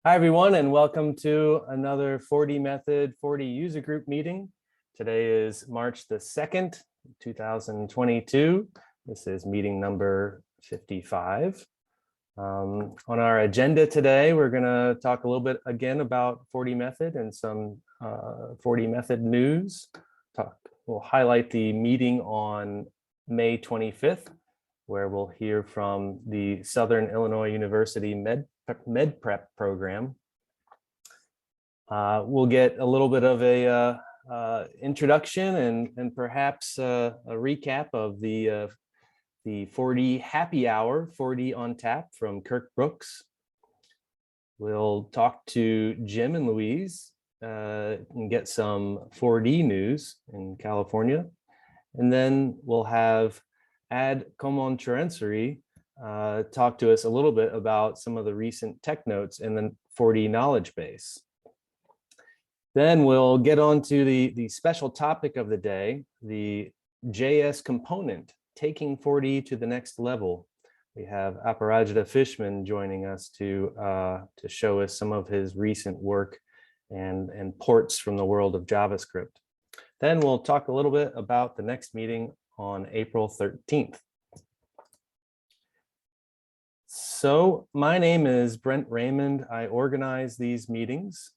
Hi, everyone, and welcome to another 4DMethod 40 user group meeting. Today is March the 2nd, 2022. This is meeting number 55. On our agenda today, we're going to talk a little bit again about 4DMethod and some 4DMethod news. We'll highlight the meeting on May 25th, where we'll hear from the Southern Illinois University MedPrep program. We'll get a little bit of a introduction and perhaps a recap of the 4D happy hour, 4D on tap from Kirk Brooks. We'll talk to Jim and Louise and get some 4D news in California. And then we'll have Ad Commensurensary talk to us a little bit about some of the recent tech notes in the 4D knowledge base. Then we'll get on to the special topic of the day, the JS component, taking 4D to the next level. We have Aparajita Fishman joining us to show us some of his recent work and ports from the world of JavaScript. Then we'll talk a little bit about the next meeting on April 13th. So my name is Brent Raymond. I organize these meetings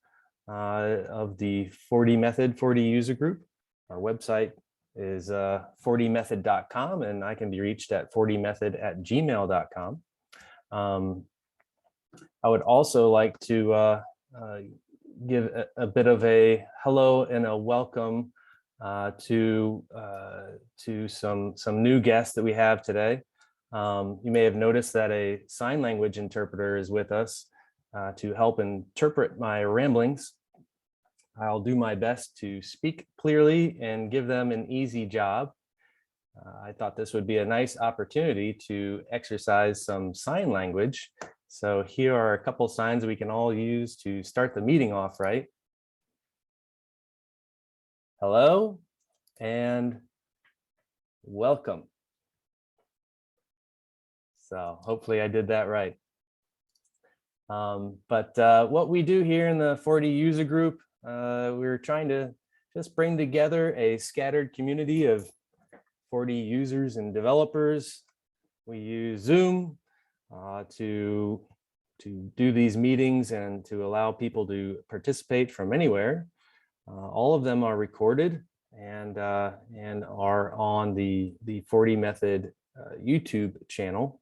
of the 4DMethod 40 user group. Our website is 4dmethod.com, and I can be reached at 4dmethod@gmail.com. I would also like to give a bit of a hello and a welcome to some new guests that we have today. You may have noticed that a sign language interpreter is with us to help interpret my ramblings. I'll do my best to speak clearly and give them an easy job. I thought this would be a nice opportunity to exercise some sign language. So here are a couple signs we can all use to start the meeting off right. Hello and welcome. So hopefully I did that right. But what we do here in the 4D user group, we're trying to just bring together a scattered community of 4D users and developers. We use Zoom to do these meetings and to allow people to participate from anywhere. All of them are recorded and are on the 4DMethod YouTube channel.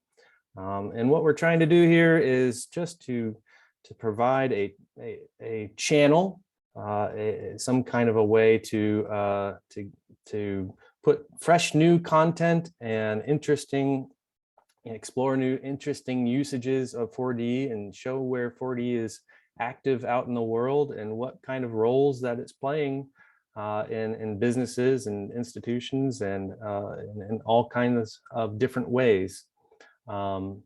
And what we're trying to do here is just to provide a channel, some kind of a way to put fresh new content and explore new interesting usages of 4D and show where 4D is active out in the world and what kind of roles that it's playing in businesses and institutions and in all kinds of different ways. So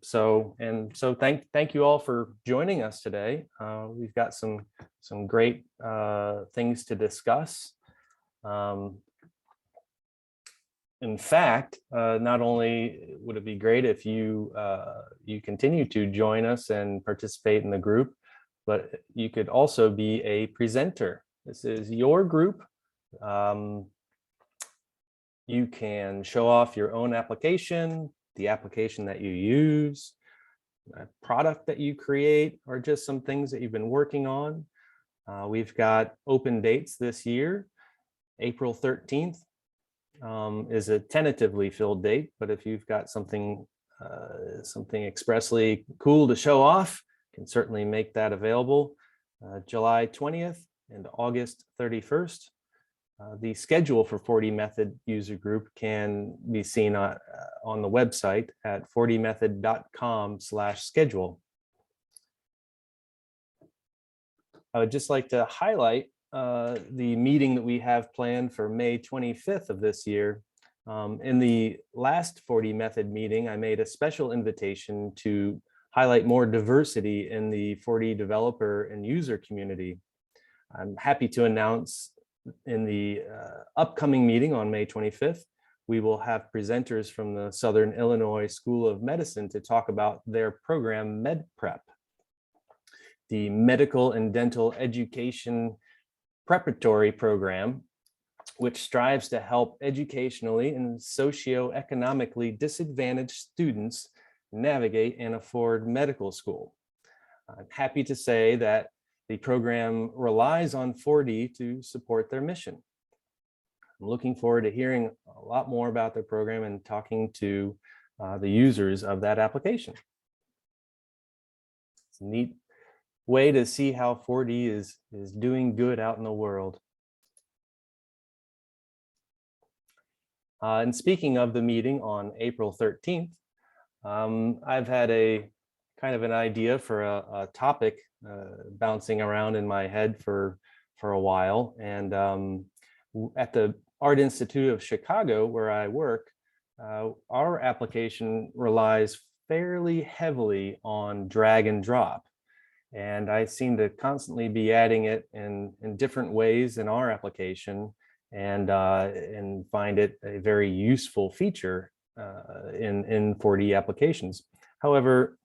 thank you all for joining us today. We've got some great things to discuss. In fact, not only would it be great if you continue to join us and participate in the group, but you could also be a presenter. This is your group. You can show off your own application, the application that you use, a product that you create, or just some things that you've been working on. We've got open dates this year. April 13th is a tentatively filled date, but if you've got something expressly cool to show off, you can certainly make that available. July 20th and August 31st. The schedule for 4DMethod user group can be seen on the website at 4dmethod.com/schedule. I would just like to highlight the meeting that we have planned for May 25th of this year. In the last 4DMethod meeting, I made a special invitation to highlight more diversity in the 4D developer and user community. I'm happy to announce in the upcoming meeting on May 25th, we will have presenters from the Southern Illinois School of Medicine to talk about their program MedPrep. the medical and dental education preparatory program, which strives to help educationally and socioeconomically disadvantaged students navigate and afford medical school. I'm happy to say that the program relies on 4D to support their mission. I'm looking forward to hearing a lot more about their program and talking to the users of that application. It's a neat way to see how 4D is doing good out in the world. And speaking of the meeting on April 13th, I've had a kind of an idea for a topic bouncing around in my head for a while. And at the Art Institute of Chicago, where I work, our application relies fairly heavily on drag and drop. And I seem to constantly be adding it in different ways in our application, and find it a very useful feature in 4D applications. However,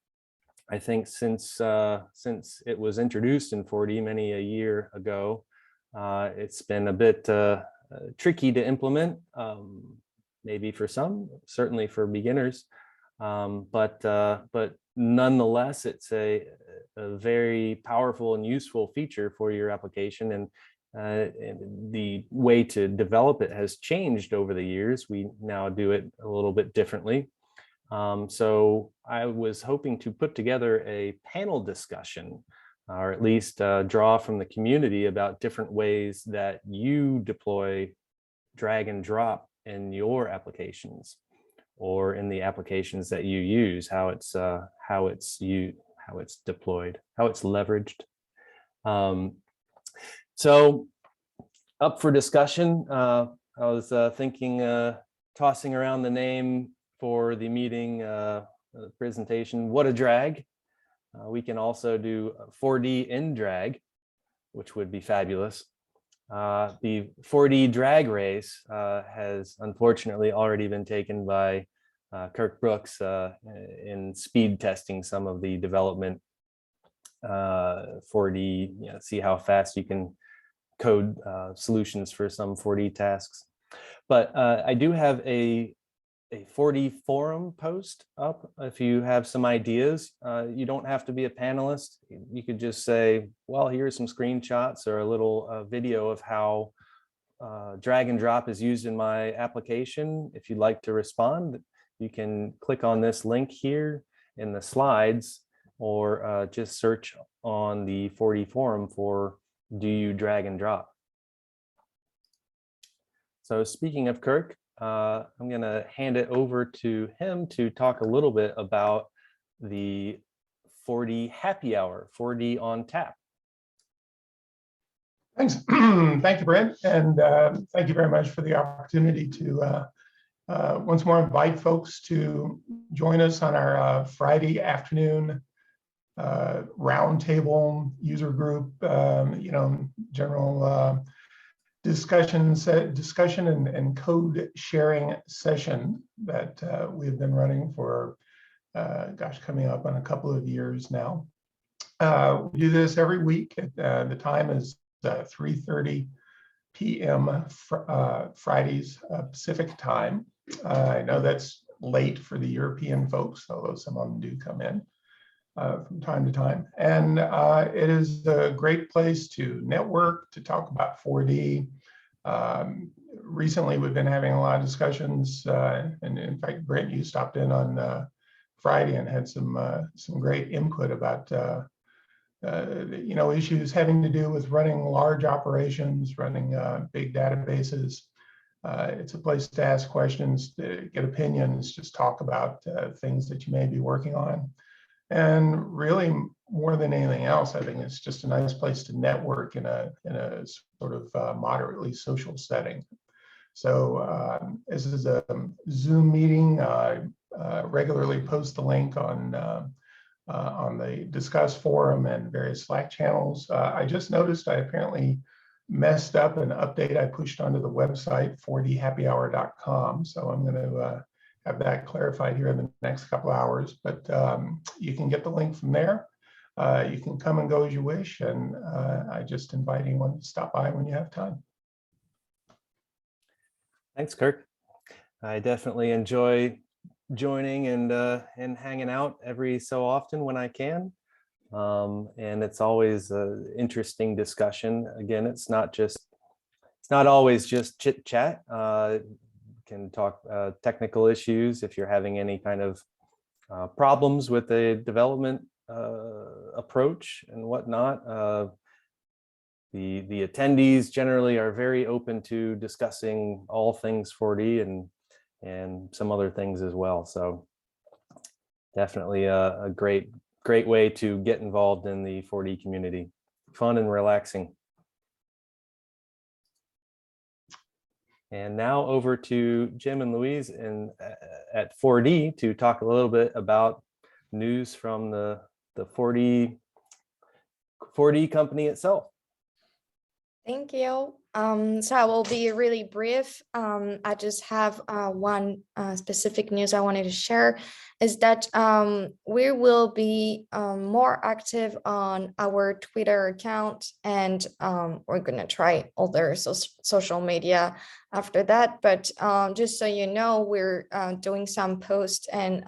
I think since it was introduced in 4D many a year ago, it's been a bit tricky to implement, maybe for some, certainly for beginners, but nonetheless, it's a very powerful and useful feature for your application. And the way to develop it has changed over the years. We now do it a little bit differently. So I was hoping to put together a panel discussion, or at least draw from the community about different ways that you deploy drag and drop in your applications, or in the applications that you use, how it's deployed, how it's leveraged. So up for discussion, I was thinking, tossing around the name for the meeting presentation, What a Drag. We can also do 4D in drag, which would be fabulous. The 4D drag race has unfortunately already been taken by Kirk Brooks in speed testing some of the development 4D, see how fast you can code solutions for some 4D tasks. But I do have a 4D forum post up. If you have some ideas, you don't have to be a panelist. You could just say, well, here's some screenshots or a little video of how drag and drop is used in my application. If you'd like to respond, you can click on this link here in the slides, or just search on the 4D forum for do you drag and drop. So speaking of Kirk, I'm going to hand it over to him to talk a little bit about the 4D happy hour, 4D on tap. Thanks. Thank you, Brent. And thank you very much for the opportunity to once more invite folks to join us on our Friday afternoon roundtable user group, general discussion and code sharing session that we've been running for, coming up on a couple of years now. We do this every week. The time is 3:30 p.m. Fridays Pacific time. I know that's late for the European folks, although some of them do come in from time to time. And it is a great place to network, to talk about 4D. Recently, we've been having a lot of discussions, and in fact, Brent, you stopped in on Friday and had some great input about issues having to do with running large operations, running big databases. It's a place to ask questions, to get opinions, just talk about things that you may be working on. And really, more than anything else, I think it's just a nice place to network in a sort of moderately social setting. So this is a Zoom meeting. I regularly post the link on the Discuss forum and various Slack channels. I just noticed I apparently messed up an update I pushed onto the website, 4dhappyhour.com. So I'm going to have that clarified here in the next couple of hours, but you can get the link from there. You can come and go as you wish, and I just invite anyone to stop by when you have time. Thanks, Kirk. I definitely enjoy joining and hanging out every so often when I can. And it's always an interesting discussion. Again, it's not always just chit chat. Can talk technical issues if you're having any kind of problems with the development approach and whatnot. The attendees generally are very open to discussing all things 4D and some other things as well. So definitely a great way to get involved in the 4D community. Fun and relaxing. And now over to Jim and Louise at 4D to talk a little bit about news from the 4D company itself. Thank you. So I will be really brief. I just have one specific news I wanted to share is that we will be more active on our Twitter account, and we're going to try other social media after that. But just so you know, we're doing some posts, and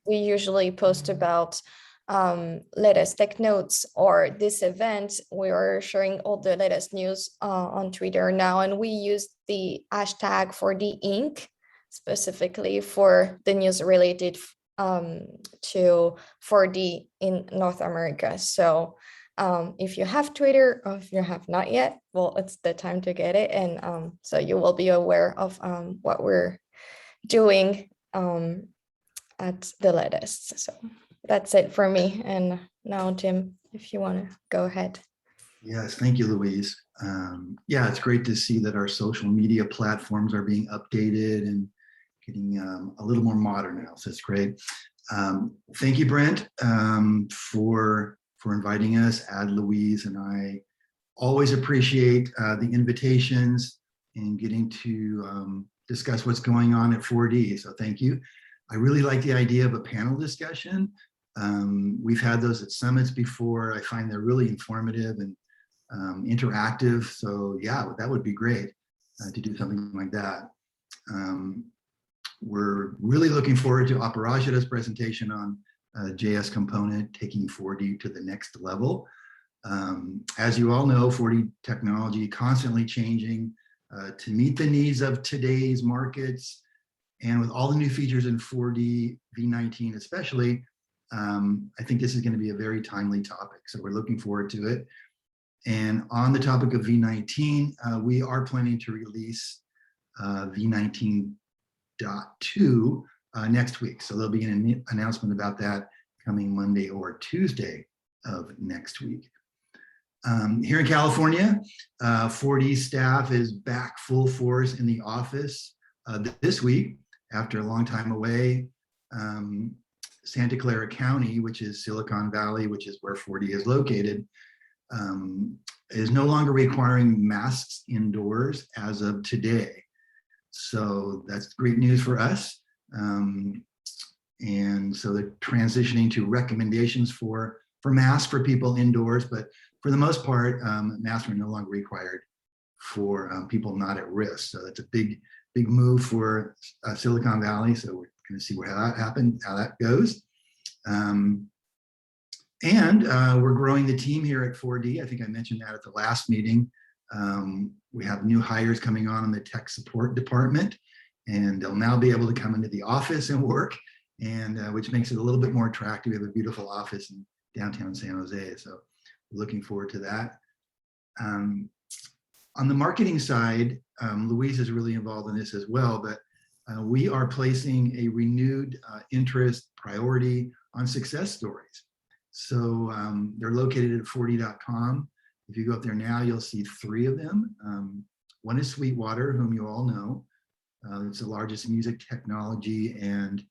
we usually post about latest tech notes or this event. We are sharing all the latest news on Twitter now, and we use the hashtag 4D Inc. specifically for the news related to 4D in North America. So if you have Twitter, or if you have not yet, well, it's the time to get it. And so you will be aware of what we're doing at the latest. So that's it for me. And now, Jim, if you want to go ahead. Yes, thank you, Louise. Yeah, it's great to see that our social media platforms are being updated and getting a little more modern now. So it's great. Thank you, Brent, for inviting us. Add Louise and I always appreciate the invitations and getting to discuss what's going on at 4D. So thank you. I really like the idea of a panel discussion. We've had those at summits before. I find they're really informative and interactive. So yeah, that would be great to do something like that. We're really looking forward to Aparajita's presentation on JS component, taking 4D to the next level. As you all know, 4D technology constantly changing to meet the needs of today's markets. And with all the new features in 4D v19 especially, I think this is going to be a very timely topic. So we're looking forward to it. And on the topic of v19, we are planning to release v19.2 next week. So there'll be an announcement about that coming Monday or Tuesday of next week. Here in California, 4D staff is back full force in the office this week after a long time away. Santa Clara County, which is Silicon Valley, which is where 4D is located, is no longer requiring masks indoors as of today. So that's great news for us. And so they're transitioning to recommendations for masks for people indoors, but for the most part, masks are no longer required for people not at risk. So that's a big move for Silicon Valley. So we're going to see how that goes. We're growing the team here at 4D. I think I mentioned that at the last meeting. We have new hires coming on in the tech support department, and they'll now be able to come into the office and work, and which makes it a little bit more attractive. We have a beautiful office in downtown San Jose, so we're looking forward to that. On the marketing side, Louise is really involved in this as well, but we are placing a renewed interest priority on success stories. So they're located at 4D.com. If you go up there now, you'll see 3 of them. One is Sweetwater, whom you all know. It's the largest music technology and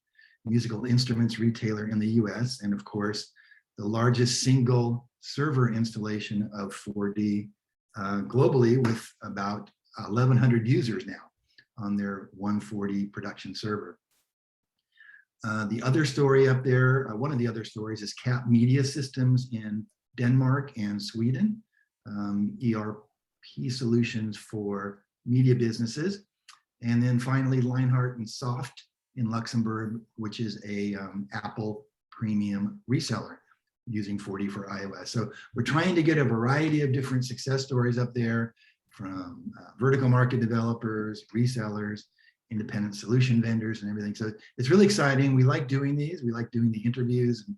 musical instruments retailer in the US, and of course, the largest single server installation of 4D globally, with about 1,100 users now on their 140 production server. The other story up there, one of the other stories is CAP Media Systems in Denmark and Sweden, ERP solutions for media businesses. And then finally, Leinhardt and Soft in Luxembourg, which is a Apple premium reseller using 4D for iOS. So we're trying to get a variety of different success stories up there from vertical market developers, resellers, independent solution vendors and everything. So it's really exciting. We like doing these. We like doing the interviews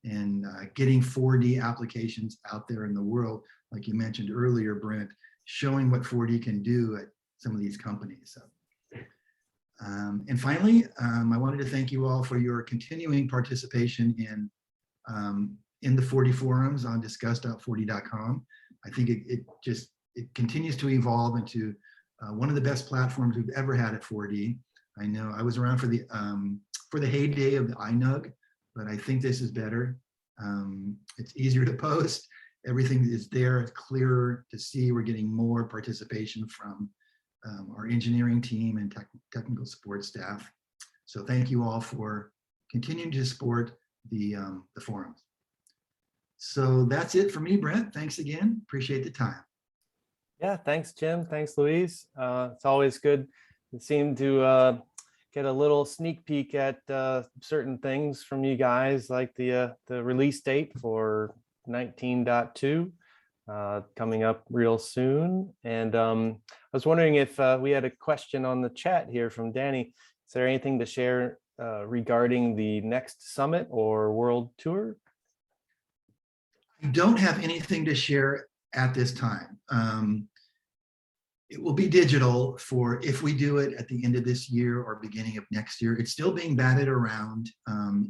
and getting 4D applications out there in the world. Like you mentioned earlier, Brent, showing what 4D can do at some of these companies. So, and finally, I wanted to thank you all for your continuing participation in the 4D forums on discuss.4d.com. I think it continues to evolve into one of the best platforms we've ever had at 4D. I know I was around for the heyday of the iNug, but I think this is better. It's easier to post. Everything is there. It's clearer to see. We're getting more participation from our engineering team and technical support staff. So thank you all for continuing to support the forums. So that's it for me, Brent. Thanks again. Appreciate the time. Yeah, thanks, Jim. Thanks, Louise. It's always good to seem to get a little sneak peek at certain things from you guys, like the release date for 19.2 coming up real soon. And I was wondering if we had a question on the chat here from Danny. Is there anything to share regarding the next summit or world tour? I don't have anything to share at this time. It will be digital for if we do it at the end of this year or beginning of next year. It's still being batted around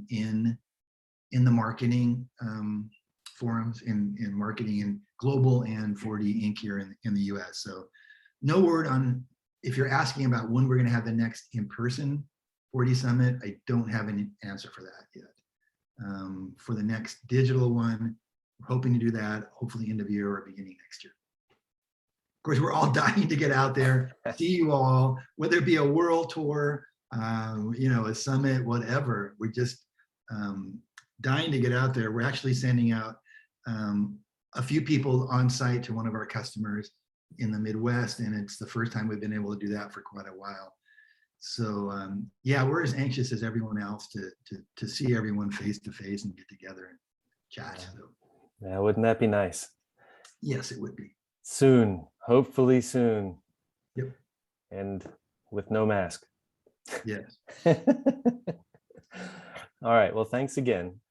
in the marketing forums, in marketing and global and 4D Inc. here in the US. So no word on if you're asking about when we're going to have the next in-person 4D Summit. I don't have an answer for that yet. For the next digital one, we're hoping to do that hopefully end of year or beginning next year. Of course, we're all dying to get out there, see you all, whether it be a world tour, a summit, whatever. We're just dying to get out there. We're actually sending out a few people on site to one of our customers in the Midwest, and it's the first time we've been able to do that for quite a while. So yeah, we're as anxious as everyone else to see everyone face to face and get together and chat. So, yeah, wouldn't that be nice? Yes, it would be. Soon, hopefully soon. Yep. And with no mask. Yes. All right, well, thanks again.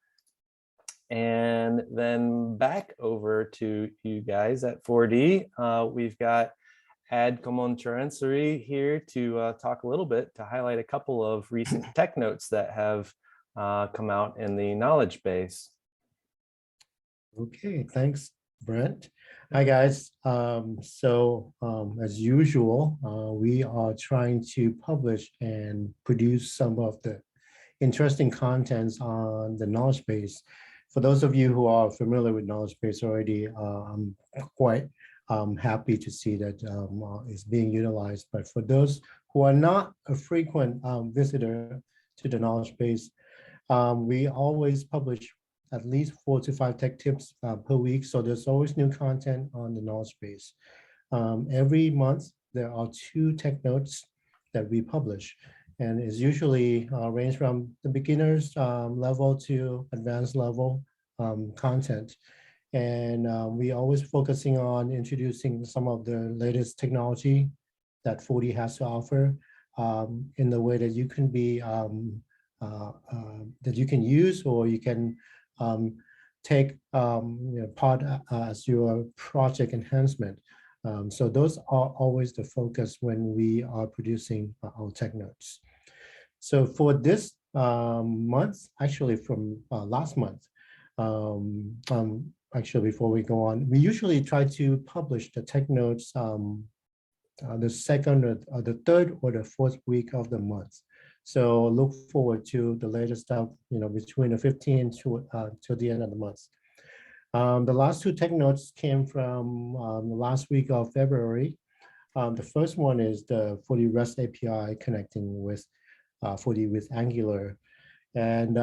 And then back over to you guys at 4D. We've got Ad Commensurensary here to talk a little bit, to highlight a couple of recent tech notes that have come out in the knowledge base. Okay, thanks, Brent. Hi, guys. As usual, we are trying to publish and produce some of the interesting contents on the knowledge base. For those of you who are familiar with knowledge base already, I'm quite happy to see that it's being utilized. But for those who are not a frequent visitor to the knowledge base, we always publish at least 4 to 5 tech tips per week. So there's always new content on the knowledge base. Every month, there are 2 tech notes that we publish. And it's usually range from the beginners level to advanced level content. And we always focusing on introducing some of the latest technology that 4D has to offer in the way that you can be, that you can use, or you can take part as your project enhancement. So those are always the focus when we are producing our tech notes. So for this month, actually from last month, actually before we go on, we usually try to publish the tech notes the second or the third or the fourth week of the month. So look forward to the latest stuff, between the 15th to the end of the month. The last 2 tech notes came from the last week of February. The first one is the 4D REST API connecting with 4D with Angular. And,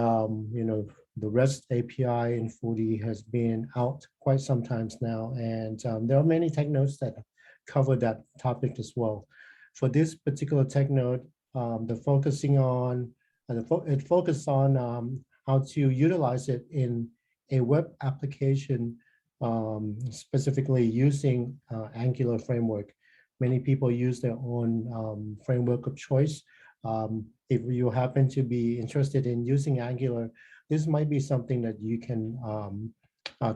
the REST API in 4D has been out quite some times now. And there are many tech notes that cover that topic as well. For this particular tech note, it focused on how to utilize it in a web application, specifically using Angular framework. Many people use their own framework of choice. If you happen to be interested in using Angular, this might be something that you can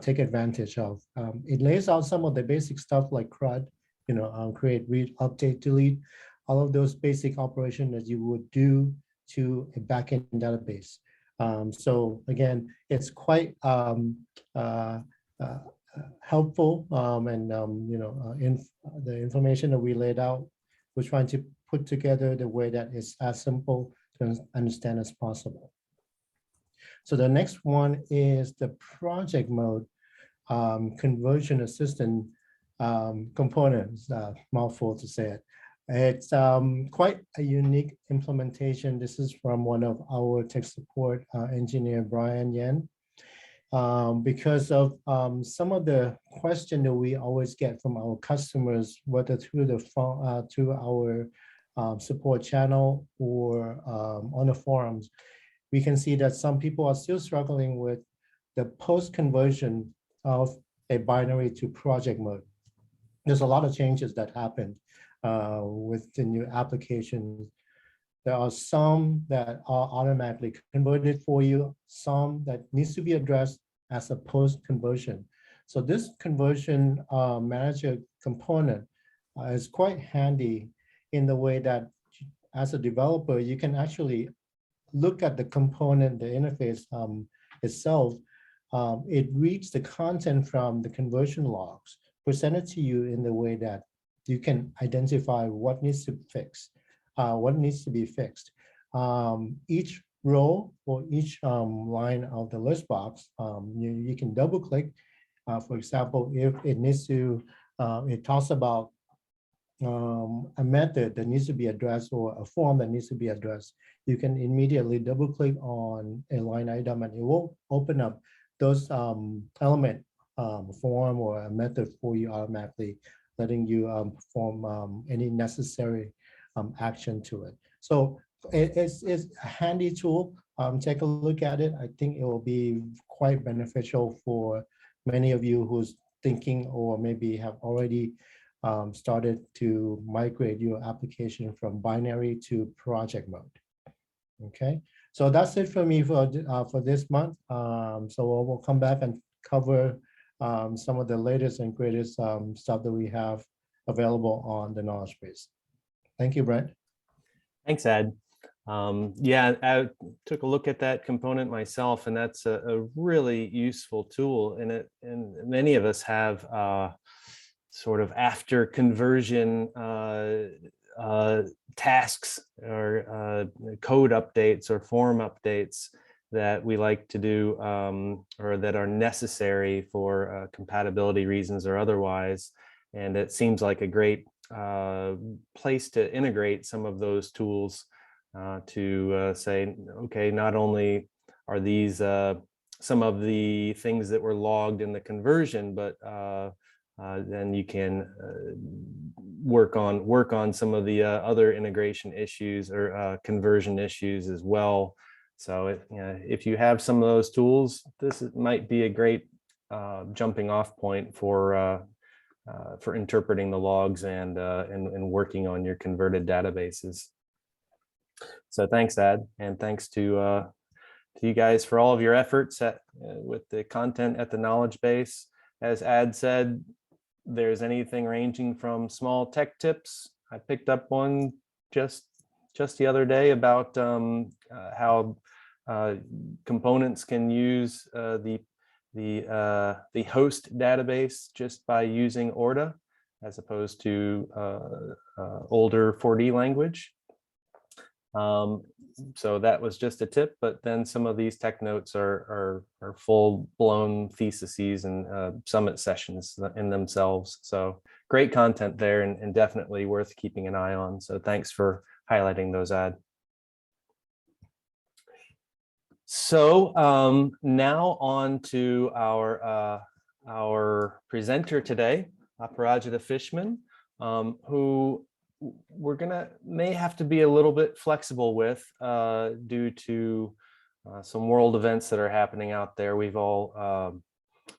take advantage of. It lays out some of the basic stuff like CRUD, create, read, update, delete, all of those basic operations that you would do to a backend database. So again, it's quite helpful, and the information that we laid out, we're trying to put together the way that is as simple to understand as possible. So the next one is the project mode conversion assistant components, mouthful to say it. It's quite a unique implementation. This is from one of our tech support engineer, Brian Yen. Because of some of the question that we always get from our customers, whether through the phone, through our support channel or on the forums, we can see that some people are still struggling with the post-conversion of a binary to project mode. There's a lot of changes that happened with the new application. There are some that are automatically converted for you, some that needs to be addressed as a post-conversion. So this conversion manager component is quite handy in the way that as a developer, you can actually look at the component, the interface itself. It reads the content from the conversion logs, presented to you in the way that you can identify what needs to fix, what needs to be fixed. Each row or each line of the list box, you can double click. For example, if it needs to, it talks about a method that needs to be addressed or a form that needs to be addressed, you can immediately double click on a line item and it will open up those element form or a method for you automatically, letting you perform any necessary action to it. So it's a handy tool. Take a look at it. I think it will be quite beneficial for many of you who's thinking or maybe have already started to migrate your application from binary to project mode. Okay, so that's it for me for this month. So we'll come back and cover some of the latest and greatest stuff that we have available on the knowledge base. Thank you, Brent. Thanks, Ed. Yeah, I took a look at that component myself, and that's a really useful tool. And many of us have sort of after conversion tasks or code updates or form updates that we like to do or that are necessary for compatibility reasons or otherwise. And it seems like a great place to integrate some of those tools to say, okay, not only are these some of the things that were logged in the conversion, but then you can work on some of the other integration issues or conversion issues as well. So if you have some of those tools, this might be a great jumping off point for interpreting the logs and working on your converted databases. So thanks, Ad, and thanks to you guys for all of your efforts with the content at the knowledge base. As Ad said, there's anything ranging from small tech tips. I picked up one just the other day about how components can use the host database just by using Orda as opposed to older 4D language. So that was just a tip, but then some of these tech notes are full-blown theses and summit sessions in themselves. So great content there and definitely worth keeping an eye on. So thanks for highlighting those, Ad. So now on to our presenter today, Aparajita Fishman, who may have to be a little bit flexible with due to some world events that are happening out there. We've all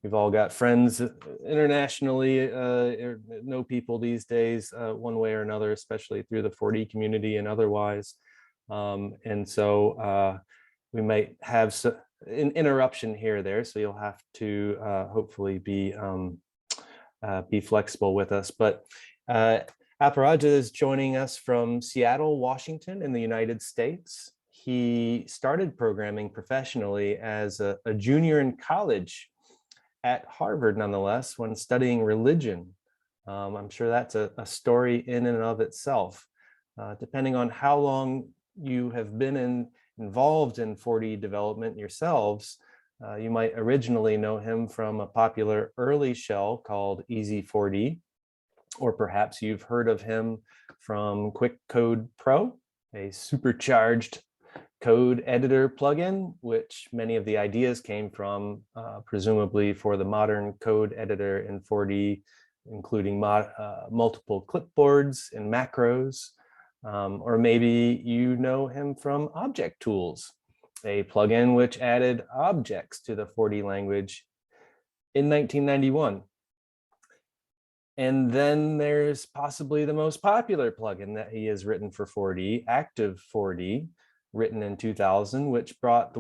got friends internationally, know people these days one way or another, especially through the 4D community and otherwise. And so we might have an interruption here or there, so you'll have to hopefully be flexible with us. But Aparajita is joining us from Seattle, Washington in the United States. He started programming professionally as a junior in college at Harvard, nonetheless, when studying religion. I'm sure that's a story in and of itself. Depending on how long you have been involved in 4D development yourselves, you might originally know him from a popular early shell called Easy 4D, or perhaps you've heard of him from Quick Code Pro, a supercharged code editor plugin, which many of the ideas came from, presumably for the modern code editor in 4D, including multiple clipboards and macros. Or maybe you know him from Object Tools, a plugin which added objects to the 4D language in 1991. And then there's possibly the most popular plugin that he has written for 4D, Active 4D, written in 2000, which brought the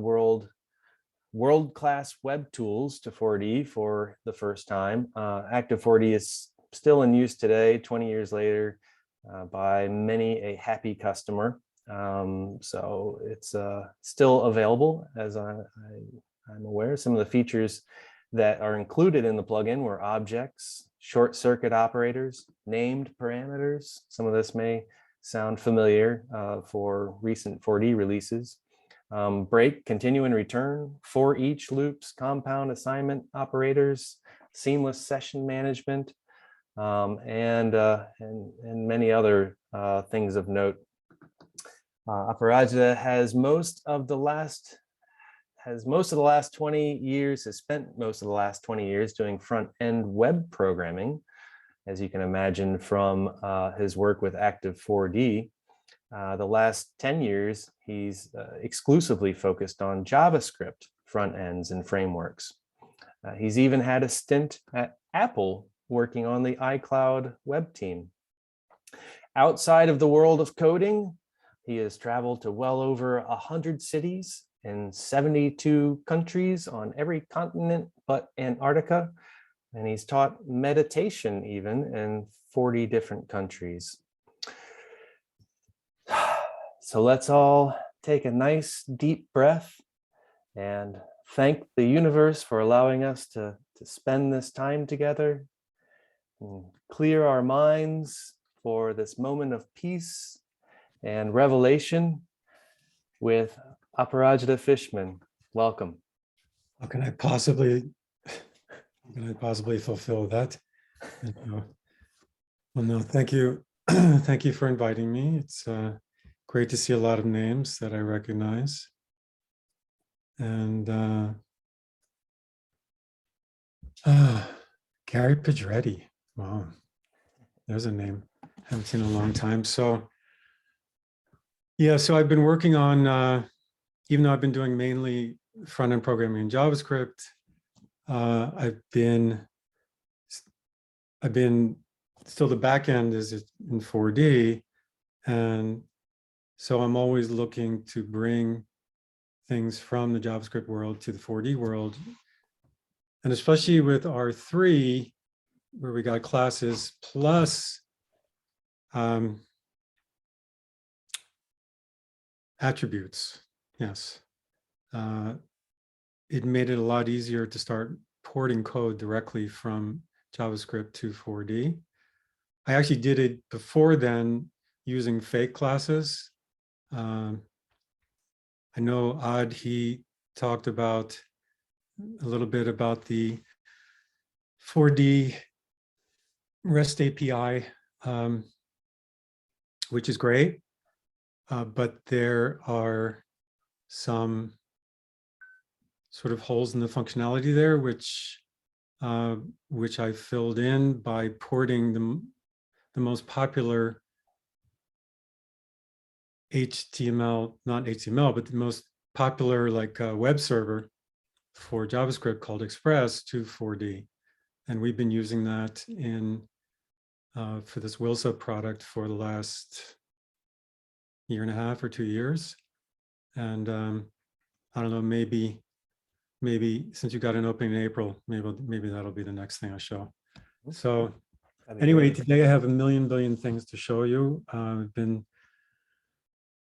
world-class web tools to 4D for the first time. Active 4D is still in use today, 20 years later, by many a happy customer. So it's still available, as I'm aware. Some of the features that are included in the plugin were objects, short circuit operators, named parameters. Some of this may sound familiar for recent 4D releases. Break, continue, and return, for each loops, compound assignment operators, seamless session management, and many other things of note. Aparajita has spent most of the last 20 years doing front-end web programming, as you can imagine from his work with Active 4D. The last 10 years, he's exclusively focused on JavaScript front ends and frameworks. He's even had a stint at Apple working on the iCloud web team. Outside of the world of coding, he has traveled to well over 100 cities in 72 countries on every continent but Antarctica. And he's taught meditation even in 40 different countries. So let's all take a nice deep breath and thank the universe for allowing us to spend this time together, and clear our minds for this moment of peace and revelation with Aparajita Fishman. Welcome. How can I possibly fulfill that? Well, no, thank you. Thank you for inviting me. It's great to see a lot of names that I recognize. And Gary Pedretti. Wow, there's a name I haven't seen in a long time. So yeah, so I've been working on, even though I've been doing mainly front-end programming in JavaScript, I've been still the back end is in 4D, and so I'm always looking to bring things from the JavaScript world to the 4D world, and especially with R3, where we got classes plus attributes. Yes, it made it a lot easier to start porting code directly from JavaScript to 4D. I actually did it before then using fake classes. I know Ad, he talked about a little bit about the 4D REST API, which is great, but there are some sort of holes in the functionality there, which I filled in by porting the most popular HTML, not HTML, but the most popular like web server for JavaScript called Express to 4D. And we've been using that in for this Wilsa product for the last 1.5 or 2 years. And I don't know, maybe since you got an opening in April, maybe that'll be the next thing I show. So anyway, today I have a billion things to show you. I've been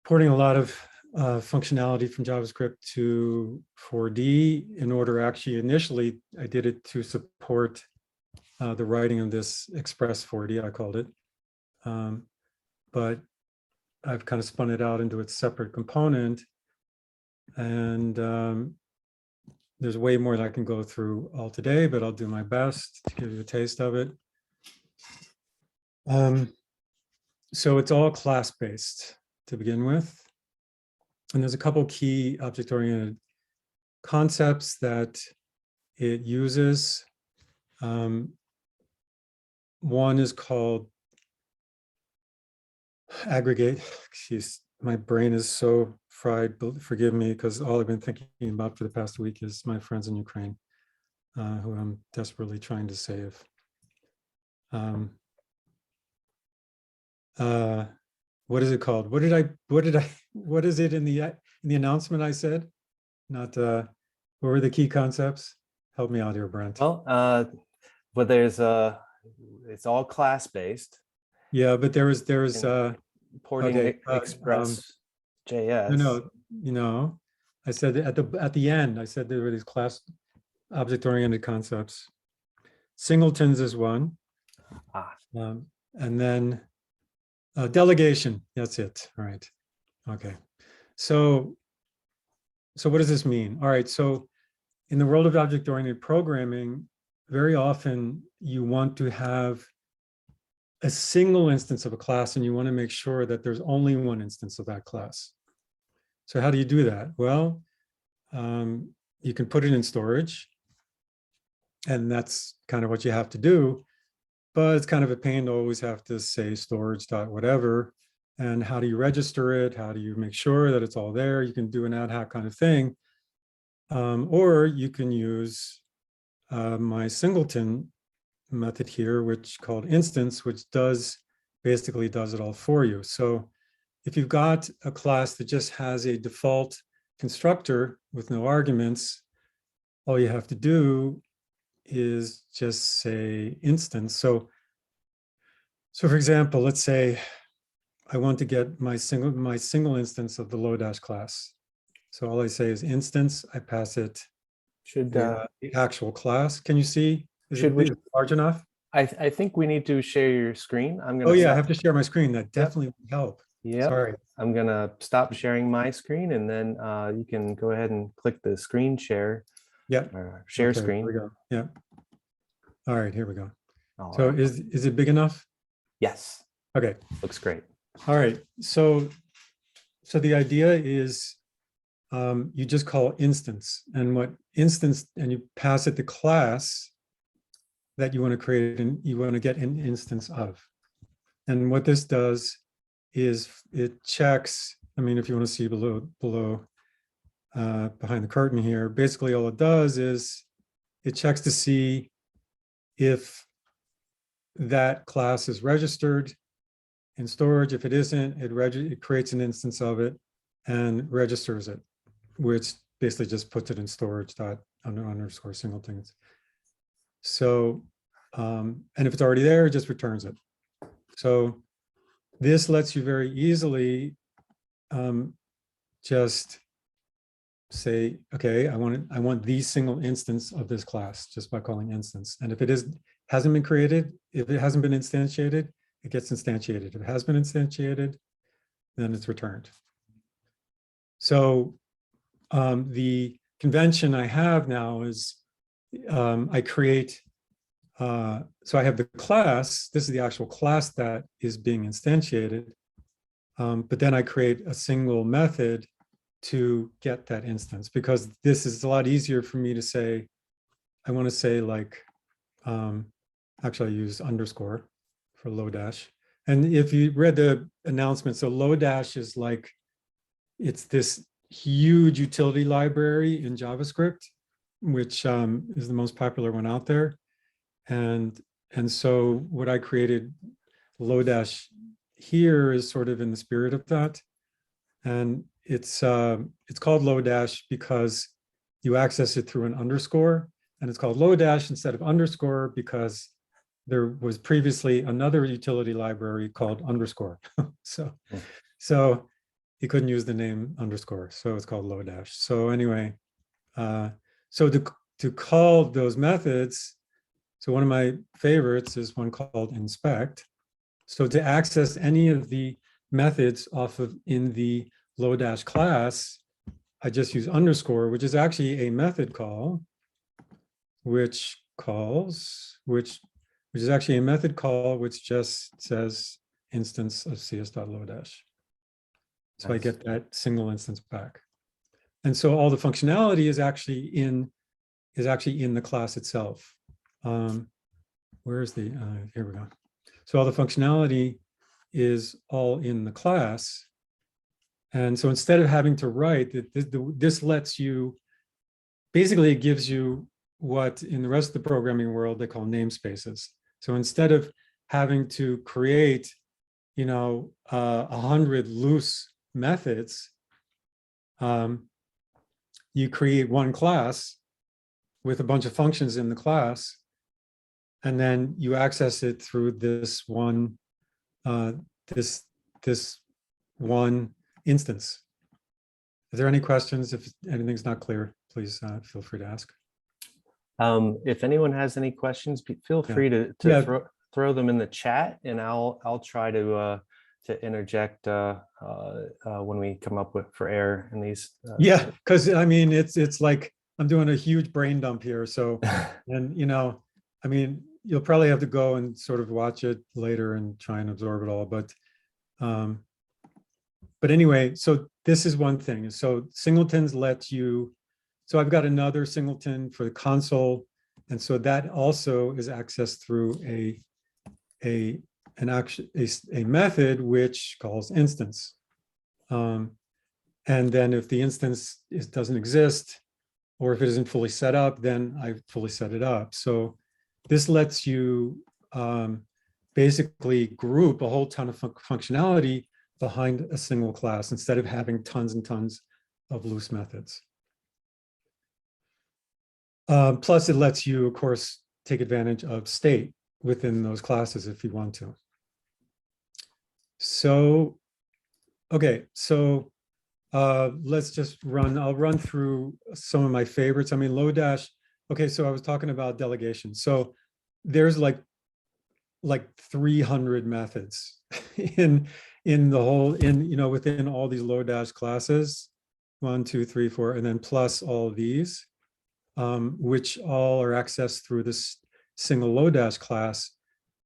porting a lot of functionality from JavaScript to 4D in order, actually, initially, I did it to support the writing of this Express 4D, I called it. But I've kind of spun it out into its separate component. And there's way more that I can go through all today, but I'll do my best to give you a taste of it. So it's all class-based to begin with. And there's a couple key object-oriented concepts that it uses. One is called aggregate. Excuse, my brain is so fried, forgive me, because all I've been thinking about for the past week is my friends in Ukraine, who I'm desperately trying to save. What is it called? What is it in the announcement I said? Not, what were the key concepts? Help me out here, Brent. Well, but there's it's all class-based. Yeah, but there was Porting okay, Express JS. No, I said at the end, I said there were these class object-oriented concepts. Singletons is one. And then delegation, that's it, all right. Okay, so what does this mean? All right, so in the world of object-oriented programming, very often you want to have a single instance of a class, and you want to make sure that there's only one instance of that class. So how do you do that? Well, you can put it in storage, and that's kind of what you have to do, but it's kind of a pain to always have to say storage dot whatever. And how do you register it? How do you make sure that it's all there? You can do an ad hoc kind of thing. Or you can use my singleton method here, which called instance, which basically does it all for you. So if you've got a class that just has a default constructor with no arguments, all you have to do is just say instance. So for example, let's say I want to get my single instance of the Lodash class. So all I say is instance, I pass it the actual class. Can you see? Is it large enough? I think we need to share your screen. I'm gonna. Oh yeah, I have to share my screen. That definitely would help. Yeah. Sorry. I'm gonna stop sharing my screen, and then you can go ahead and click the screen share. Yeah. Share Okay, screen. Here we go. Yeah. All right, here we go. All So right. is it big enough? Yes. Okay. Looks great. All right. So the idea is you just call instance, and and you pass it the class that you want to create and you want to get an instance of. And what this does is it checks, I mean, if you want to see below behind the curtain here, basically all it does is it checks to see if that class is registered in storage. If it isn't, it creates an instance of it and registers it, which basically just puts it in storage underscore singletons. So, and if it's already there, it just returns it. So this lets you very easily just say, okay, I want the single instance of this class just by calling instance. And if it hasn't been created, if it hasn't been instantiated, it gets instantiated. If it has been instantiated, then it's returned. So the convention I have now is I create, so I have the class, this is the actual class that is being instantiated, but then I create a single method to get that instance, because this is a lot easier for me to say. I want to say like, actually I use underscore for Lodash. And if you read the announcement, so Lodash is like, it's this huge utility library in JavaScript, which is the most popular one out there. And so what I created, Lodash here, is sort of in the spirit of that. And it's called Lodash because you access it through an underscore, and it's called Lodash instead of underscore because there was previously another utility library called underscore. So you couldn't use the name underscore, so it's called Lodash. So anyway, so to call those methods, so one of my favorites is one called inspect. So to access any of the methods in the Lodash class, I just use underscore, which is actually a method call, which is actually a method call which just says instance of cs.lodash. So nice. I get that single instance back. And so all the functionality is actually in the class itself. Where's the, here we go. So all the functionality is all in the class. And so instead of having to write, this lets you, basically it gives you what in the rest of the programming world they call namespaces. So instead of having to create, 100 loose methods, you create one class with a bunch of functions in the class, and then you access it through this one, this one instance. Is there any questions? If anything's not clear, please feel free to ask. If anyone has any questions, feel free to throw them in the chat, and I'll try to interject when we come up for air in these. Yeah, because I mean it's like I'm doing a huge brain dump here. So, and I mean you'll probably have to go and sort of watch it later and try and absorb it all. But anyway, so this is one thing. So singletons let you. So I've got another singleton for the console, and so that also is accessed through a method which calls instance. And then if the instance doesn't exist, or if it isn't fully set up, then I fully set it up. So this lets you basically group a whole ton of functionality behind a single class instead of having tons and tons of loose methods. Plus, it lets you, of course, take advantage of state within those classes if you want to. So, okay, so let's just I'll run through some of my favorites. I mean, Lodash, okay, so I was talking about delegation. So there's like 300 methods in the whole, within all these Lodash classes, 1, 2, 3, 4, and then plus all of these. Which all are accessed through this single Lodash class.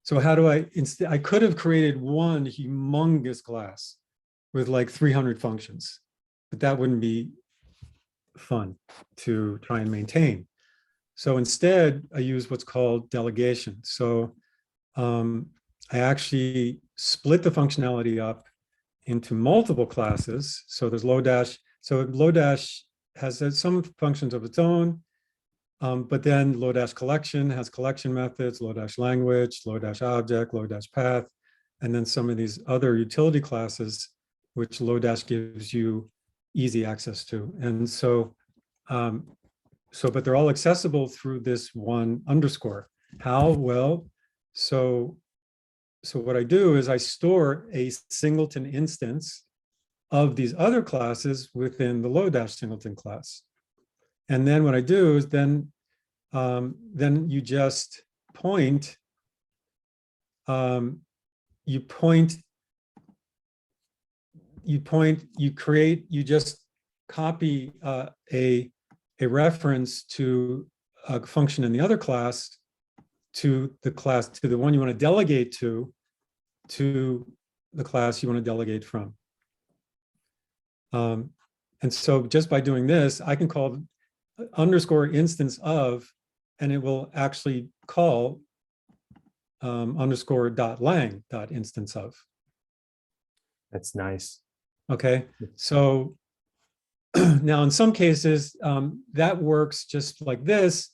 So how do I could have created one humongous class with like 300 functions, but that wouldn't be fun to try and maintain. So instead, I use what's called delegation. So I actually split the functionality up into multiple classes. So there's Lodash. So Lodash has some functions of its own. But then Lodash collection has collection methods, Lodash language, Lodash object, Lodash path, and then some of these other utility classes, which Lodash gives you easy access to. And so, but they're all accessible through this one underscore. How? Well, so what I do is I store a singleton instance of these other classes within the Lodash singleton class. And then what I do is then you just point, you just copy a reference to a function in the other class to the one you want to delegate to the class you want to delegate from. And so just by doing this, I can call underscore instance of, and it will actually call underscore dot lang dot instance of. That's nice. Okay, so now in some cases that works just like this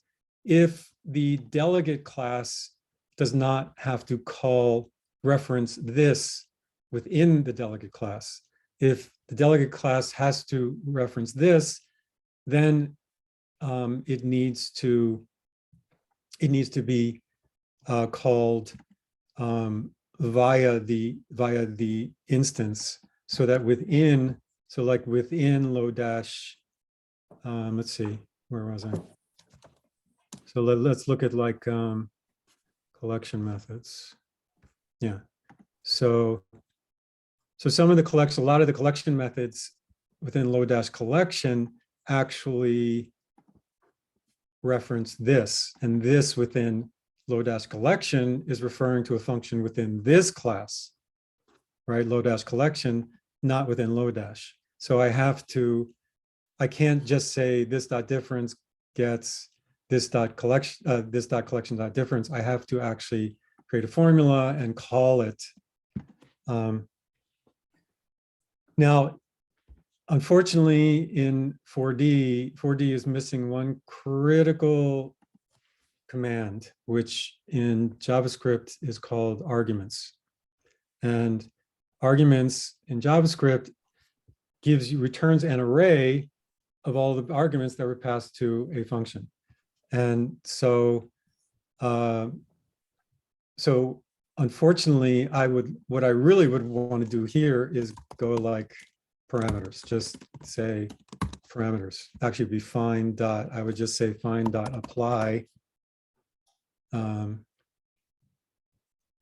if the delegate class does not have to call reference this within the delegate class. If the delegate class has to reference this, then it needs to be called via the instance, so that within, so like within Lodash, let's see, where was I? So let's look at like collection methods. Yeah. So some of the collection, a lot of the collection methods within Lodash collection actually reference this, and this within Lodash collection is referring to a function within this class, right? Lodash collection, not within Lodash. So I can't just say this dot difference gets this dot collection dot difference. I have to actually create a formula and call it. Now, unfortunately, in 4D is missing one critical command, which in JavaScript is called arguments. And arguments in JavaScript returns an array of all the arguments that were passed to a function. And so, unfortunately, what I really would want to do here is go like parameters, just say parameters. Actually be find dot, I would just say find dot apply,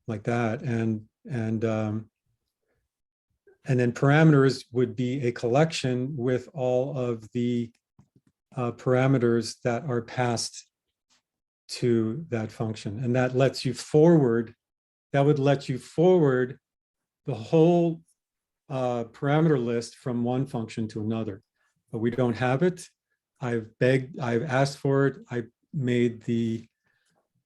like that. And then parameters would be a collection with all of the parameters that are passed to that function. And that lets you forward, that would let you forward the whole parameter list from one function to another. But we don't have it. I've asked for it. I made the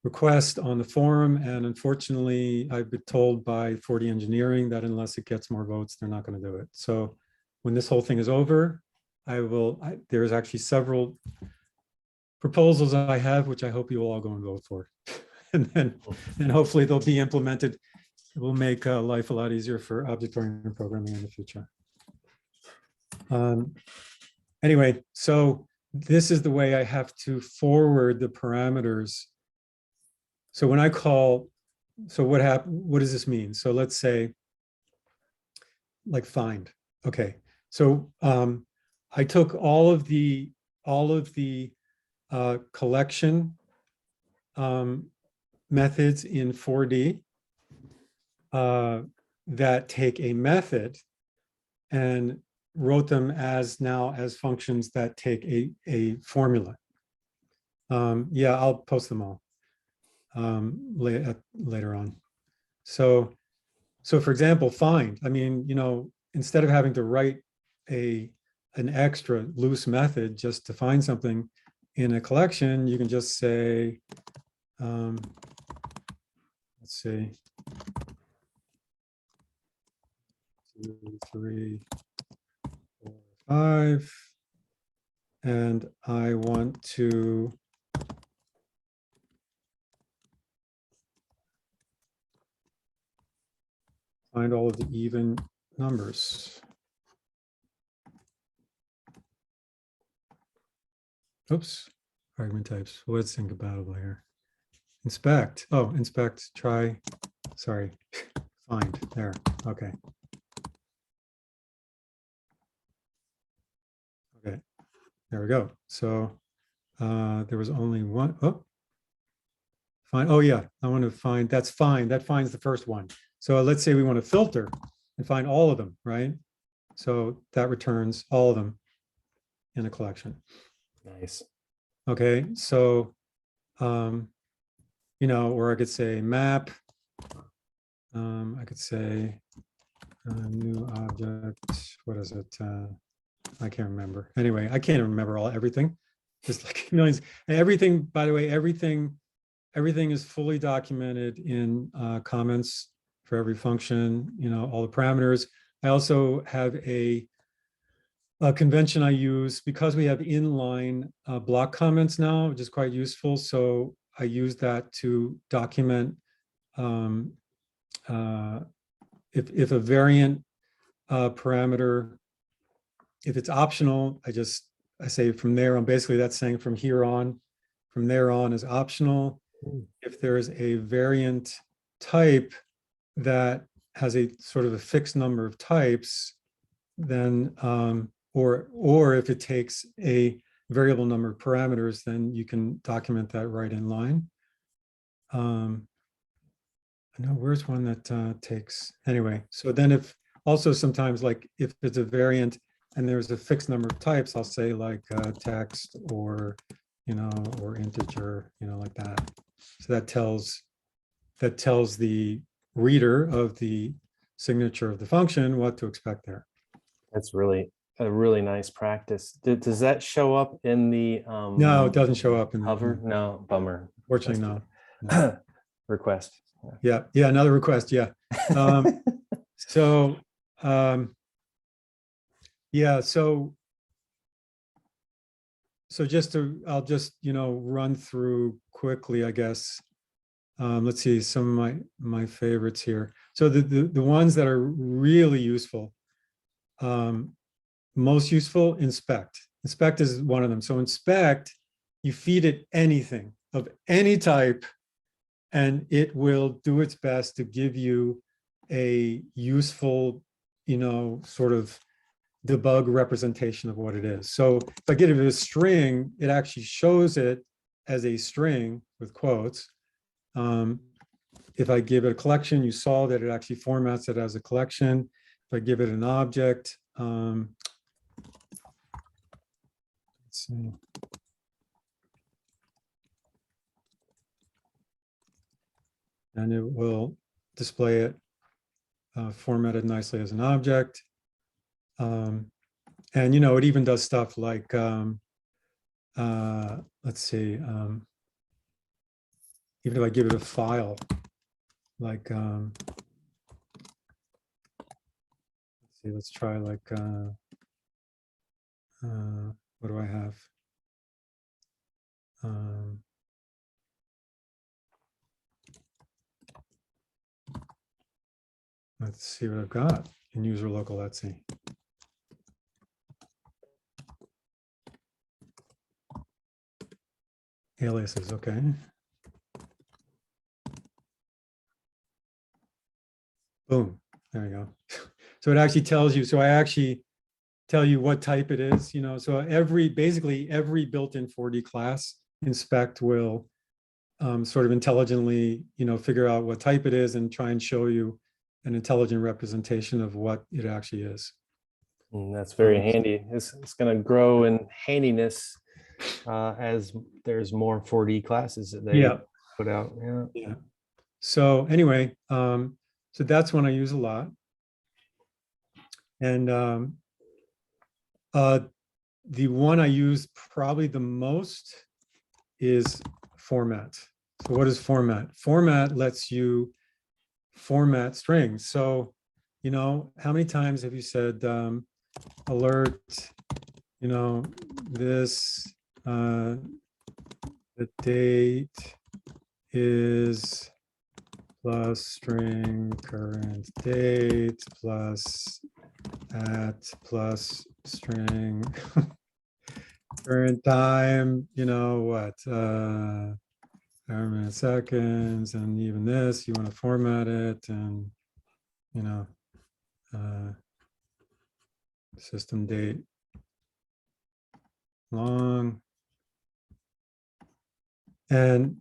request on the forum, and unfortunately, I've been told by 4D Engineering that unless it gets more votes, they're not going to do it. So when this whole thing is over, there's actually several proposals I have, which I hope you will all go and vote for. and hopefully they'll be implemented. It will make life a lot easier for object-oriented programming in the future. Anyway, so this is the way I have to forward the parameters. So when I call, so what does this mean? So let's say like find. Okay, so I took all of the collection methods in 4D that take a method and wrote them as functions that take a formula. Yeah, I'll post them all later on. So for example, find, I mean, instead of having to write an extra loose method just to find something in a collection, you can just say, let's see, 2, 3, 4, 5, and I want to find all of the even numbers. Oops, argument types. What's incompatible here? Inspect. Oh, inspect, try, sorry, find, there, okay. Okay, there we go. So there was only one, find, oh yeah, I want to find, that's fine, that finds the first one. So let's say we want to filter and find all of them, right? So that returns all of them in a collection. Nice. Okay, so, or I could say map. I could say new object, what is it? I can't remember. Anyway, I can't remember everything. Just like millions. And everything, by the way, everything is fully documented in comments for every function, all the parameters. I also have a convention I use because we have inline block comments now, which is quite useful. So I use that to document if a variant parameter, if it's optional, I say from there on, basically that's saying from here on, from there on is optional. If there is a variant type that has a sort of a fixed number of types, then, or if it takes a variable number of parameters, then you can document that right in line. I know where's one that takes, anyway. So then if also sometimes like if it's a variant and there's a fixed number of types, I'll say like text or, or integer, like that. So that tells the reader of the signature of the function what to expect there. That's really a really nice practice. Does that show up in the No, it doesn't show up in the hover? No, bummer. Fortunately, no. Request. Yeah, another request. Yeah. So I'll just run through quickly, I guess. Let's see some of my favorites here. So the ones that are really useful, most useful, inspect. Inspect is one of them. So inspect, you feed it anything of any type, and it will do its best to give you a useful, sort of debug representation of what it is. So if I give it a string, it actually shows it as a string with quotes. If I give it a collection, you saw that it actually formats it as a collection. If I give it an object, let's see. And it will display it formatted nicely as an object. And, it even does stuff like, let's see, even if I give it a file, like, let's see, let's try like, what do I have? Let's see what I've got in user local. Let's see. Aliases, okay. Boom, there you go. So it actually tells you, so I actually tell you what type it is, so basically every built-in 4D class, inspect will sort of intelligently, figure out what type it is and try and show you an intelligent representation of what it actually is. That's very handy. It's going to grow in handiness as there's more 4D classes that they put out. Yeah. So anyway, so that's one I use a lot. And the one I use probably the most is format. So what is format? Format lets you format strings. So, how many times have you said alert, this, the date is plus string current date plus at plus string current time, however many seconds, and even this, you want to format it, and system date long, and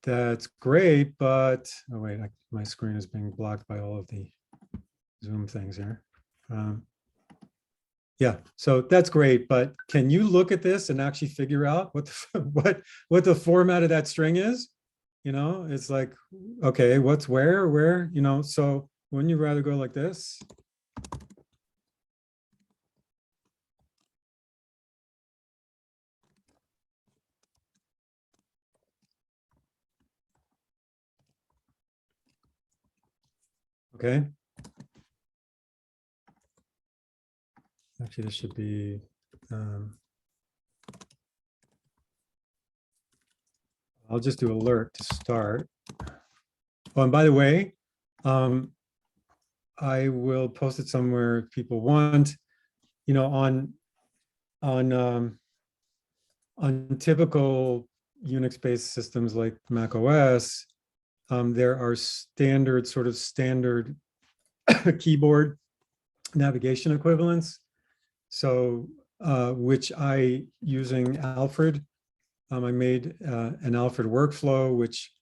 that's great, but oh wait, my screen is being blocked by all of the Zoom things here. Yeah, so that's great, but can you look at this and actually figure out what the format of that string is? It's like, okay, what's where, so wouldn't you rather go like this? Okay. Actually, this should be, I'll just do alert to start. Oh, and by the way, I will post it somewhere if people want, you know, on typical Unix-based systems like Mac OS, there are standard keyboard navigation equivalents. So, which I, using Alfred, I made an Alfred workflow, which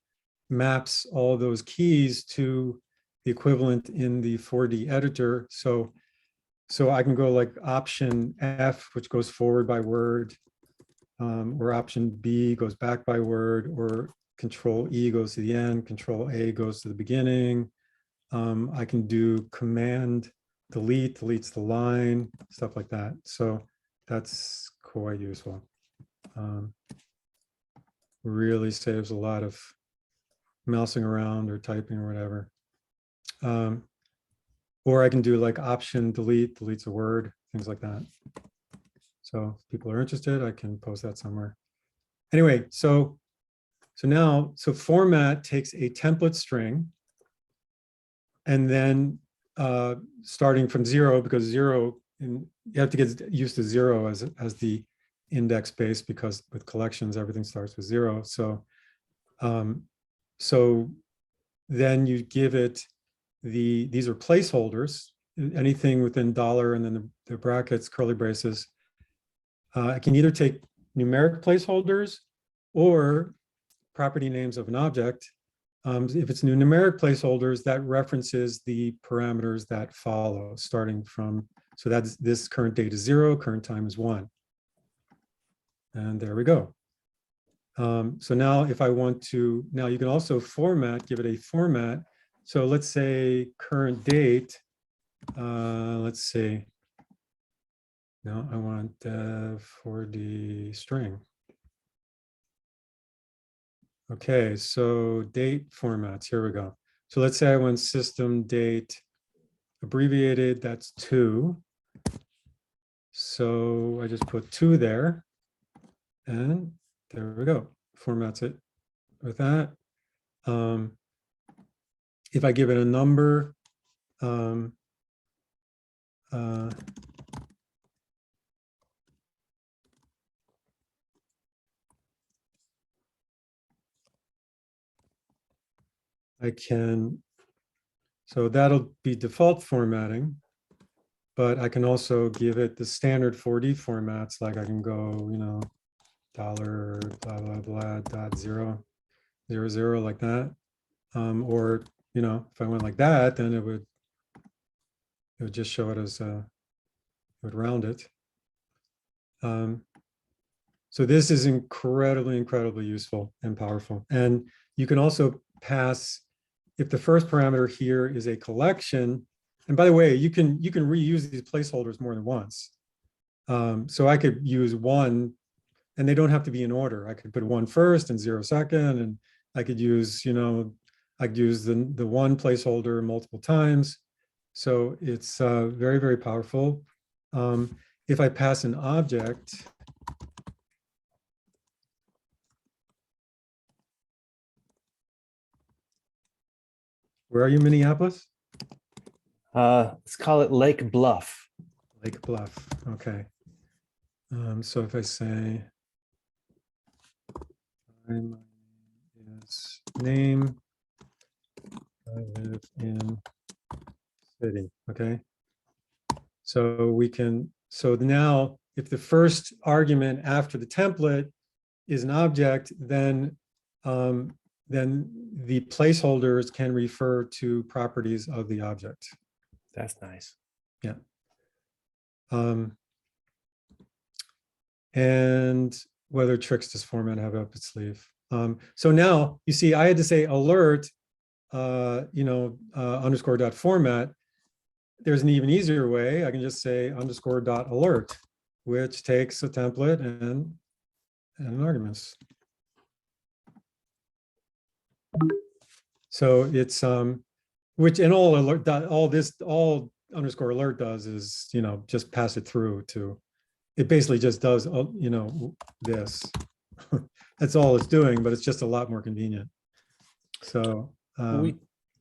maps all those keys to the equivalent in the 4D editor. So I can go like option F, which goes forward by word, or option B goes back by word, or control E goes to the end, control A goes to the beginning. I can do command delete, deletes the line, stuff like that. So that's quite useful. Really saves a lot of mousing around or typing or whatever. Or I can do like option delete, deletes a word, things like that. So if people are interested, I can post that somewhere. Anyway, so format takes a template string, and then starting from 0, because 0, you have to get used to 0 as the index base, because with collections everything starts with 0. So so then you give it these are placeholders, anything within dollar and then the brackets, curly braces. I can either take numeric placeholders or property names of an object. If it's numeric placeholders, that references the parameters that follow, starting from, so that's this current date is 0, current time is 1. And there we go. So now if I want to, now you can also format, give it a format. So let's say current date, let's see. No, I want 4D string. Okay, so date formats, here we go. So let's say I want system date abbreviated, that's 2. So I just put 2 there, and there we go, formats it with that. If I give it a number, I can, so that'll be default formatting, but I can also give it the standard 4D formats, like I can go, you know, dollar blah blah blah dot 0 0 0 like that, or you know, if I went like that, then it would just show it as it would round it. So this is incredibly useful and powerful. And you can also pass, if the first parameter here is a collection, and by the way, you can reuse these placeholders more than once. So I could use 1, and they don't have to be in order. I could put 1 first and 0 second, and I could use, you know, I could use the 1 placeholder multiple times. So it's very powerful. If I pass an object, where are you, Minneapolis? Let's call it Lake Bluff. Lake Bluff, okay. So if I say, my name is name, I live in city, okay? So we can, so now if the first argument after the template is an object, then the placeholders can refer to properties of the object. That's nice. Yeah. And whether tricks does format have up its sleeve. So now you see, I had to say alert, you know, underscore dot format. There's an even easier way. I can just say underscore dot alert, which takes a template and arguments. So it's which and all alert all underscore alert does is, just pass it through to, it basically just does, this. That's all it's doing, but it's just a lot more convenient. So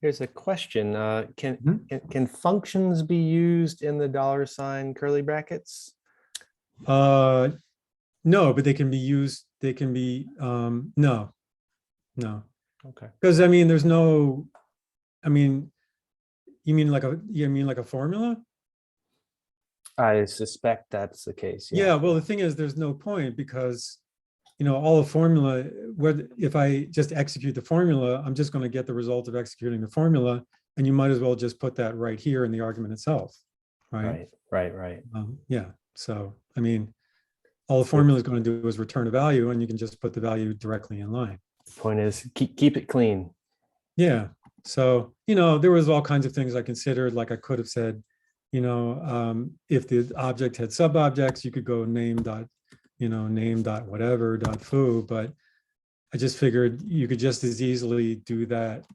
Here's a question. Mhm. Can functions be used in the $ curly brackets? No, but they can be used, no. Okay. Because there's no, you mean like a formula? I suspect that's the case. Yeah, well, the thing is, there's no point because, all the formula, whether if I just execute the formula, I'm just going to get the result of executing the formula, and you might as well just put that right here in the argument itself, right? Right. Yeah. So, all the formula is going to do is return a value, and you can just put the value directly in line. The point is keep it clean. Yeah. So, there was all kinds of things I considered. Like I could have said, if the object had sub-objects, you could go name dot whatever dot foo, but I just figured you could just as easily do that,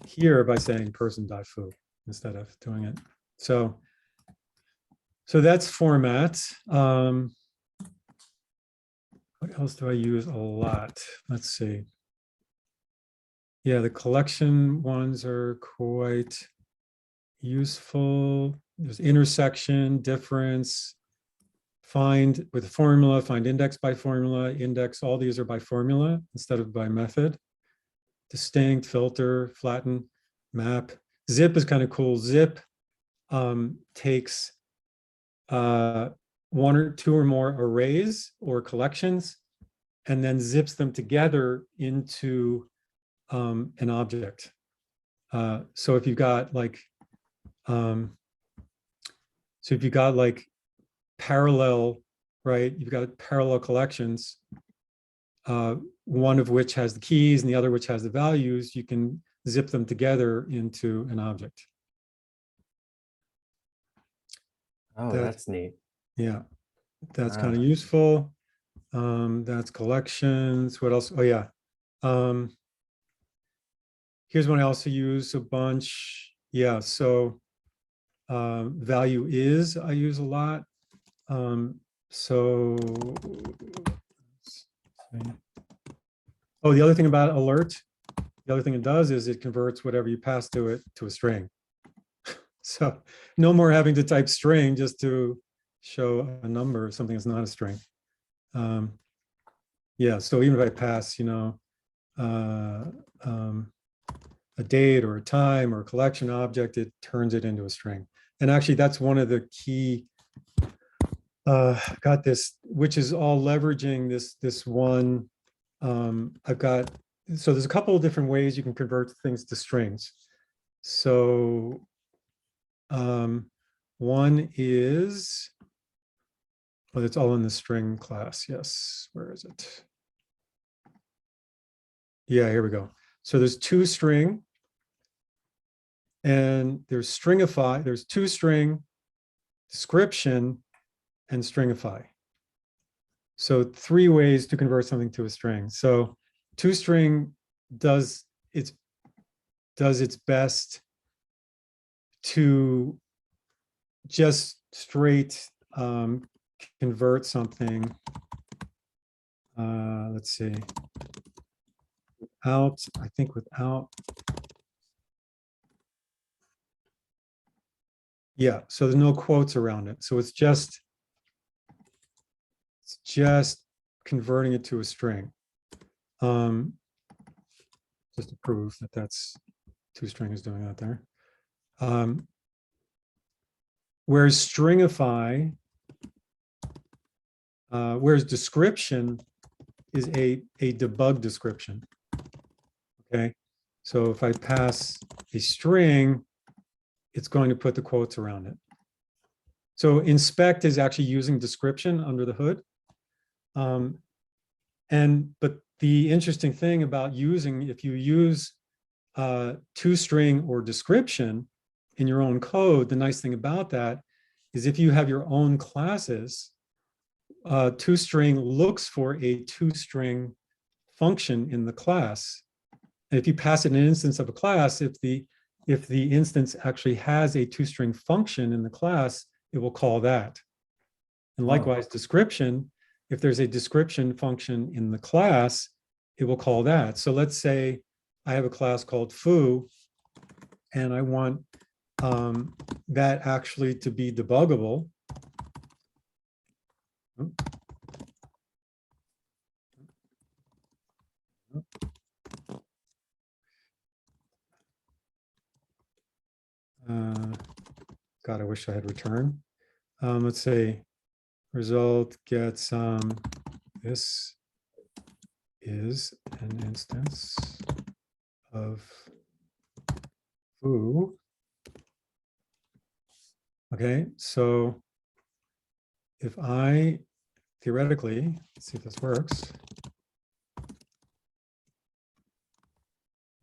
here by saying person dot foo instead of doing it. So that's format. What else do I use a lot? Let's see. Yeah, the collection ones are quite useful. There's intersection, difference, find with formula, find index by formula, index, all these are by formula instead of by method. Distinct, filter, flatten, map. Zip is kind of cool. Zip takes one or two or more arrays or collections and then zips them together into an object. So if you've got like, parallel, right? You've got parallel collections, one of which has the keys and the other which has the values, you can zip them together into an object. Oh, that's neat. Yeah, that's kind of useful. That's collections. What else? Oh yeah. Here's one I also use a bunch. Yeah, so value is I use a lot. So the other thing about alert, the other thing it does is it converts whatever you pass to it to a string. So no more having to type string just to show a number, something that's not a string. Yeah, so even if I pass, a date or a time or a collection object, it turns it into a string. And actually that's one of the key, got this, which is all leveraging this one. I've got, so there's a couple of different ways you can convert things to strings. So one is, well, it's all in the string class. Yes, where is it? Yeah, here we go. So there's toString and there's stringify, there's toString, description, and stringify. So 3 ways to convert something to a string. So toString does its best to just straight convert something. Let's see. Without. Yeah, so there's no quotes around it. So it's just converting it to a string. Just to prove that that's toString is doing that there. Whereas stringify, whereas description is a debug description. Okay, so if I pass a string, it's going to put the quotes around it. So inspect is actually using description under the hood. But the interesting thing about if you use toString or description in your own code, the nice thing about that is if you have your own classes, toString looks for a toString function in the class And if you pass it an instance of a class, if the instance actually has a toString function in the class, it will call that. And likewise, description, if there's a description function in the class, it will call that. So let's say I have a class called foo, and I want that actually to be debuggable. God, I wish I had return. Let's say result gets this is an instance of foo. Okay, so if I theoretically, let's see if this works.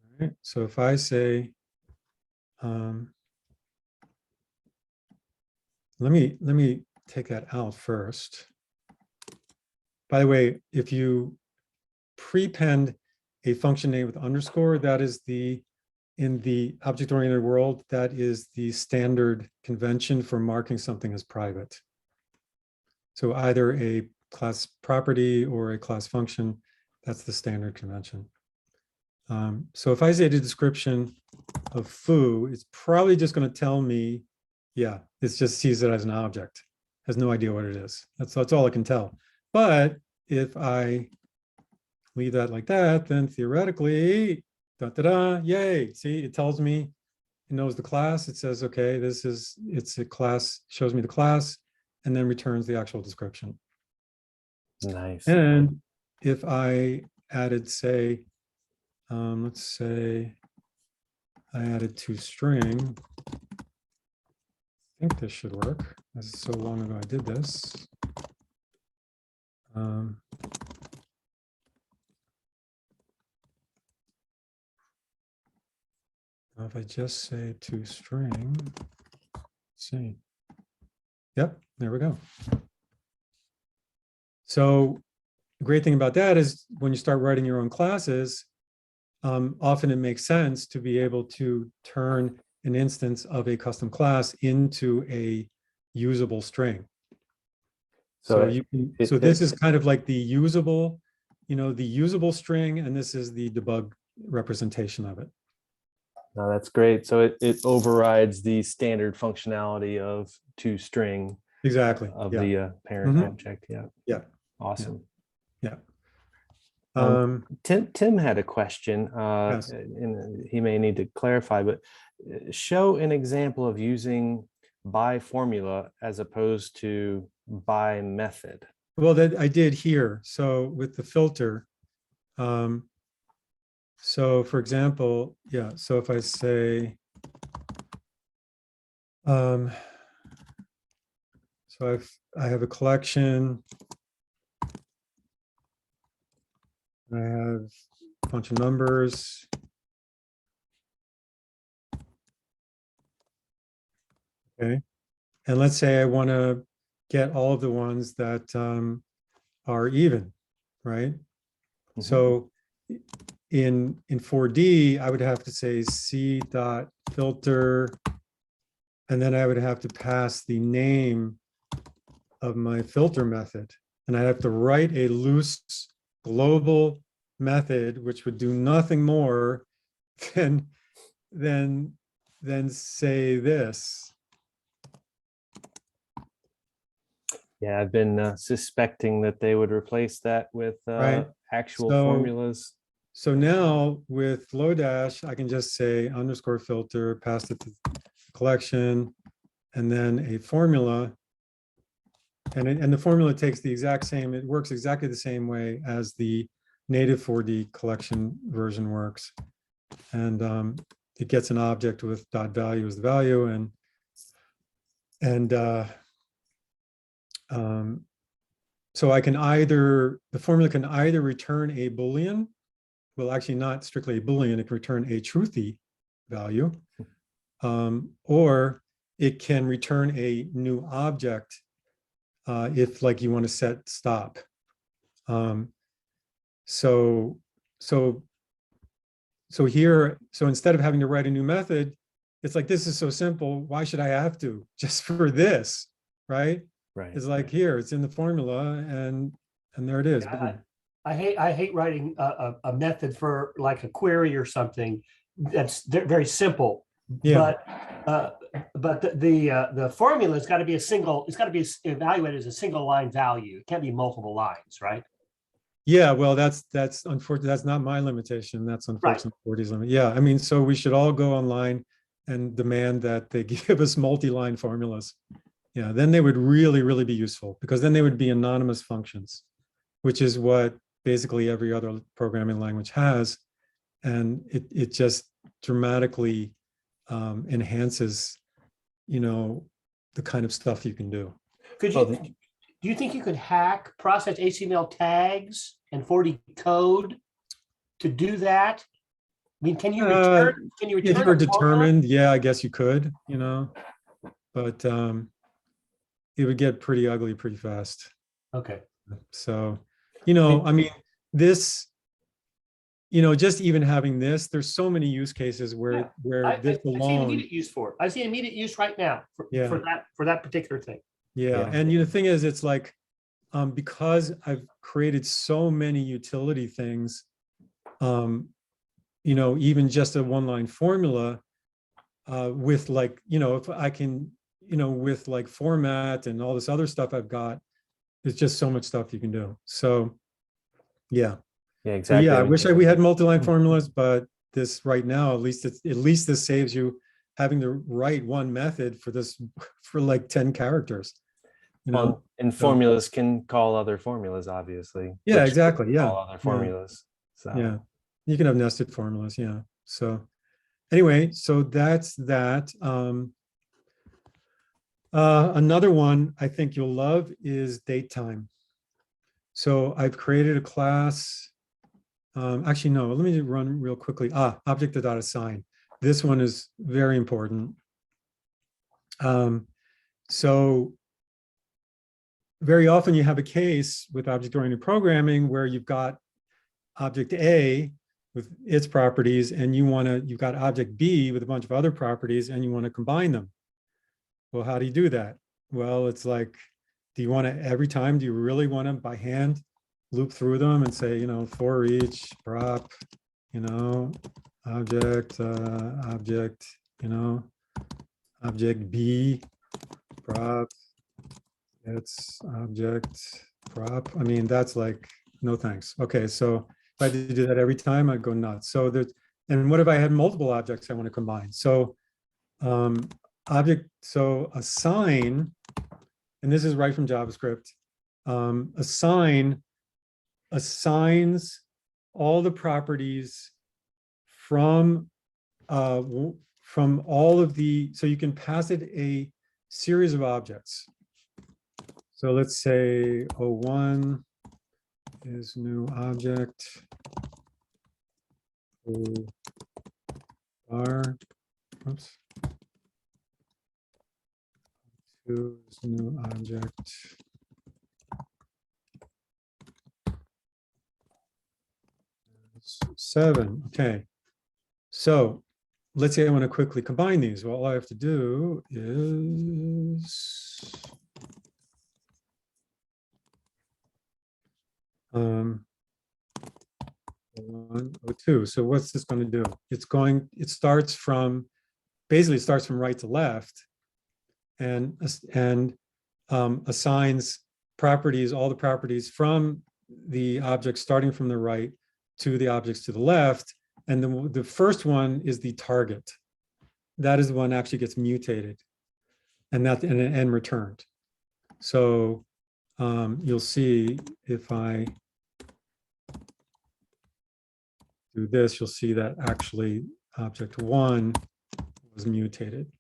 All right, so if I say, let me take that out first. By the way, if you prepend a function name with underscore, that is in the object-oriented world, that is the standard convention for marking something as private. So either a class property or a class function, that's the standard convention. So if I say the description of foo, it's probably just going to tell me, yeah, it just sees it as an object, has no idea what it is. That's all it can tell. But if I leave that like that, then theoretically, yay, see, it tells me, it knows the class. It says, okay, it's a class, shows me the class, and then returns the actual description. Nice. And if I added, say, let's say I added toString, I think this should work. This is so long ago I did this. Now if I just say toString, let's see. Yep, there we go. So the great thing about that is when you start writing your own classes, often it makes sense to be able to turn an instance of a custom class into a usable string. So you can, this is kind of like the usable, the usable string, and this is the debug representation of it. No, that's great. So it overrides the standard functionality of toString. Exactly. Of yeah. the parent object. Yeah. Yeah. Awesome. Yeah. Tim had a question, Yes. and he may need to clarify, but show an example of using by formula as opposed to by method. Well, that I did here. So with the filter, so for example, yeah, so if I say, so I have a collection, I have a bunch of numbers. Okay, and let's say I want to get all of the ones that are even, right? Mm-hmm. So in 4D, I would have to say c.filter, and then I would have to pass the name of my filter method. And I have to write a loose global method, which would do nothing more than say this. Yeah, I've been suspecting that they would replace that with actual formulas. So now with Lodash, I can just say underscore filter, pass it to the collection, and then a formula. And the formula takes the exact same, it works exactly the same way as the native 4D collection version works. And it gets an object with .value as the value, so I can either, the formula can either return a Boolean, well, actually not strictly a Boolean, it can return a truthy value, or it can return a new object if like you want to set stop. So so here, so instead of having to write a new method, it's like, this is so simple. Why should I have to just for this, right? Right. It's like here, it's in the formula, and there it is. Yeah, I hate writing a method for like a query or something that's very simple. Yeah. But the formula has got to be a single. It's got to be evaluated as a single line value. It can't be multiple lines, right? Yeah, well, that's unfortunate. That's not my limitation. That's unfortunately 4D's limit. Yeah, I mean, so we should all go online and demand that they give us multi-line formulas. Yeah, then they would really, really be useful, because then they would be anonymous functions, which is what basically every other programming language has. And it just dramatically enhances, the kind of stuff you can do. Could you? Do you think you could hack process HTML tags and 4D code to do that? I mean, can you return? Can you return? If you were determined, yeah, I guess you could, but it would get pretty ugly pretty fast. Okay. So, I mean, this, just even having this, there's so many use cases where this alone. I see an immediate use for it. I see immediate use right now for that particular thing. Yeah. And the thing is, it's like, because I've created so many utility things, even just a one-line formula with like, if I can, with like format and all this other stuff I've got, there's just so much stuff you can do. So yeah. Yeah, exactly. So, yeah, I wish we had multi-line formulas, but this right now, at least this saves you having to write one method for this for like 10 characters. And formulas can call other formulas, obviously. Yeah, exactly. Yeah. Call other formulas. So yeah, you can have nested formulas. Yeah. So anyway, so that's that. Another one I think you'll love is date time. So I've created a class. Actually, no, let me run real quickly. Object.assign. This one is very important. So very often you have a case with object-oriented programming where you've got object A with its properties, and you've got object B with a bunch of other properties, and you want to combine them. Well, how do you do that? Well, it's like, do you really want to by hand loop through them and say, for each prop, object, object B, prop, it's object, prop. I mean, that's like, no thanks. Okay, so if I had to do that every time, I'd go nuts. So and what if I had multiple objects I want to combine? So assign, and this is right from JavaScript, assigns all the properties from all of the, so you can pass it a series of objects. So let's say O1 is new object, O2 is new object. It's 7, okay. So let's say I want to quickly combine these. Well, all I have to do is O2. So what's this going to do? It starts from right to left, and assigns properties, all the properties from the objects starting from the right to the objects to the left. And the first one is the target. That is the one that actually gets mutated and returned. So you'll see if I do this, you'll see that actually object 1 was mutated.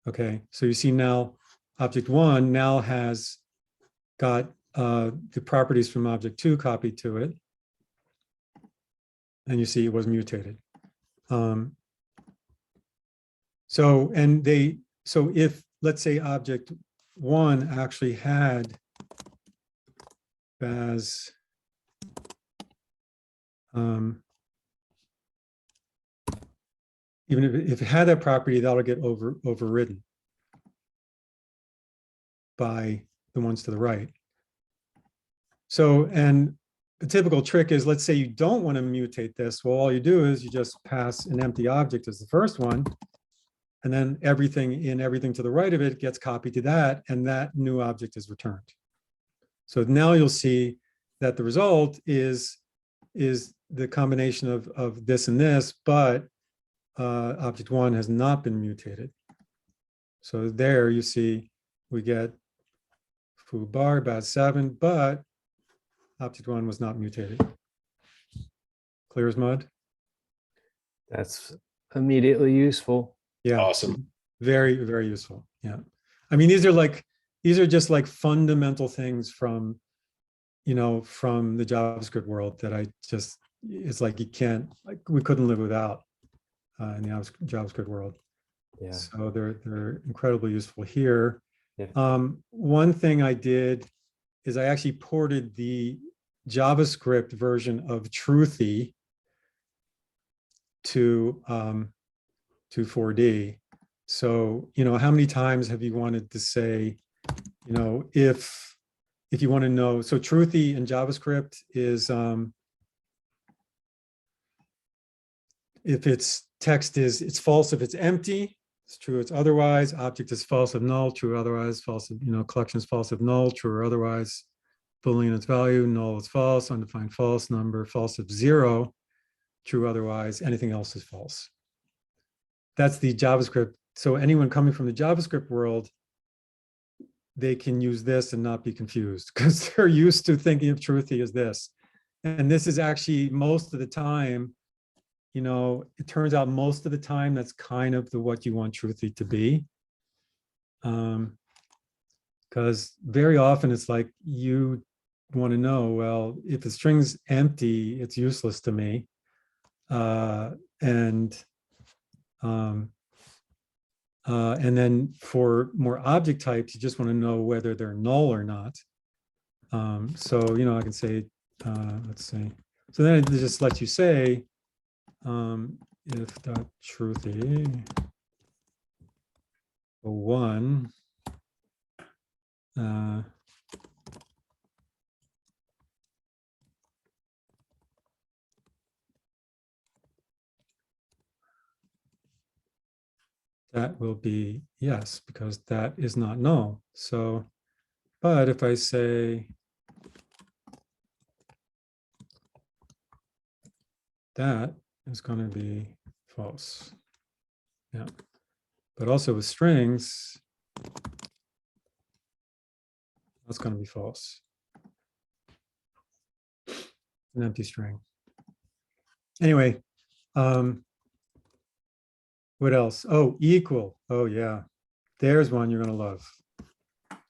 Okay, so you see now object 1 now has got the properties from object 2 copied to it. And you see it was mutated. So if, let's say, object 1 actually had as even if it had that property, that'll get overridden by the ones to the right. So, and the typical trick is, let's say you don't want to mutate this. Well, all you do is you just pass an empty object as the first one, and then everything to the right of it gets copied to that, and that new object is returned. So now you'll see that the result is the combination of this and this, but object one has not been mutated. So there you see we get foo bar about 7, but object one was not mutated. Clear as mud? That's immediately useful. Yeah. Awesome. Very, very useful. Yeah. I mean, these are just like fundamental things from, from the JavaScript world that it's like you can't, like we couldn't live without in the JavaScript world. Yeah. So they're incredibly useful here. Yeah. One thing I did is I actually ported the JavaScript version of Truthy to 4D. So, how many times have you wanted to say, if you want to know, so Truthy in JavaScript is, if its text it's false if it's empty, it's true it's otherwise, object is false if null, true otherwise, false if, collection is false if null, true or otherwise, Boolean its value, null is false, undefined false, number false if 0, true otherwise, anything else is false. That's the JavaScript. So anyone coming from the JavaScript world, they can use this and not be confused because they're used to thinking of Truthy as this. And this is actually most of the time, it turns out most of the time that's kind of what you want Truthy to be. Because very often it's like you want to know, well, if the string's empty, it's useless to me. And then for more object types, you just want to know whether they're null or not. So, I can say, let's see. So then it just lets you say, if dot Truthy 1, that will be yes, because that is not null. So, but if I say that is going to be false. Yeah. But also with strings, that's going to be false. An empty string. Anyway, what else? Oh, equal. Oh, yeah. There's one you're going to love.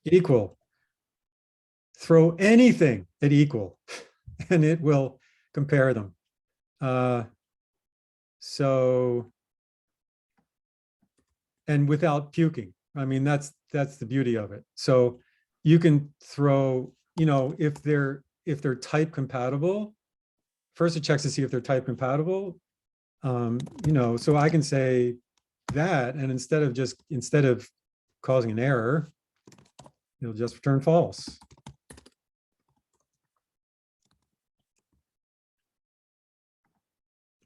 Equal. Throw anything at equal, and it will compare them. And without puking. I mean, that's the beauty of it. So you can throw, if they're type compatible, first it checks to see if they're type compatible. So I can say that, and instead of causing an error, it'll just return false.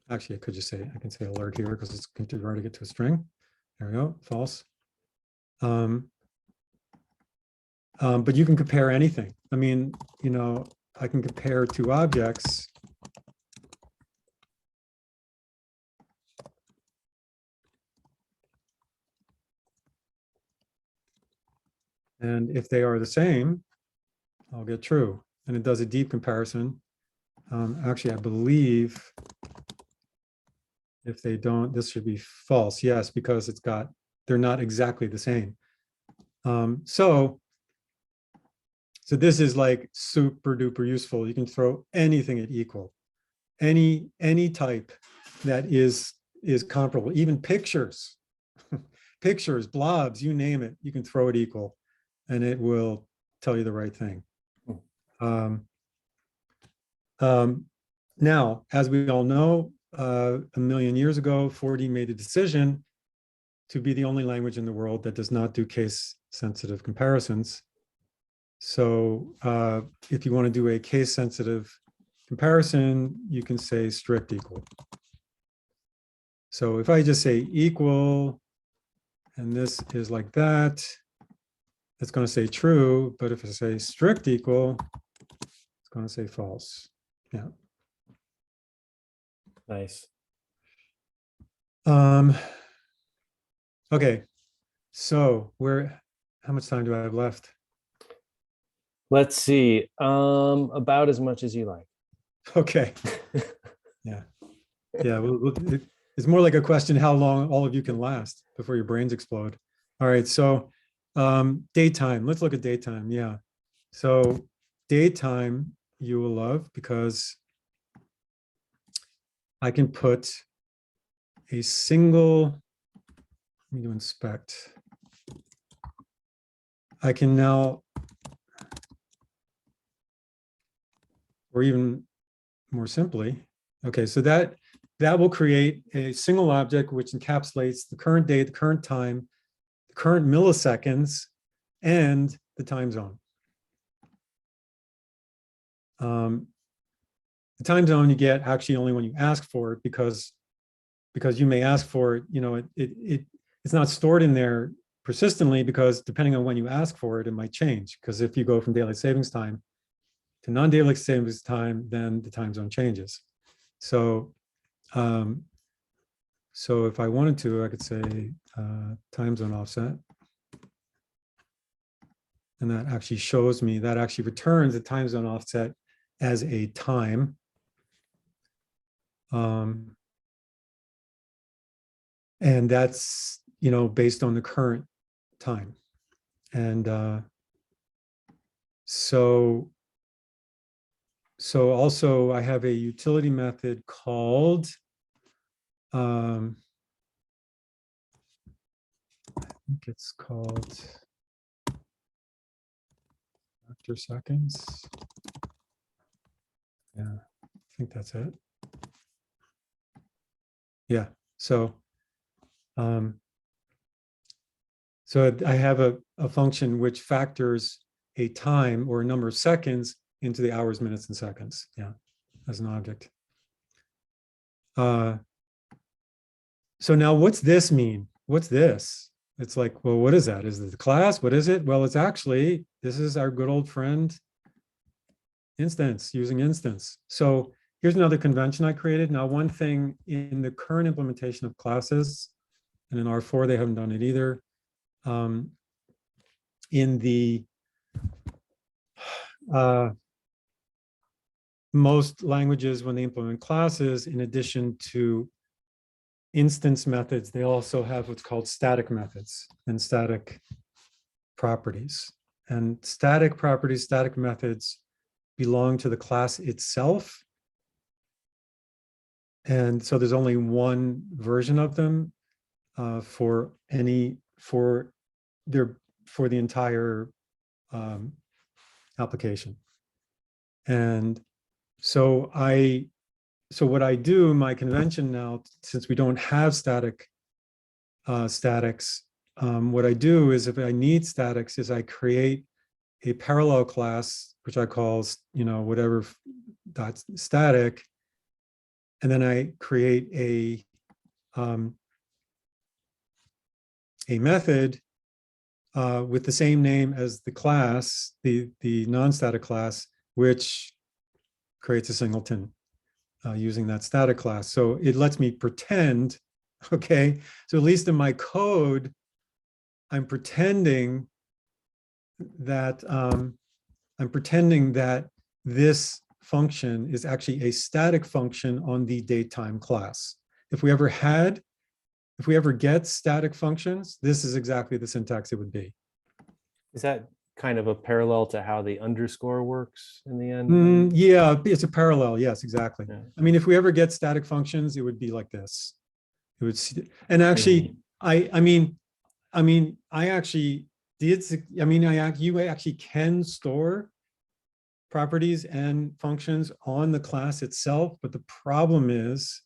Actually, I can say alert here because it's converting it to a string. There we go, false. But you can compare anything. I mean, I can compare two objects. And if they are the same, I'll get true. And it does a deep comparison. Actually, I believe if they don't, this should be false. Yes, because they're not exactly the same. So this is like super duper useful. You can throw anything at equal, any type that is comparable, even pictures, pictures, blobs, you name it, you can throw it equal, and it will tell you the right thing. Now, as we all know, a million years ago, 4D made a decision to be the only language in the world that does not do case-sensitive comparisons. So if you want to do a case-sensitive comparison, you can say strict equal. So if I just say equal, and this is like that, it's going to say true. But if I say strict equal, it's going to say false. Yeah. Nice. Okay. So how much time do I have left? Let's see. About as much as you like. Okay. Yeah. Yeah. It's more like a question how long all of you can last before your brains explode. All right. So daytime. Let's look at daytime. Yeah. So daytime you will love because I can put a single, let me do inspect. I can now, or even more simply, okay, so that will create a single object which encapsulates the current date, the current time, the current milliseconds, and the time zone. The time zone you get actually only when you ask for it, because you may ask for it, you know, it's not stored in there persistently, because depending on when you ask for it, it might change. Because if you go from daylight savings time to non-daylight savings time, then the time zone changes. So, so if I wanted to, I could say time zone offset. And that actually shows me, that actually returns the time zone offset as a time. And that's, you know, based on the current time. And so also I have a utility method called, I think it's called after seconds. Yeah, I think that's it. Yeah, so I have a function which factors a time or a number of seconds into the hours, minutes, and seconds. Yeah, as an object. So now what's this mean? What's this? It's like, well, what is that? Is it the class? What is it? Well, it's actually, this is our good old friend instance, using instance. So here's another convention I created. Now, one thing in the current implementation of classes, and in R4, they haven't done it either. In the most languages, when they implement classes, in addition to instance methods, they also have what's called static methods and static properties. And static properties, static methods belong to the class itself. And so there's only one version of them for the entire application. And so what I do, my convention now, since we don't have statics, what I do is, if I need statics, is I create a parallel class, which I call, you know, whatever dot static, and then I create a method with the same name as the class, the non-static class, which creates a singleton using that static class. So it lets me pretend, okay? So at least in my code, I'm pretending that this function is actually a static function on the datetime class. If we ever get static functions, this is exactly the syntax it would be. Is that kind of a parallel to how the underscore works in the end? Yeah, it's a parallel. Yes, exactly. Yeah. I mean, if we ever get static functions, it would be like this. It would, and actually, you actually can store properties and functions on the class itself, but the problem is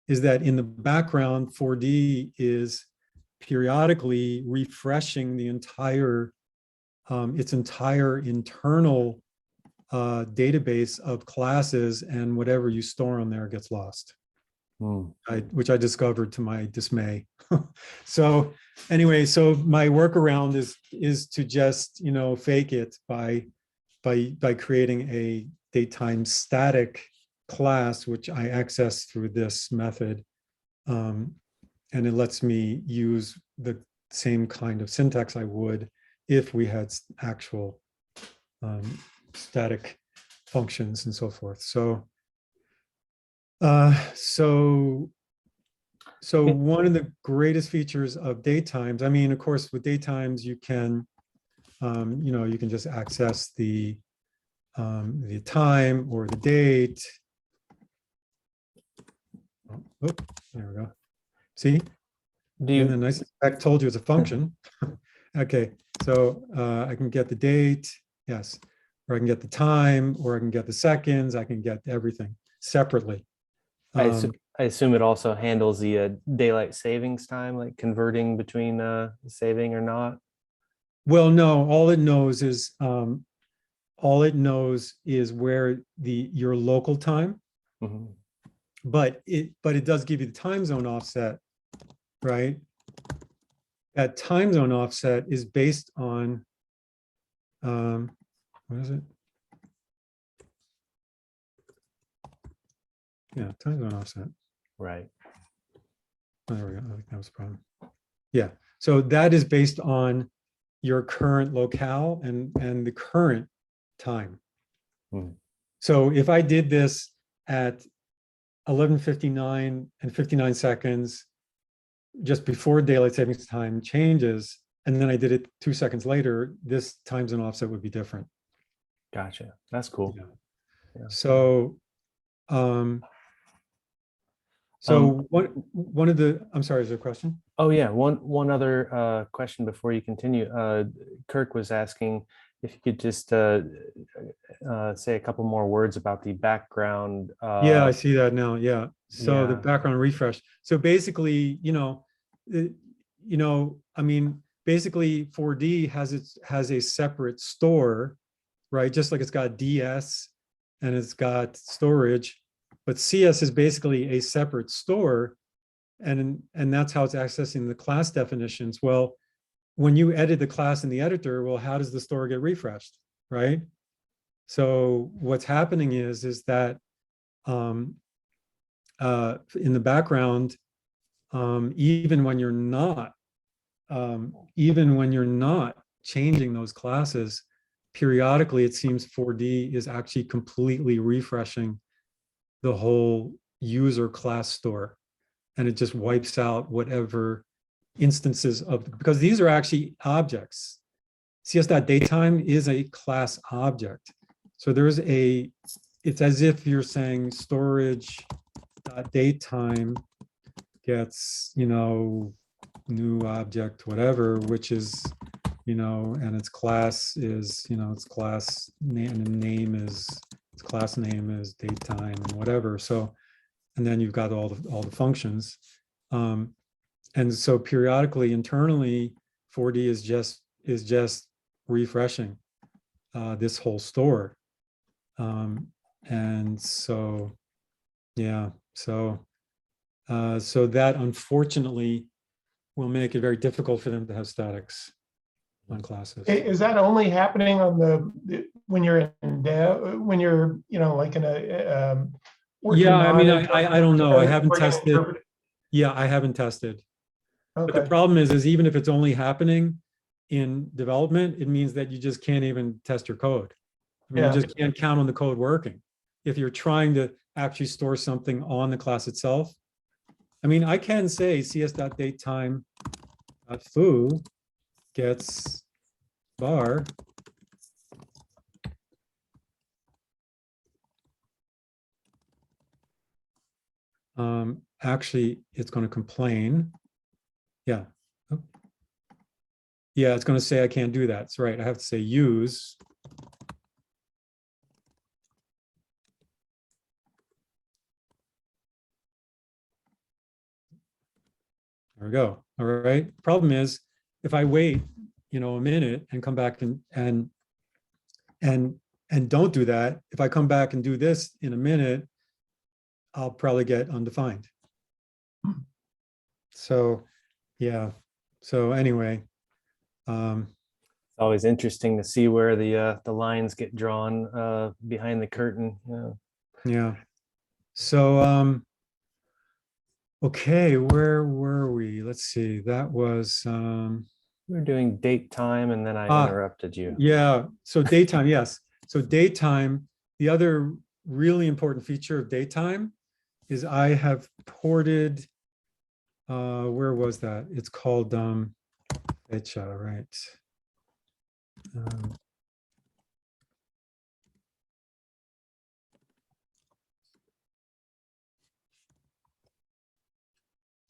that in the background, 4D is periodically refreshing the entire, its entire internal database of classes, and whatever you store on there gets lost. Which I discovered to my dismay. So anyway, so my workaround is to just, you know, fake it by creating a datetime static class, which I access through this method. And it lets me use the same kind of syntax I would if we had actual static functions and so forth. So so one of the greatest features of datetimes, I mean, of course, with datetimes, you can, you know, you can just access the time or the date. Oh, there we go. See? Do you, And then I told you it's a function. Okay, so I can get the date, yes, or I can get the time, or I can get the seconds, I can get everything separately. I assume it also handles the daylight savings time, like converting between saving or not. Well, no, all it knows is where your local time, but it does give you the time zone offset, right? That time zone offset is based on what is it? Yeah, time zone offset. Right. Oh, there we go. I think that was a problem. Yeah, so that is based on your current locale and the current time. So if I did this at 11:59 and 59 seconds, just before daylight savings time changes, and then I did it 2 seconds later, this time zone offset would be different. Gotcha. That's cool. Yeah. Yeah. So, one of the, I'm sorry, is there a question? Oh yeah, one other question before you continue. Kirk was asking if you could just say a couple more words about the background. Yeah, I see that now. Yeah. So the Yeah. background refresh. So basically, I mean, basically 4D has a separate store, right? Just like it's got DS and it's got storage, but CS is basically a separate store, and that's how it's accessing the class definitions. Well, when you edit the class in the editor, well, how does the store get refreshed, right? So what's happening is that in the background, even when you're not changing those classes, periodically it seems 4D is actually completely refreshing the whole user class store, and it just wipes out whatever instances of, because these are actually objects. CS.datetime is a class object. So there's it's as if you're saying storage.datetime gets, new object, whatever, which is, and its class is, its class name, and the name is, its class name is datetime and whatever. So, and then you've got all the functions. And so periodically internally, 4D is just refreshing this whole store. And so, yeah, so that unfortunately will make it very difficult for them to have statics on classes. Is that only happening on when you're in dev, when you're, like in a yeah, I mean, I don't know. I haven't tested. Yeah, I haven't tested. Okay. But the problem is even if it's only happening in development, it means that you just can't even test your code. I mean, you just can't count on the code working. If you're trying to actually store something on the class itself, I mean, I can say cs.datetime.foo gets bar. Actually, it's going to complain. Yeah. Yeah, it's going to say I can't do that. That's right. I have to say use There we go. All right. Problem is, if I wait, a minute and come back and don't do that, if I come back and do this in a minute, I'll probably get undefined. So, yeah. So anyway, It's always interesting to see where the lines get drawn behind the curtain. yeah. So, okay, where were we? Let's see. That was, We're doing date time, and then I interrupted you. yeah. So daytime, yes. So daytime, the other really important feature of daytime is I have ported, where was that? It's called fecha, right?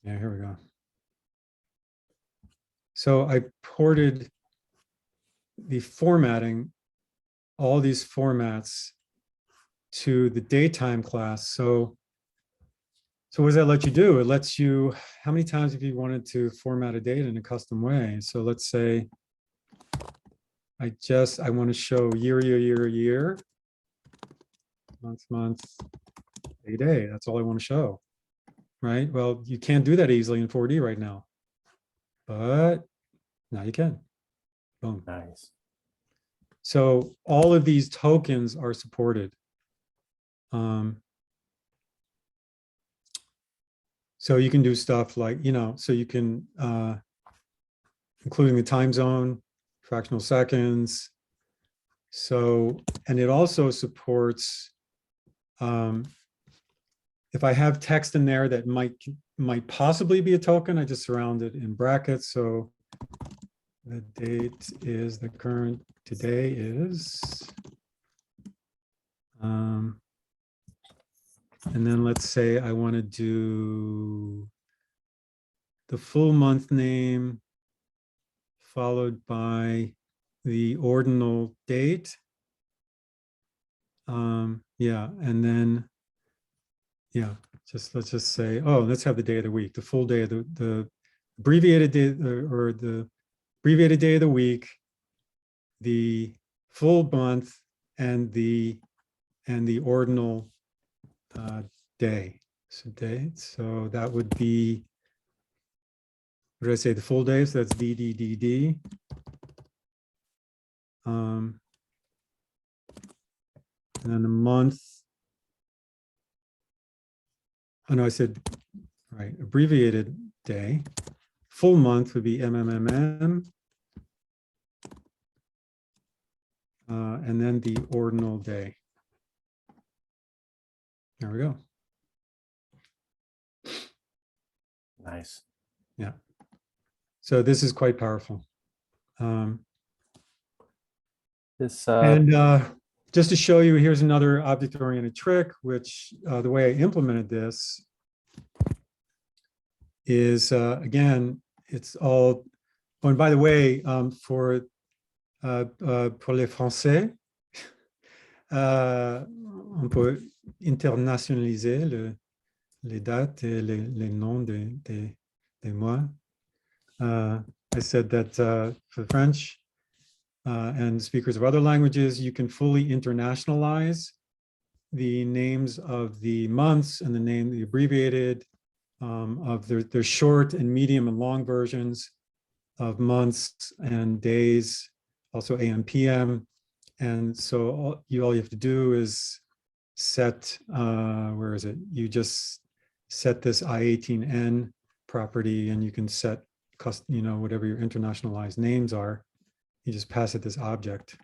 Yeah, here we go. So I ported the formatting, all these formats to the daytime class. So what does that let you do? It lets you, how many times have you wanted to format a date in a custom way? So let's say I want to show year, month, day. That's all I want to show, right? Well, you can't do that easily in 4D right now, but now you can. Boom. Nice. So all of these tokens are supported. So you can do stuff like, so you can, including the time zone, fractional seconds. So, and it also supports, if I have text in there that might possibly be a token, I just surround it in brackets. So the date is the current, today is, and then let's say I want to do the full month name followed by the ordinal date. Yeah, and then, yeah, let's just say, let's have the day of the week, the full day of the abbreviated day, or the abbreviated day of the week, the full month, and the ordinal day. So that would be, what did I say, the full day? So that's DDDD. And then the month. Oh no, I said, right, abbreviated day. Full month would be MMMM. And then the ordinal day. There we go. Nice. Yeah. So this is quite powerful. This Just to show you, here's another object-oriented trick, which the way I implemented this is, again, it's all, oh, and by the way, pour les Français, on peut internationaliser les dates et les noms des mois. I said that for French and speakers of other languages, you can fully internationalize the names of the months and the abbreviated of their short and medium and long versions of months and days, also AM, PM. And so all you have to do is set, where is it? You just set this I18N property, and you can set, whatever your internationalized names are. You just pass it this object,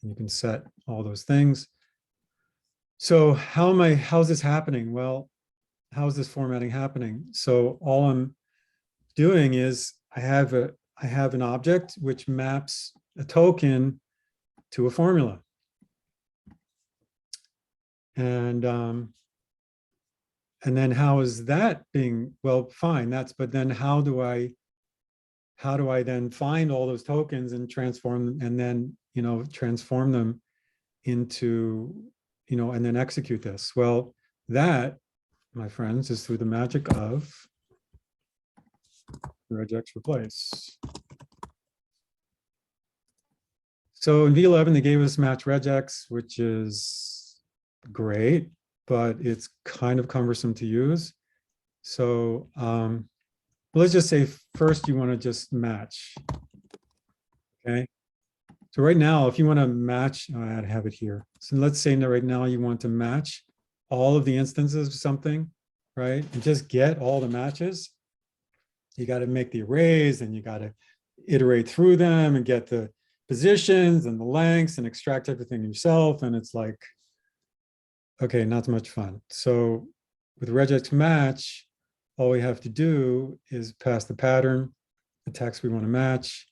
and you can set all those things. So how's this happening? Well, how's this formatting happening? So all I'm doing is I have an object which maps a token to a formula. And then how is that being, well, fine, but then how do I then find all those tokens and transform, and then, transform them into, and then execute this? Well, that, my friends, is through the magic of regex replace. So in V11, they gave us match regex, which is great, but it's kind of cumbersome to use. So let's just say first you want to just match. Okay. So right now, if you want to match, I have it here. So let's say that right now you want to match all of the instances of something, right? And just get all the matches. You got to make the arrays and you got to iterate through them and get the positions and the lengths and extract everything yourself. And it's like, okay, not so much fun. So with regex match, all we have to do is pass the pattern, the text we want to match.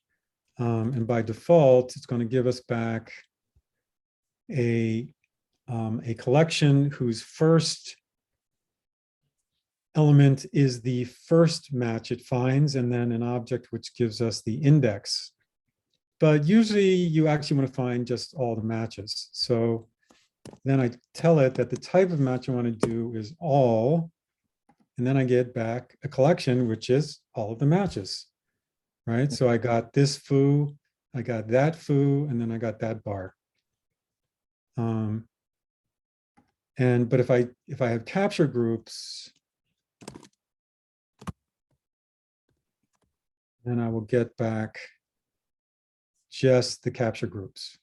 And by default, it's going to give us back a collection whose first element is the first match it finds, and then an object which gives us the index. But usually you actually want to find just all the matches. So then I tell it that the type of match I want to do is all, and then I get back a collection, which is all of the matches, right? So I got this foo, I got that foo, and then I got that bar. But if I have capture groups, then I will get back just the capture groups.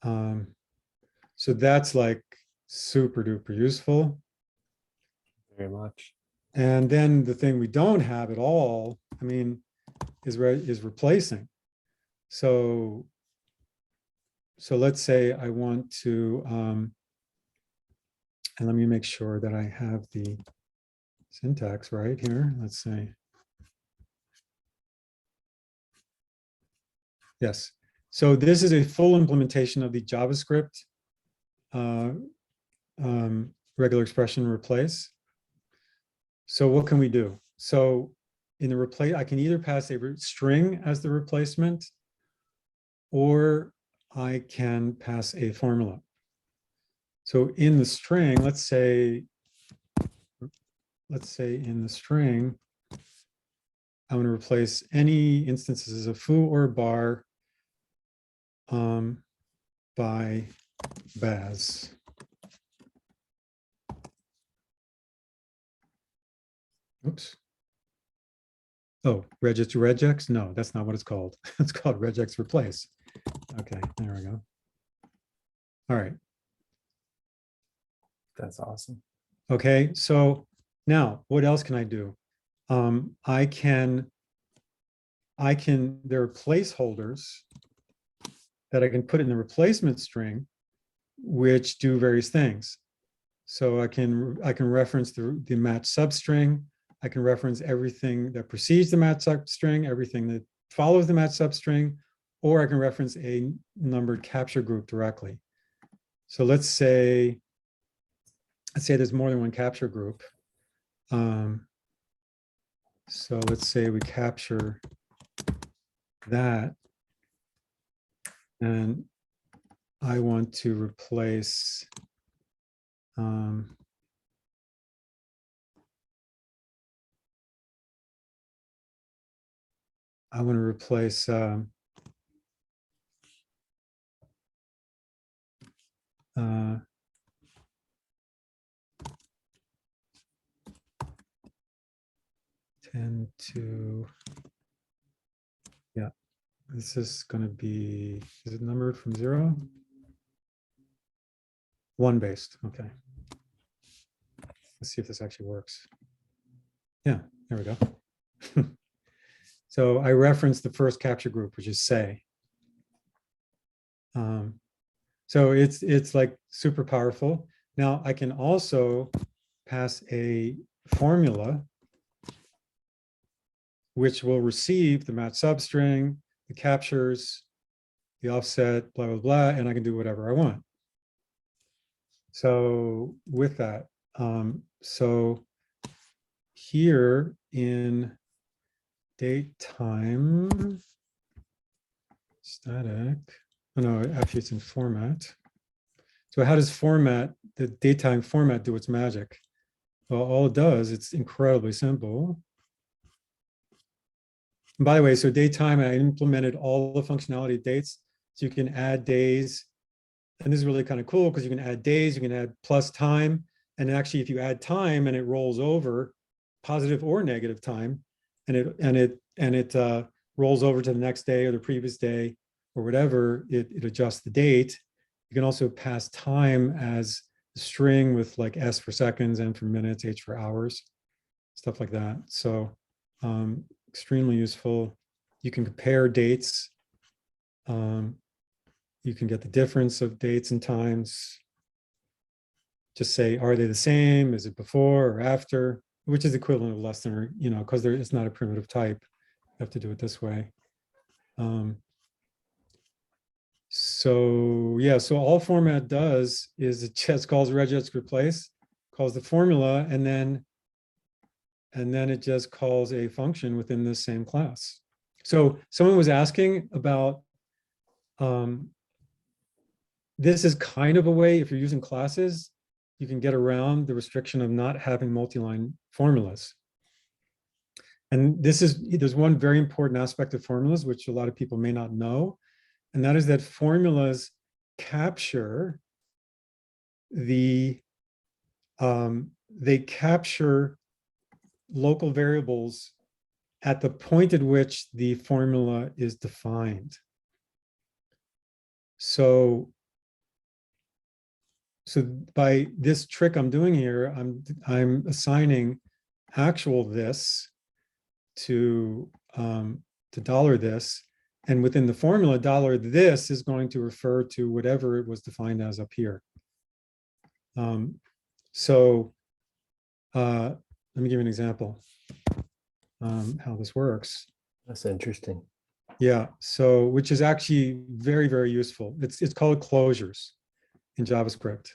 So that's like super duper useful. Very much. And then the thing we don't have at all, I mean, is replacing. So let's say I want to, and let me make sure that I have the syntax right here. Let's say, yes. So this is a full implementation of the JavaScript regular expression replace. So what can we do? So in the replace, I can either pass a string as the replacement, or I can pass a formula. So in the string, let's say in the string, I want to replace any instances of foo or bar by Baz. Oops. Oh, regex? No, that's not what it's called. It's called regex replace. Okay, there we go. All right. That's awesome. Okay, so now what else can I do? I can, there are placeholders that I can put in the replacement string, which do various things. So I can reference the match substring. I can reference everything that precedes the match substring, everything that follows the match substring, or I can reference a numbered capture group directly. So let's say there's more than one capture group. So let's say we capture that, and I want to replace I want to replace 10 to, yeah, this is going to be, is it numbered from 0? 1 based, okay. Let's see if this actually works. Yeah, there we go. So I referenced the first capture group, which is say. So it's like super powerful. Now I can also pass a formula which will receive the match substring, the captures, the offset, blah, blah, blah, and I can do whatever I want. So with that, so here in date time static, oh no, actually it's in format. So how does format, the datetime format, do its magic? Well, all it does, it's incredibly simple. And by the way, so datetime, I implemented all the functionality of dates. So you can add days. And this is really kind of cool because you can add days, you can add plus time. And actually, if you add time and it rolls over, positive or negative time, and it rolls over to the next day or the previous day or whatever, it adjusts the date. You can also pass time as a string with like S for seconds, N for minutes, H for hours, stuff like that. So extremely useful. You can compare dates. You can get the difference of dates and times. Just say, are they the same? Is it before or after? Which is equivalent of less than, or, you know, because it's not a primitive type. You have to do it this way. So yeah, so all format does is it just calls regex replace, calls the formula, and then it just calls a function within this same class. So someone was asking about, this is kind of a way, if you're using classes, you can get around the restriction of not having multi-line formulas. And there's one very important aspect of formulas, which a lot of people may not know, and that is that formulas capture they capture local variables at the point at which the formula is defined. So by this trick I'm doing here, I'm assigning actual this to $this, and within the formula, $this is going to refer to whatever it was defined as up here. Let me give you an example how this works. That's interesting. Yeah, so which is actually very, very useful. It's called closures in JavaScript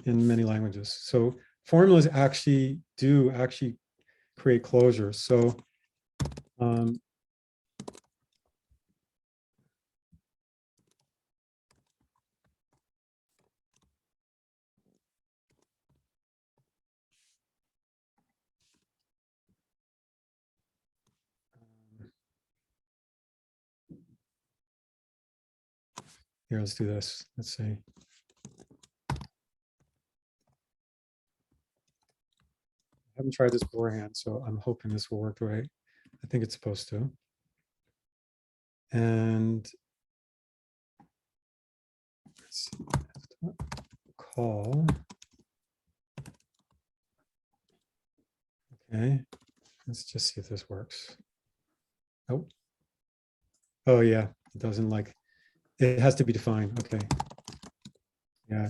in many languages. So formulas actually create closures. So here, let's do this. Let's see. I haven't tried this beforehand, so I'm hoping this will work right. I think it's supposed to. And let's see, call. Okay, let's just see if this works. Oh, oh yeah, it doesn't like, it has to be defined. Okay. Yeah,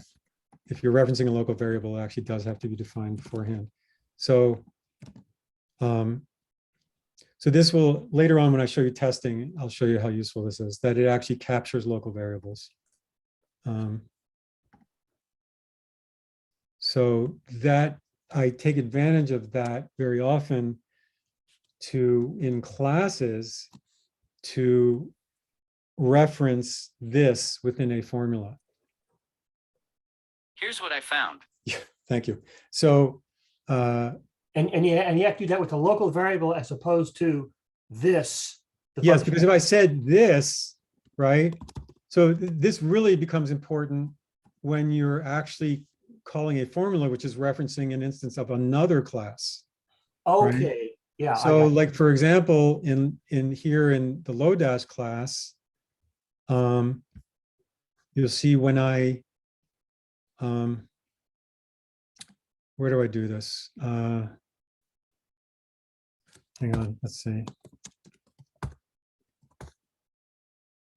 if you're referencing a local variable, it actually does have to be defined beforehand. So, so this will, later on when I show you testing, I'll show you how useful this is, that it actually captures local variables. So that I take advantage of that very often in classes to reference this within a formula. Here's what I found. Thank you. So, And you have to do that with a local variable as opposed to this. yes, because if I said this, right? So this really becomes important when you're actually calling a formula, which is referencing an instance of another class. Okay, right? yeah. So like, for example, in here in the Lodash class, you'll see when I, where do I do this? Hang on, let's see.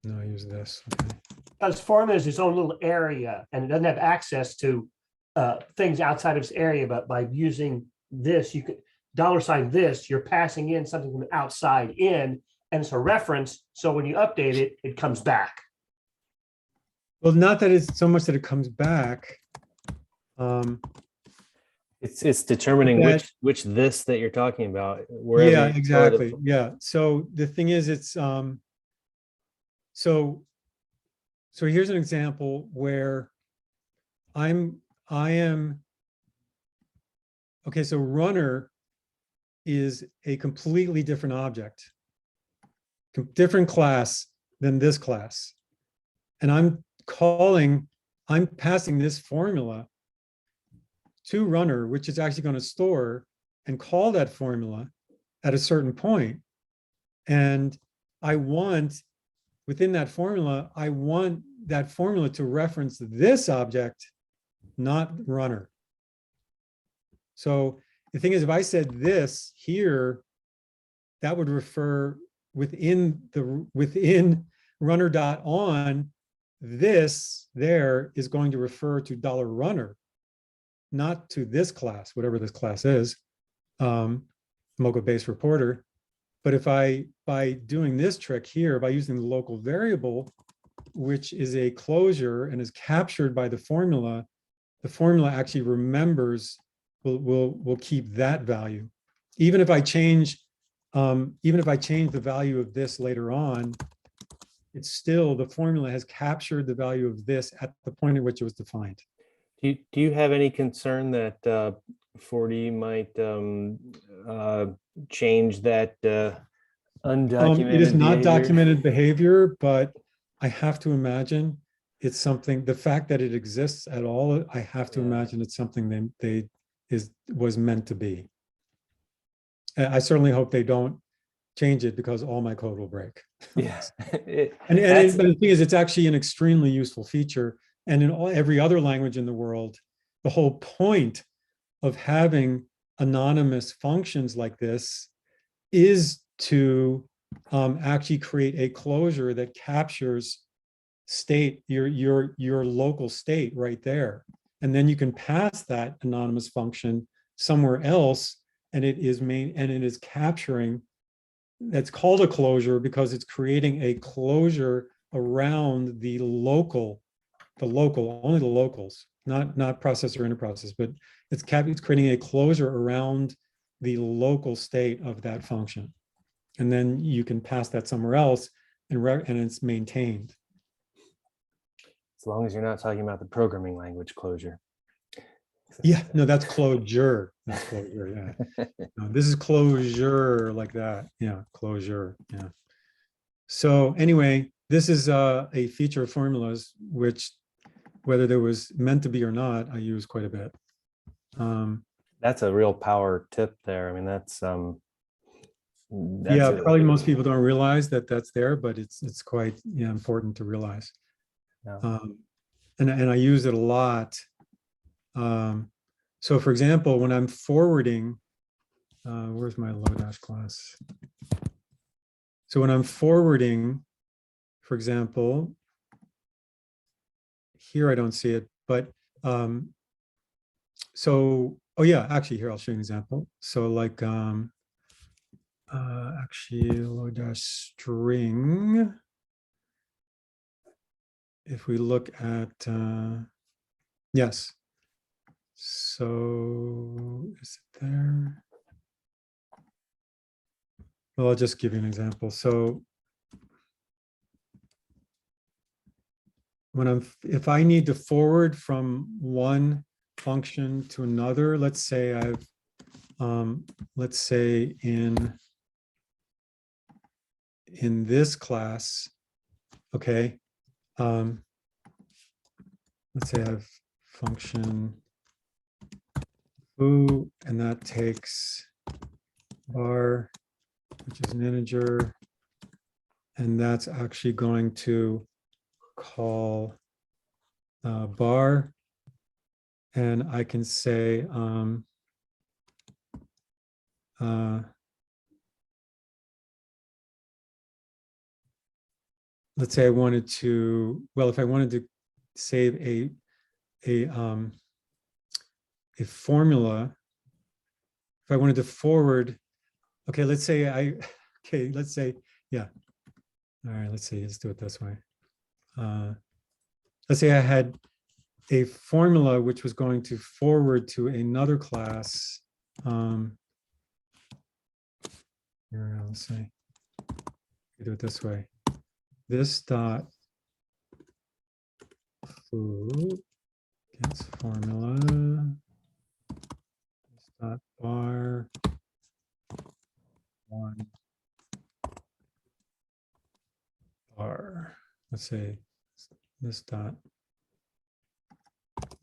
No, I use this. Okay. Because formula is its own little area and it doesn't have access to things outside of its area, but by using this, you could $ this, you're passing in something from outside in, and it's a reference. So when you update it, it comes back. Well, not that it's so much that it comes back. It's determining that, which this that you're talking about. Yeah, exactly. Yeah. So the thing is, it's so here's an example where I am Okay, so runner is a completely different object, different class than this class. And I'm passing this formula to runner, which is actually going to store and call that formula at a certain point. And I want, within that formula, I want that formula to reference this object, not runner. So the thing is, if I said this here, that would refer within runner.on, this there is going to refer to $runner, not to this class, whatever this class is, Mocha-based reporter. But if by doing this trick here, by using the local variable, which is a closure and is captured by the formula actually remembers, will keep that value. Even if I change the value of this later on, it's still, the formula has captured the value of this at the point at which it was defined. Do you have any concern that 4D might change that undocumented It is not behavior? documented behavior, but I have to imagine it's something, the fact that it exists at all, I have to imagine it's something was meant to be. I certainly hope they don't change it because all my code will break. Yeah. But the thing is, it's actually an extremely useful feature. And in every other language in the world, the whole point of having anonymous functions like this is to actually create a closure that captures state, your local state right there. And then you can pass that anonymous function somewhere else, and it is capturing, that's called a closure because it's creating a closure around the local, only the locals, not process or interprocess, but it's creating a closure around the local state of that function. And then you can pass that somewhere else and it's maintained. As long as you're not talking about the programming language closure. Yeah, no, that's closure. That's closure, yeah. No, this is closure like that. Yeah, closure, yeah. So anyway, this is a feature of formulas, which whether there was meant to be or not, I use quite a bit. That's a real power tip there. I mean, that's yeah, probably most people don't realize that that's there, but it's quite important to realize. Yeah. And I use it a lot. So for example, when I'm forwarding, where's my Lodash class? So when I'm forwarding, for example, here I don't see it, but so, oh yeah, actually here, I'll show you an example. So like, actually Lodash string, if we look at, yes. So is it there? Well, I'll just give you an example. So if I need to forward from one function to another, let's say let's say in this class, okay, let's say I have function foo, and that takes bar, which is an integer, and that's actually going to call bar, and I can say let's say I wanted to, well, if I wanted to save a formula, if I wanted to forward, okay, let's say yeah. All right, let's see, let's do it this way. Let's say I had a formula which was going to forward to another class. Here, let's say, do it this way. This dot foo gets formula. This dot bar one bar, let's say this dot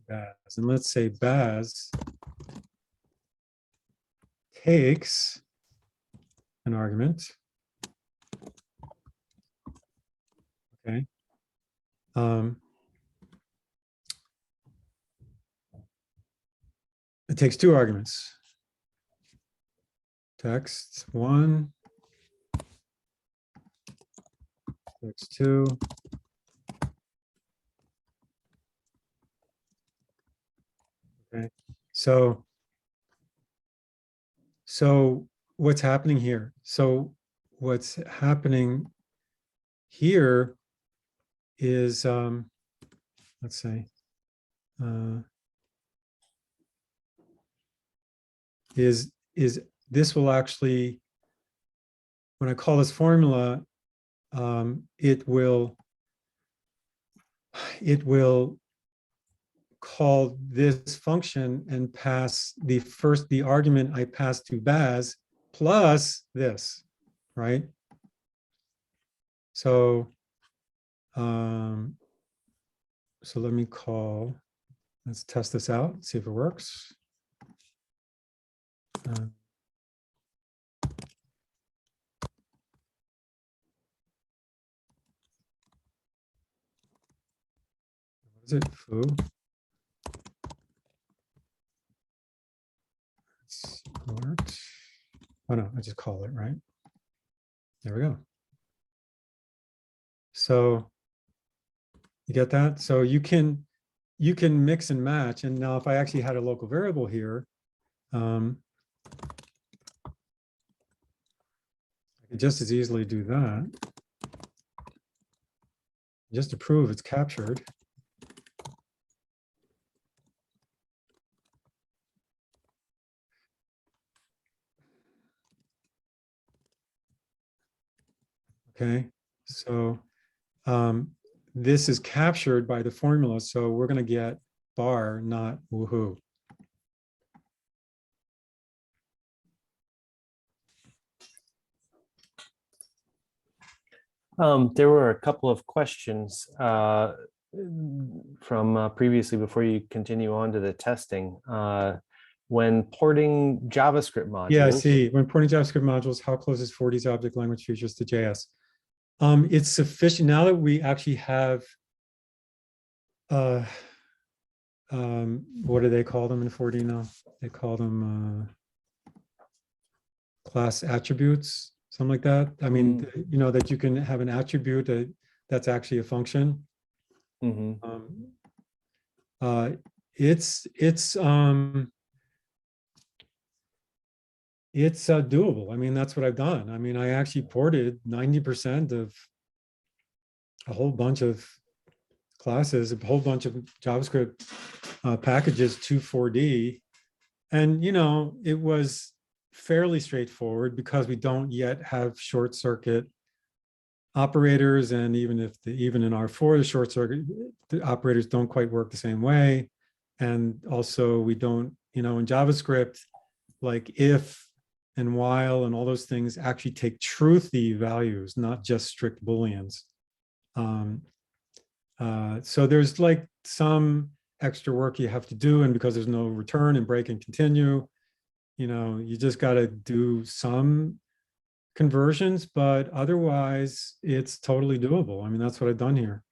Baz, and let's say Baz takes an argument. Okay. It takes two arguments. Text one, text two. Okay, so what's happening here? So what's happening here is, let's say, is this will actually, when I call this formula, it will call this function and pass the argument I pass to Baz plus this, right? So, so let me call, let's test this out, see if it works. What is it, foo? Worked. Oh no, I just call it, right? There we go. So you get that? So you can mix and match. And now if I actually had a local variable here, I could just as easily do that. Just to prove it's captured. Okay, so this is captured by the formula, so we're going to get bar, not woohoo. There were a couple of questions from previously before you continue on to the testing. When porting JavaScript modules. Yeah, I see. When porting JavaScript modules, how close is 4D's object language features to JS? It's sufficient now that we actually have, what do they call them in 4D now? They call them class attributes, something like that. I mean, you know, that you can have an attribute that's actually a function. It's doable. I mean, that's what I've done. I mean, I actually ported 90% of a whole bunch of classes, a whole bunch of JavaScript packages to 4D. And, you know, it was fairly straightforward because we don't yet have short circuit operators. And even if even in R4, the short circuit the operators don't quite work the same way. And also we don't, you know, in JavaScript, like if and while and all those things actually take truthy values, not just strict Booleans. So there's like some extra work you have to do, and because there's no return and break and continue, you know, you just got to do some conversions, but otherwise it's totally doable. I mean, that's what I've done here.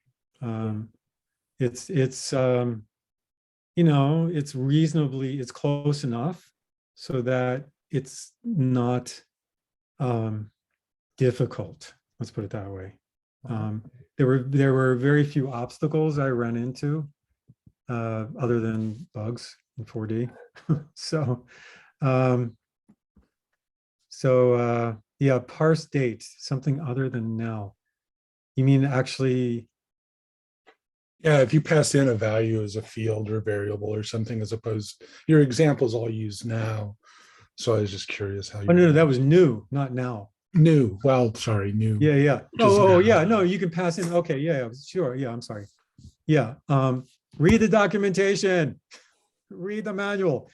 It's you know, it's reasonably, it's close enough so that it's not difficult. Let's put it that way. There were very few obstacles I ran into other than bugs in 4D. Yeah, parse date, something other than now. You mean actually? Yeah, if you pass in a value as a field or variable or something, as opposed, your examples all use now. So I was just curious how you. Oh, no, that was new, not now. New. Well, sorry, new. Yeah, yeah. Just Oh, now. yeah, no, you can pass in. Okay, yeah, sure. Yeah, I'm sorry. Yeah, read the documentation, read the manual.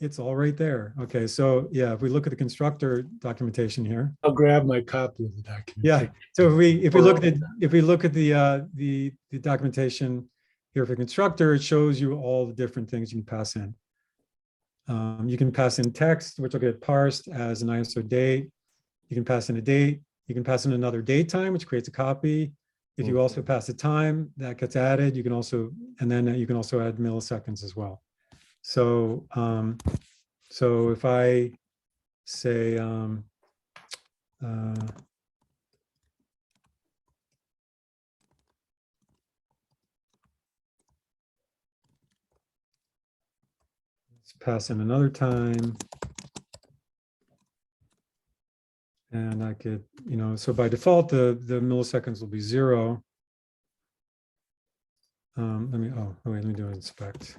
It's all right there. Okay, so yeah, if we look at the constructor documentation here. I'll grab my copy of the document. Yeah, so if we look at the documentation here for constructor, it shows you all the different things you can pass in. You can pass in text, which will get parsed as an ISO date. You can pass in a date. You can pass in another date time, which creates a copy. If you also pass a time, that gets added. You can also, and then you can also add milliseconds as well. So, so if I say, let's pass in another time. And I could, you know, so by default, the milliseconds will be 0. Let me do an inspect.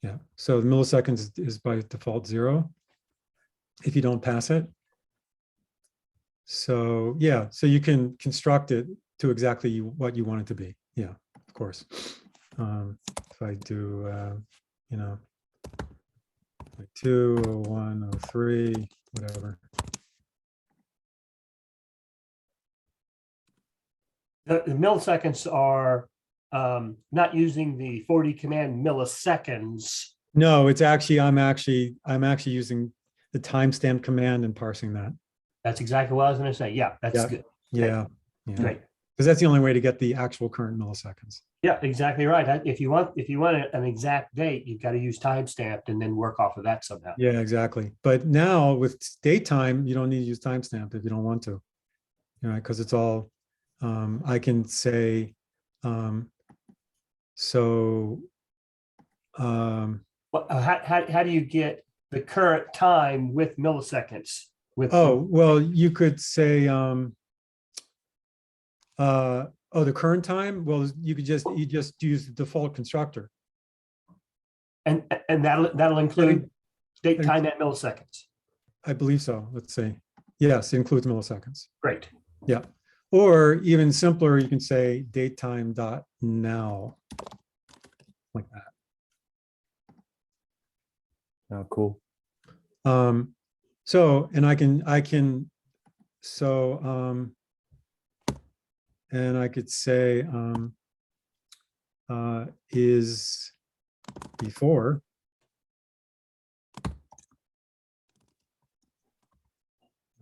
Yeah, so the milliseconds is by default 0 if you don't pass it. So yeah, so you can construct it to exactly what you want it to be. Yeah, of course. If I do, you know, like 2, 01, 03, whatever. The milliseconds are not using the 4D command milliseconds. No, it's actually, I'm actually using the timestamp command and parsing that. That's exactly what I was going to say. Yeah, that's Yeah. good. Yeah. Great. Because that's the only way to get the actual current milliseconds. Yeah, exactly right. If you want an exact date, you've got to use timestamped and then work off of that somehow. Yeah, exactly. But now with date time, you don't need to use timestamp if you don't want to. You know, because it's all, I can say, how do you get the current time with milliseconds? Well, you could say, the current time. Well, you just use the default constructor, and that'll include date time at milliseconds. I believe so. Let's see. Yes, it includes milliseconds. Great. Yeah. Or even simpler, you can say datetime dot now, like that. Oh, cool. So, and I could say, is before.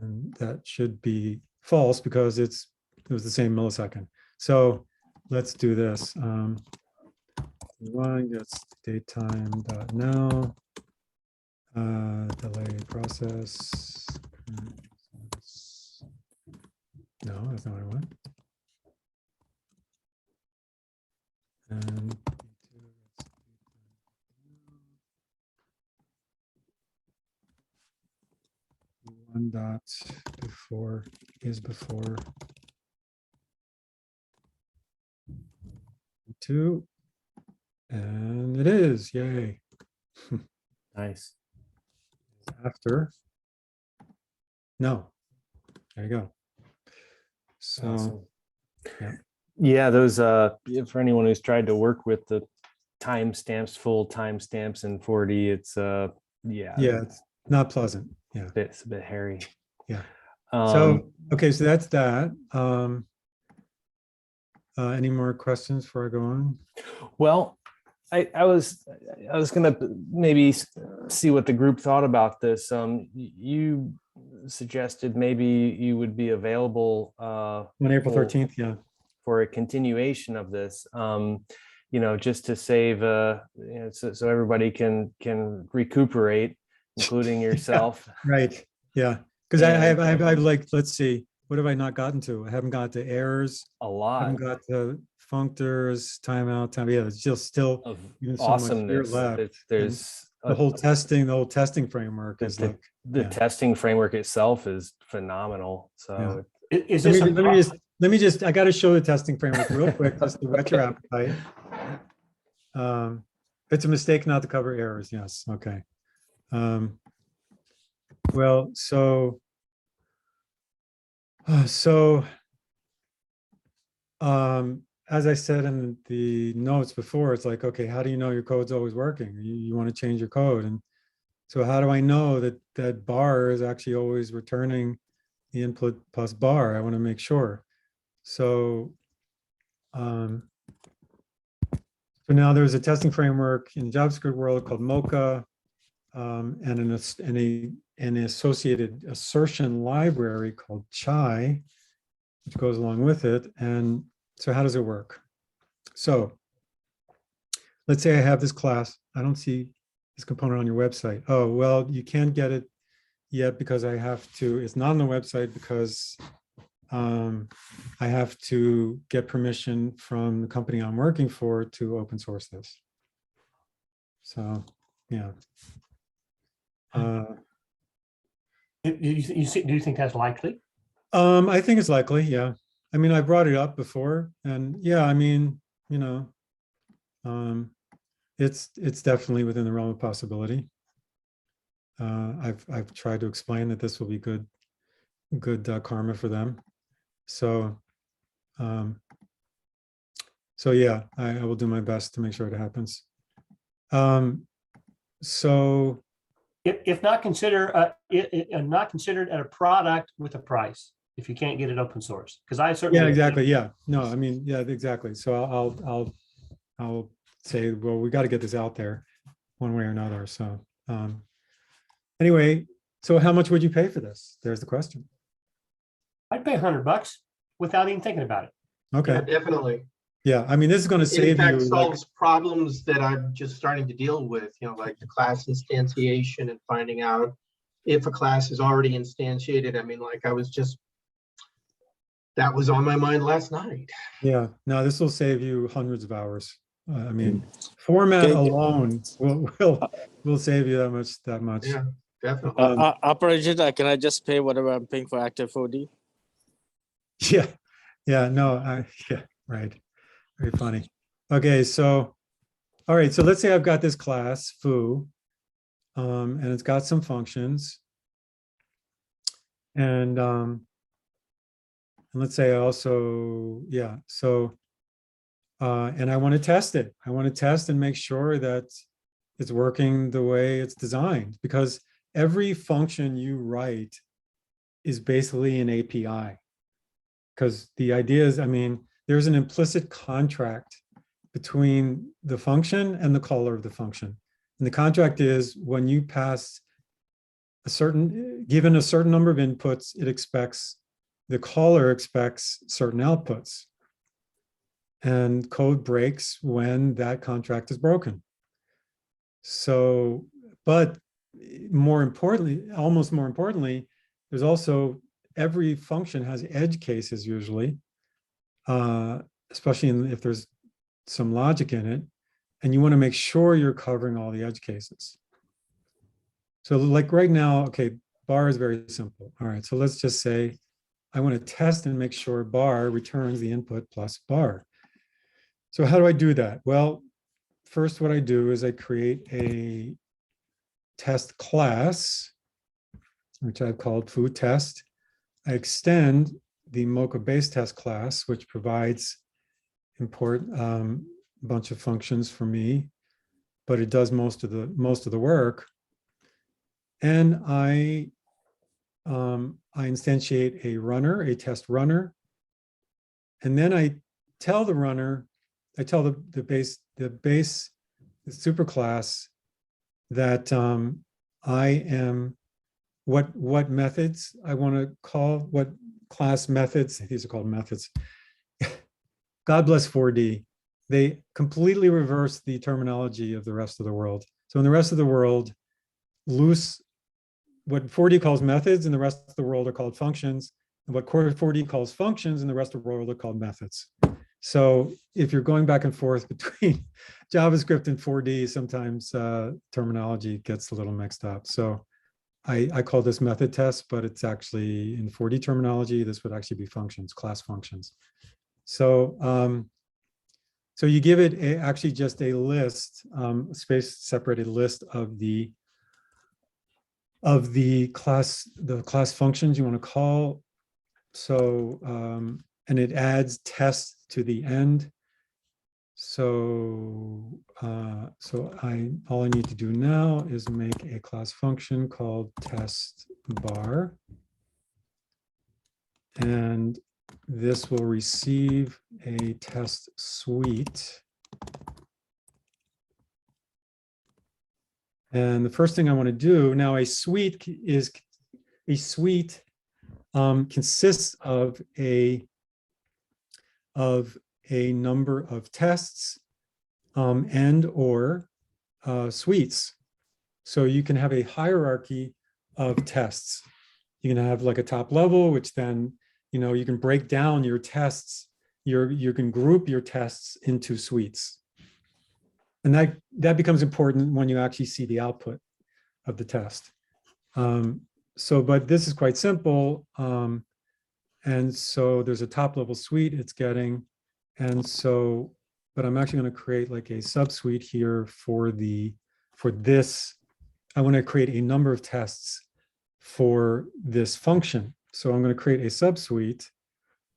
And that should be false because it was the same millisecond. So let's do this. One gets datetime dot now. Delay process. No, that's not what I want. And one dot before is before 2, and it is, yay. Nice. After. No, there you go. So, Awesome. yeah. Yeah, those for anyone who's tried to work with the timestamps, full timestamps in 4D, it's yeah, It's not pleasant. Yeah, it's a bit hairy. Yeah. So okay, so that's that. Any more questions before I go on? Well, I was gonna maybe see what the group thought about this. You suggested maybe you would be available On April 13th, yeah. for a continuation of this. You know, just to save you know, so everybody can recuperate, including yourself. Right. Yeah. Because I've like, let's see, what have I not gotten to? I haven't got to errors. A I lot haven't got to functors, timeout, time. Yeah, it's just still of even so much here awesomeness. left. There's The whole testing framework is like, the yeah. testing framework itself is phenomenal. So Is this let me just, I got to show the testing framework real quick, just to whet your appetite. It's a mistake not to cover errors. Yes. Okay. Well, so as I said in the notes before, it's like, okay, how do you know your code's always working? You want to change your code. And so how do I know that that bar is actually always returning the input plus bar? I want to make sure. So, so now there's a testing framework in the JavaScript world called Mocha, and an associated assertion library called Chai, which goes along with it. And so how does it work? So let's say I have this class. I don't see this component on your website. Oh, well, you can't get it yet because I have to, it's not on the website because I have to get permission from the company I'm working for to open source this. So, yeah. Do you think that's likely? I think it's likely, yeah. I mean, I brought it up before, and yeah, I mean, you know, it's definitely within the realm of possibility. I've tried to explain that this will be good karma for them. So, so yeah, I will do my best to make sure it happens. So, If not not considered at a product with a price, if you can't get it open source, because I certainly. yeah, exactly. Yeah, no, I mean, yeah, exactly. So I'll say, well, we got to get this out there one way or another. So anyway, so how much would you pay for this? There's the question. I'd pay $100 without even thinking about it. Okay. Yeah, definitely. Yeah, I mean, this is going to In save fact, you. solves problems that I'm just starting to deal with, you know, like the class instantiation and finding out if a class is already instantiated. I mean, like that was on my mind last night. Yeah, no, this will save you hundreds of hours. I mean, format alone will save you that much. Yeah, definitely. Aparajita, can I just pay whatever I'm paying for Active 4D? Yeah, yeah, no, yeah, right. Very funny. Okay, so, all right, so let's say I've got this class, foo, and it's got some functions. And let's say I also, yeah, so, and I want to test it. I want to test and make sure that it's working the way it's designed, because every function you write is basically an API. Because the idea is, I mean, there's an implicit contract between the function and the caller of the function. And the contract is when you pass given a certain number of inputs, the caller expects certain outputs. And code breaks when that contract is broken. So, but more importantly, almost more importantly, there's also every function has edge cases usually. Especially if there's some logic in it, and you want to make sure you're covering all the edge cases. So like right now, okay, bar is very simple. All right, so let's just say I want to test and make sure bar returns the input plus bar. So how do I do that? Well, first what I do is I create a test class, which I've called foo test. I extend the Mocha base test class, which provides import bunch of functions for me, but it does most of the work. And I instantiate a runner, a test runner, and then I tell the runner, I tell the base superclass that I am what methods I want to call, what class methods. These are called methods. God bless 4D. They completely reverse the terminology of the rest of the world. So in the rest of the world, what 4D calls methods and the rest of the world are called functions. And what 4D calls functions and the rest of the world are called methods. So if you're going back and forth between JavaScript and 4D, sometimes terminology gets a little mixed up. So I call this method test, but it's actually in 4D terminology, this would actually be functions, class functions. So, so you give it actually just a list, space separated list of the class functions you want to call. So, and it adds test to the end. So, all I need to do now is make a class function called test bar. And this will receive a test suite. And the first thing I want to do now, a suite consists of a number of tests and or suites. So you can have a hierarchy of tests. You can have like a top level, which then, you know, you can break down your tests. You can group your tests into suites. And that becomes important when you actually see the output of the test. But this is quite simple. And so there's a top level suite it's getting. And so, but I'm actually going to create like a subsuite here for this. I want to create a number of tests for this function. So I'm going to create a subsuite,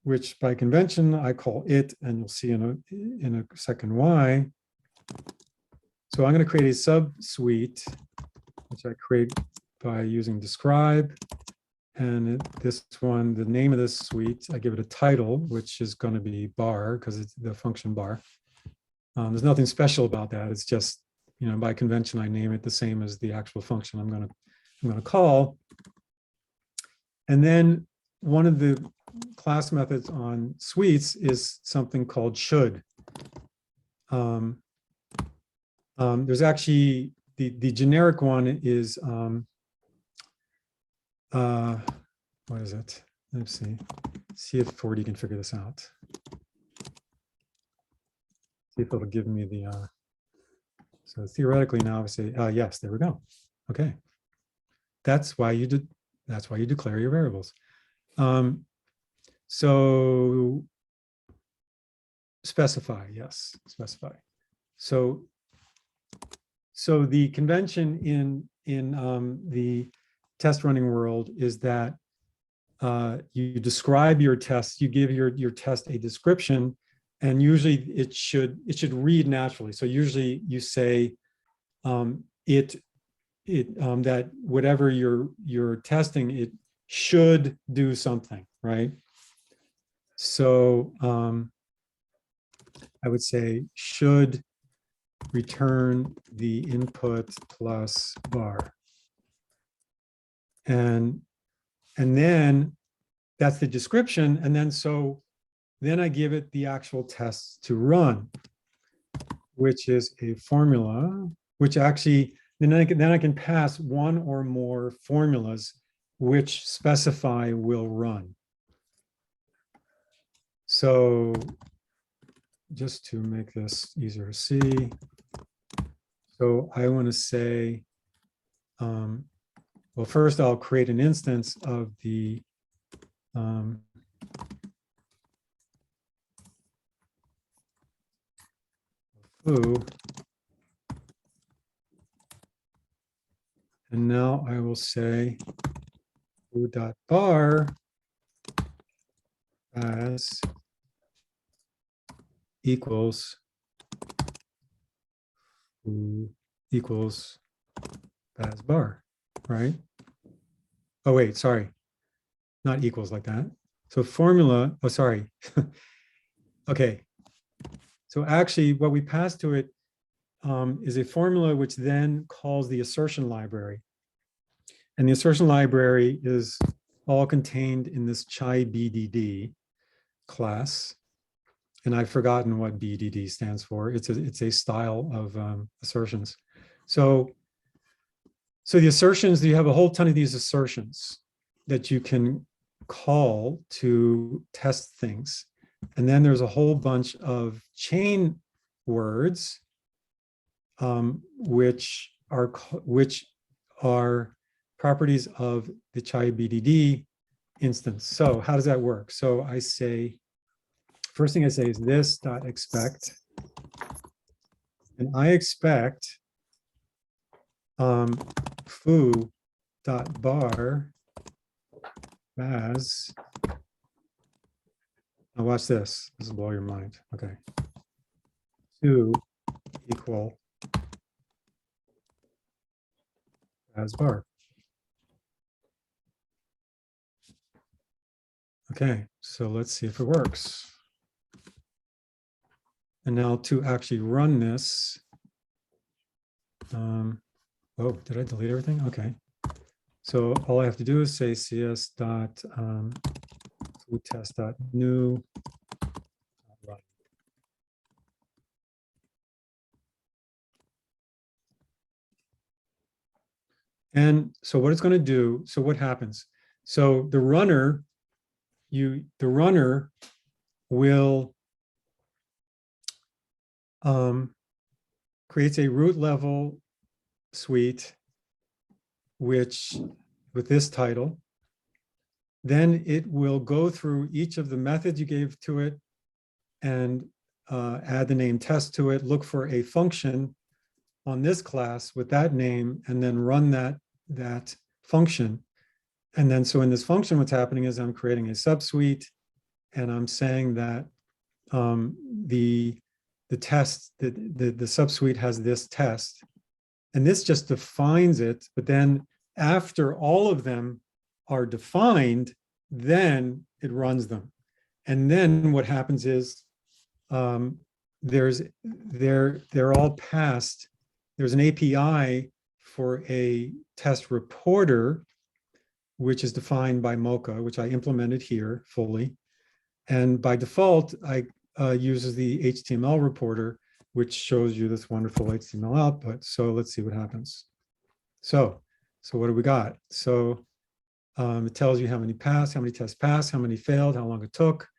which by convention I call it, and you'll see in a second why. So I'm going to create a subsuite, which I create by using describe. And this one, the name of this suite, I give it a title, which is going to be bar because it's the function bar. There's nothing special about that. It's just, you know, by convention, I name it the same as the actual function I'm going to call. And then one of the class methods on suites is something called should. There's actually the generic one is what is it? Let's see if 4D can figure this out. See if it'll give me the so theoretically now I say yes, there we go. Okay, that's why you declare your variables. So specify, yes, specify. So the convention in the test running world is that you describe your test, you give your test a description, and usually it should read naturally. So usually you say that whatever you're testing, it should do something, right? So I would say should return the input plus bar. And then that's the description. And then I give it the actual tests to run, which is a formula, which actually, then I can pass one or more formulas which specify will run. So just to make this easier to see, so I want to say, well, first I'll create an instance of the foo, and now I will say foo.bar as equals foo equals as bar, right? Oh, wait, sorry, not equals like that. So formula, oh, sorry. Okay, so actually what we pass to it is a formula which then calls the assertion library. And the assertion library is all contained in this chai BDD class. And I've forgotten what BDD stands for. It's a style of assertions. So the assertions, you have a whole ton of these assertions that you can call to test things. And then there's a whole bunch of chain words, which are properties of the chai BDD instance. So how does that work? So I say, first thing I say is this.expect, and I expect foo.bar as, now watch this. This will blow your mind. Okay. 2 equal as bar. Okay, so let's see if it works. And now to actually run this, oh, did I delete everything? Okay. So all I have to do is say cs dot food test dot new run. And so what it's going to do, so what happens? So the runner, the runner will creates a root level suite, which with this title, then it will go through each of the methods you gave to it and add the name test to it, look for a function on this class with that name, and then run that function. And then so in this function, what's happening is I'm creating a subsuite, and I'm saying that the test, the subsuite has this test, and this just defines it. But then after all of them are defined, then it runs them. And then what happens is they're all passed. There's an API for a test reporter, which is defined by Mocha, which I implemented here fully. And by default, I uses the HTML reporter, which shows you this wonderful HTML output. So let's see what happens. So what do we got? So it tells you how many passed, how many tests passed, how many failed, how long it took.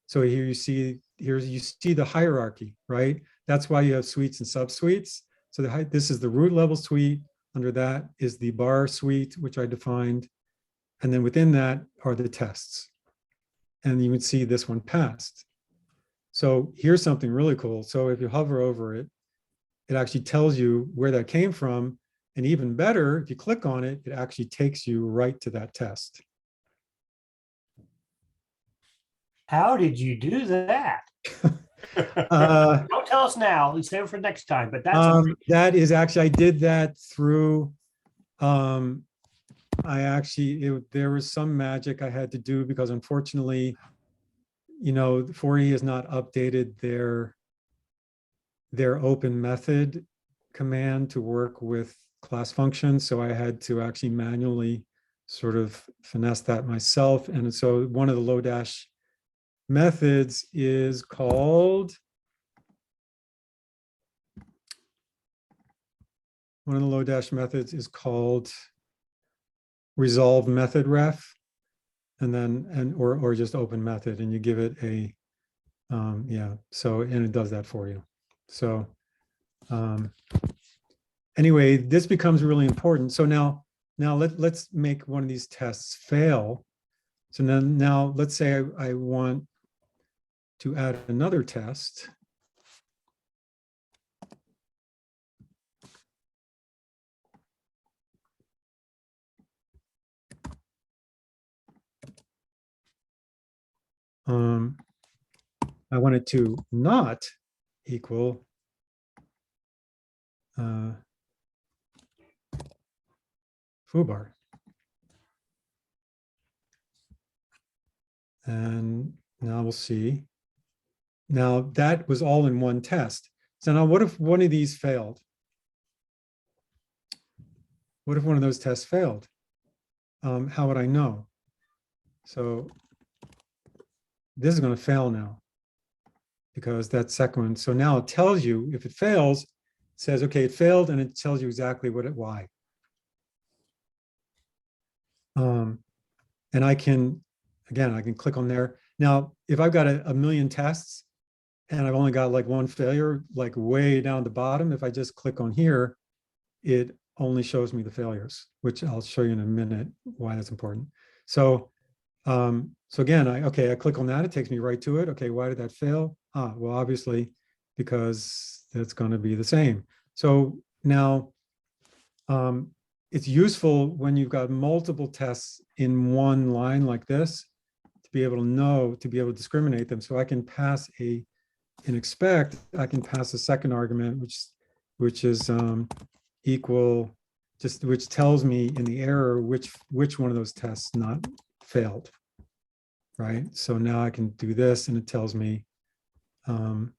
So here you see the hierarchy, right? That's why you have suites and subsuites. So this is the root level suite. Under that is the bar suite, which I defined. And then within that are the tests. And you would see this one passed. So here's something really cool. So if you hover over it, it actually tells you where that came from. And even better, if you click on it, it actually takes you right to that test. How did you do that? Don't tell us now. Let's save it for next time. But that's that is actually, I did that through, there was some magic I had to do because unfortunately, you know, 4E has not updated their open method command to work with class functions. So I had to actually manually sort of finesse that myself. And so one of the Lodash methods is called, resolve method ref, and then, or just open method, and you give it a, yeah, so, and it does that for you. So anyway, this becomes really important. So now let's make one of these tests fail. So now let's say I want to add another test. I want it to not equal foobar. And now we'll see. Now that was all in one test. So now what if one of these failed? What if one of those tests failed? How would I know? So this is going to fail now because that second one. So now it tells you if it fails, it says, okay, it failed, and it tells you exactly why. And I can click on there. Now, if I've got a million tests and I've only got like one failure, like way down at the bottom, if I just click on here, it only shows me the failures, which I'll show you in a minute why that's important. So, so again, I click on that, it takes me right to it. Okay, why did that fail? Well, obviously, because that's going to be the same. So now, it's useful when you've got multiple tests in one line like this to be able to know, to be able to discriminate them. So I can pass a in expect, I can pass a second argument, which is equal, which tells me in the error which one of those tests not failed, right? So now I can do this, and it tells me, and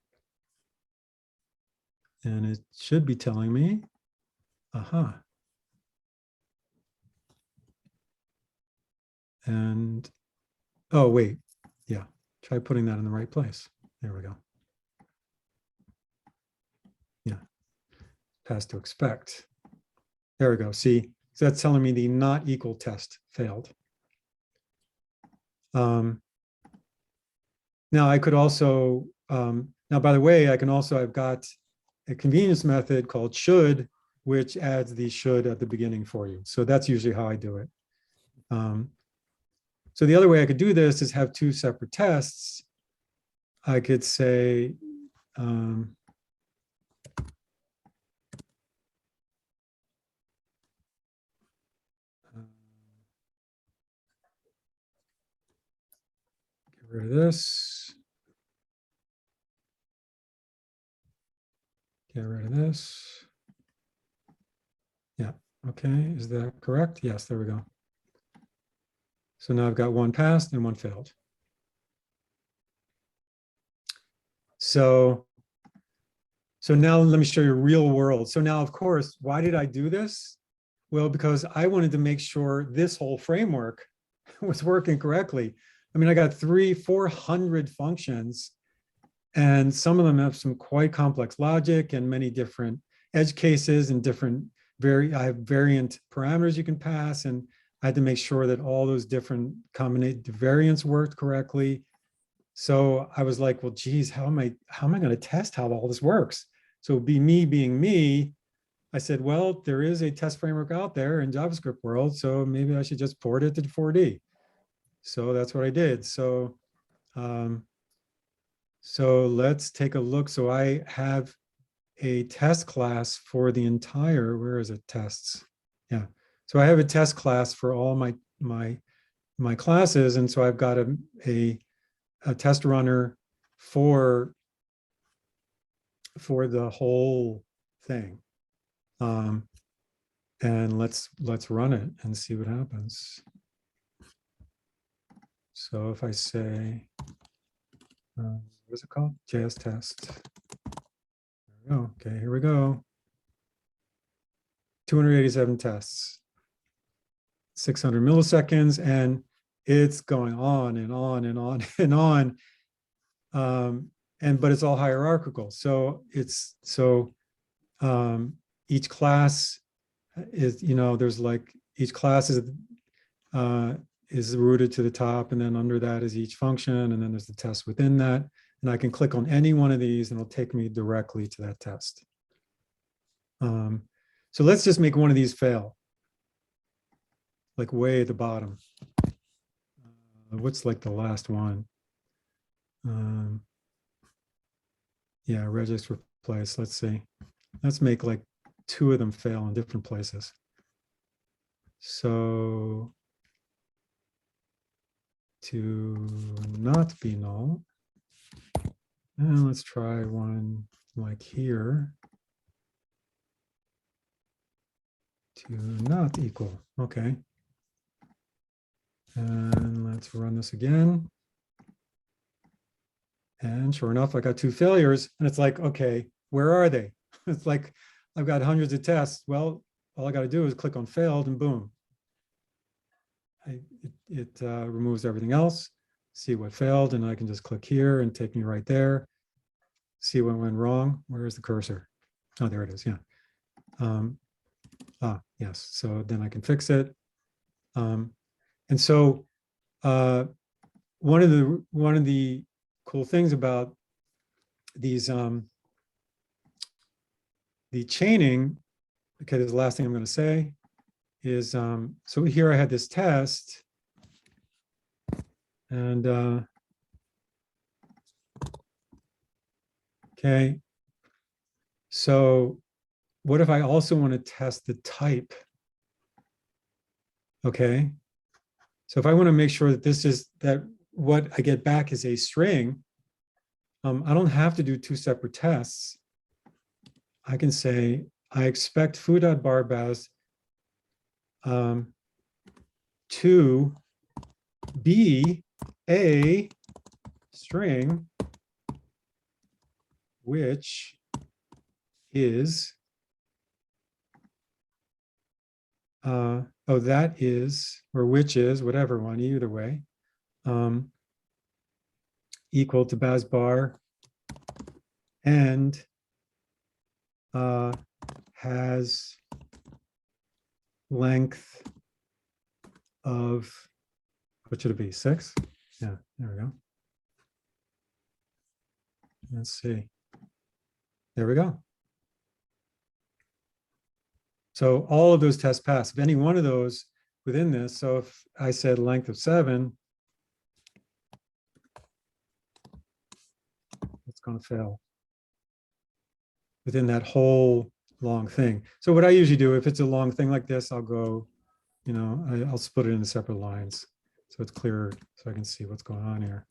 it should be telling me, aha. And, oh, wait, yeah, try putting that in the right place. There we go. Yeah, pass to expect. There we go. See, so that's telling me the not equal test failed. Now I could also, now by the way, I can also, I've got a convenience method called should, which adds the should at the beginning for you. So that's usually how I do it. So the other way I could do this is have two separate tests. I could say, get rid of this. Get rid of this. Yeah, okay, is that correct? Yes, there we go. So now I've got one passed and one failed. So now let me show you real world. So now, of course, why did I do this? Well, because I wanted to make sure this whole framework was working correctly. I mean, I got 400 functions, and some of them have some quite complex logic and many different edge cases and different I have variant parameters you can pass, and I had to make sure that all those different variants worked correctly. So I was like, well, geez, how am I going to test how all this works? So being me, I said, well, there is a test framework out there in JavaScript world, so maybe I should just port it to 4D. So that's what I did. So, so let's take a look. So I have a test class for the entire, where is it, tests? Yeah. So I have a test class for all my classes. And so I've got a test runner for the whole thing. And let's run it and see what happens. So if I say, what's it called? JS test. There we go. Okay, here we go. 287 tests, 600 milliseconds, and it's going on and on and on and on. But it's all hierarchical. So each class is, there's like, each class is rooted to the top, and then under that is each function, and then there's the test within that. And I can click on any one of these and it'll take me directly to that test. So let's just make one of these fail, like way at the bottom. What's like the last one? Yeah, regex replace. Let's see. Let's make like 2 of them fail in different places. So to not be null. And let's try one like here. To not equal. Okay. And let's run this again. And sure enough, I got 2 failures. And it's like, okay, where are they? It's like, I've got hundreds of tests. Well, all I got to do is click on failed and boom. It removes everything else, see what failed, and I can just click here and take me right there. See what went wrong. Where is the cursor? Oh, there it is. Yeah. Yes. So then I can fix it. And so one of the cool things about these the chaining, okay, this is the last thing I'm going to say is so here I had this test, and okay, so what if I also want to test the type? Okay, so if I want to make sure that what I get back is a string, I don't have to do two separate tests. I can say, I expect foo.barbaz to be a string which is, that is, or which is, whatever one, either way, equal to Bazbar and has length of, what should it be, 6? Yeah, there we go. Let's see. There we go. So all of those tests pass. If any one of those within this, so if I said length of 7, it's going to fail within that whole long thing. So what I usually do, if it's a long thing like this, I'll go, I'll split it into separate lines so it's clearer, so I can see what's going on here.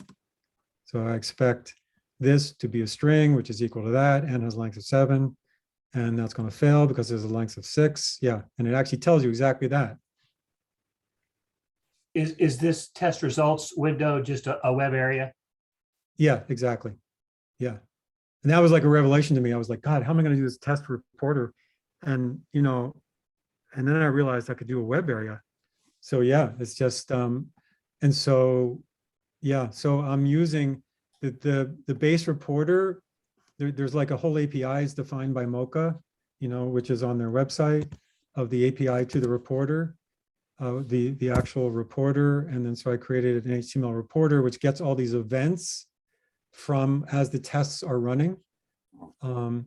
So I expect this to be a string, which is equal to that and has length of 7. And that's going to fail because there's a length of 6. Yeah, and it actually tells you exactly that. Is this test results window just a web area? Yeah, exactly. Yeah. And that was like a revelation to me. I was like, God, how am I going to do this test reporter? And, and then I realized I could do a web area. So yeah, it's just, and so, yeah, so I'm using the base reporter. There's like a whole API is defined by Mocha, which is on their website, of the API to the reporter, the actual reporter. And then so I created an HTML reporter, which gets all these events from as the tests are running. And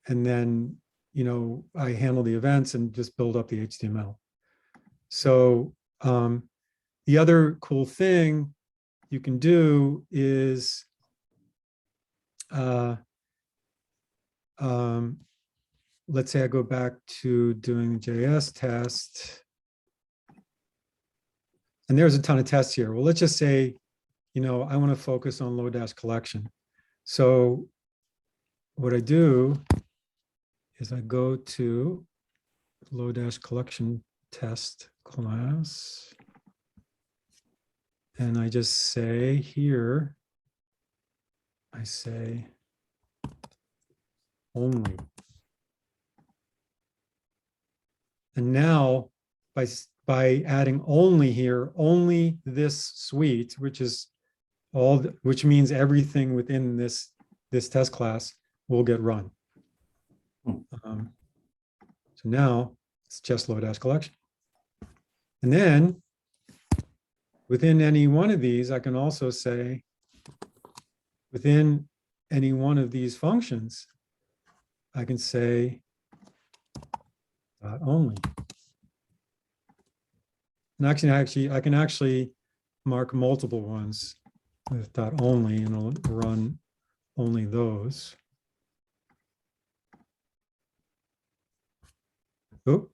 then, I handle the events and just build up the HTML. So the other cool thing you can do is, let's say I go back to doing the JS test, and there's a ton of tests here. Well, let's just say, I want to focus on Lodash collection. So what I do is I go to Lodash collection test class, and I just say here, I say only. And now by adding only here, only this suite, which is which means everything within this test class will get run. So now it's just Lodash collection. And then within any one of these, I can also say within any one of these functions, I can say only. And actually, I can actually mark multiple ones with .only, and I'll run only those. Oh,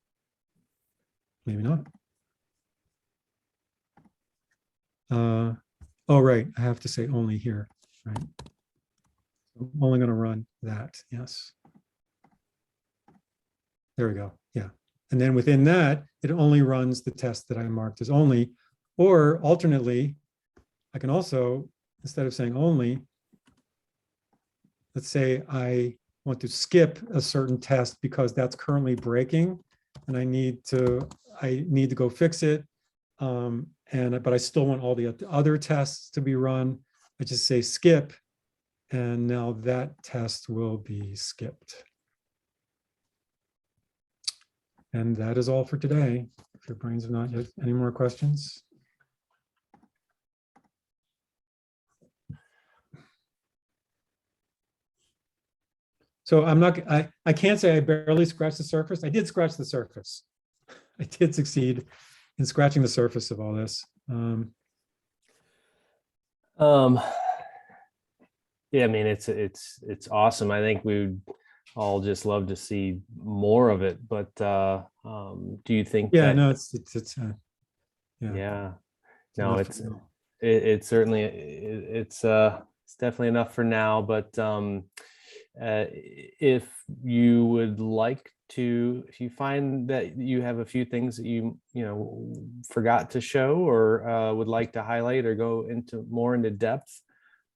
maybe not. Oh, right, I have to say only here, right? I'm only going to run that, yes. There we go, yeah. And then within that, it only runs the test that I marked as only, or alternately, I can also, instead of saying only, let's say I want to skip a certain test because that's currently breaking and I need to go fix it. But I still want all the other tests to be run. I just say skip, and now that test will be skipped. And that is all for today. If your brains have not yet, any more questions? So I can't say I barely scratched the surface. I did scratch the surface. I did succeed in scratching the surface of all this. Yeah, I mean, it's awesome. I think we would all just love to see more of it, but do you think Yeah, that, no, yeah. yeah, no, it's certainly, it's it's definitely enough for now. But if you would like to, if you find that you have a few things that you forgot to show or would like to highlight or go into more into depth,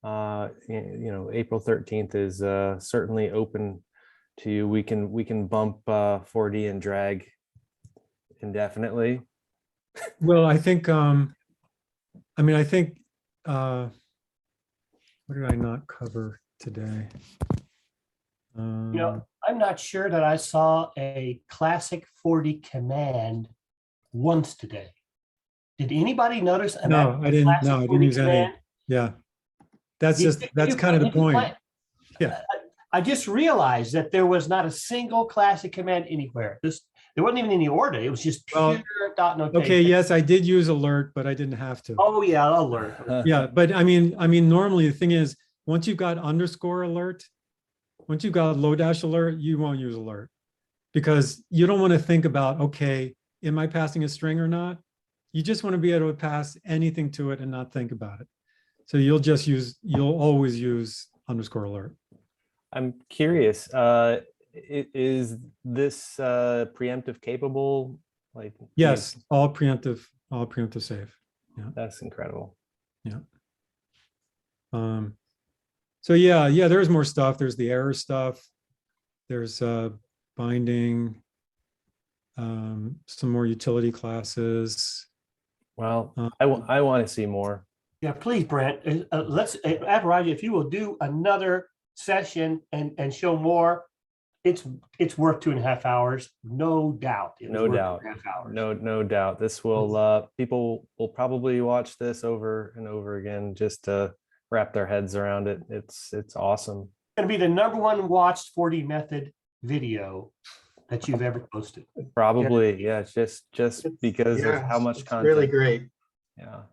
April 13th is certainly open to you. We can bump 4D and drag indefinitely. Well, I think, I think, what did I not cover today? I'm not sure that I saw a classic 4D command once today. Did anybody notice? No, I didn't use any. Yeah. That's kind of the point. Yeah. I just realized that there was not a single classic command anywhere. There wasn't even any order. It was just pure dot notation. Okay, yes, I did use alert, but I didn't have to. Oh yeah, alert. Yeah, but I mean, normally the thing is, once you've got underscore alert, once you've got low dash alert, you won't use alert because you don't want to think about, okay, am I passing a string or not? You just want to be able to pass anything to it and not think about it. So you'll always use underscore alert. I'm curious, is this preemptive capable? Like, yes, all preemptive save. Yeah, that's incredible. Yeah. So yeah, there's more stuff. There's the error stuff. There's binding, some more utility classes. Well, I want to see more. Yeah, please, Brent. Let's, Aparajita, if you will do another session and show more, it's worth 2.5 hours, no doubt. No doubt. 2.5 hours. No doubt. This will people will probably watch this over and over again just to wrap their heads around it. It's awesome. It's going to be the #1 watched 4D method video that you've ever posted. Probably, yeah. Just because of how much content. Really great. Yeah.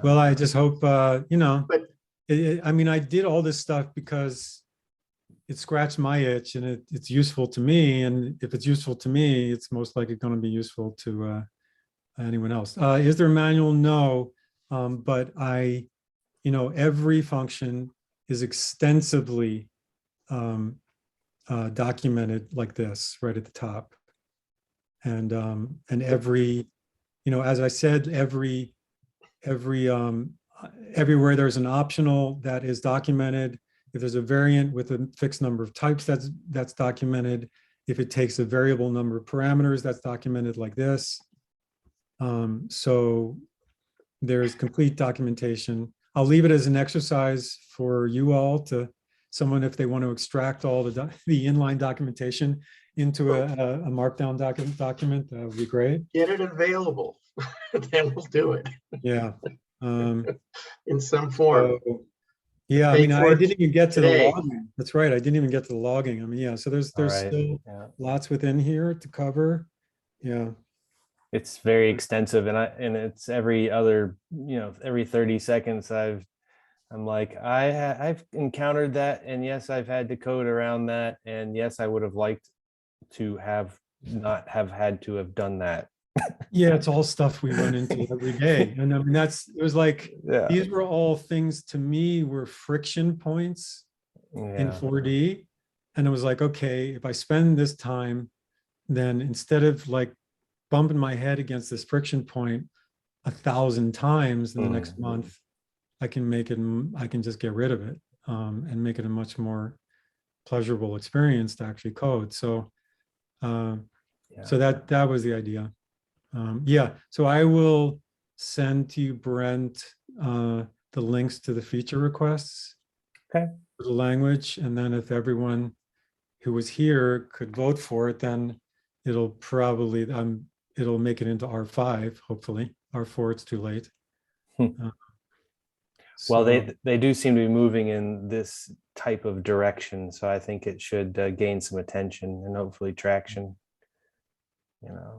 Well, I just hope I did all this stuff because it scratched my itch and it's useful to me. And if it's useful to me, it's most likely going to be useful to anyone else. Is there a manual? No, but every function is extensively documented like this right at the top. And every, as I said, everywhere there's an optional that is documented. If there's a variant with a fixed number of types, that's documented. If it takes a variable number of parameters, that's documented like this. So there's complete documentation. I'll leave it as an exercise for you all to someone if they want to extract all the inline documentation into a markdown document, that would be great. Get it available, then we'll do it. Yeah. In some form. Yeah, I didn't even get to today. the logging. That's right. I didn't even get to the logging. So there's still lots within here to cover. Yeah. It's very extensive, and it's every other, every 30 seconds I'm like, I've encountered that, and yes, I've had to code around that, and yes, I would have liked to not have had to have done that. Yeah, it's all stuff we run into every day. And it was like, these were all things to me were friction points in 4D. And it was like, okay, if I spend this time, then instead of like bumping my head against this friction point 1,000 times in the next month, I can just get rid of it and make it a much more pleasurable experience to actually code. So, so that was the idea. So I will send to you, Brent, the links to the feature requests. Okay. For the language, and then if everyone who was here could vote for it, then it'll probably it'll make it into R5. Hopefully, R4 it's too late. Well, they do seem to be moving in this type of direction, so I think it should gain some attention and hopefully traction.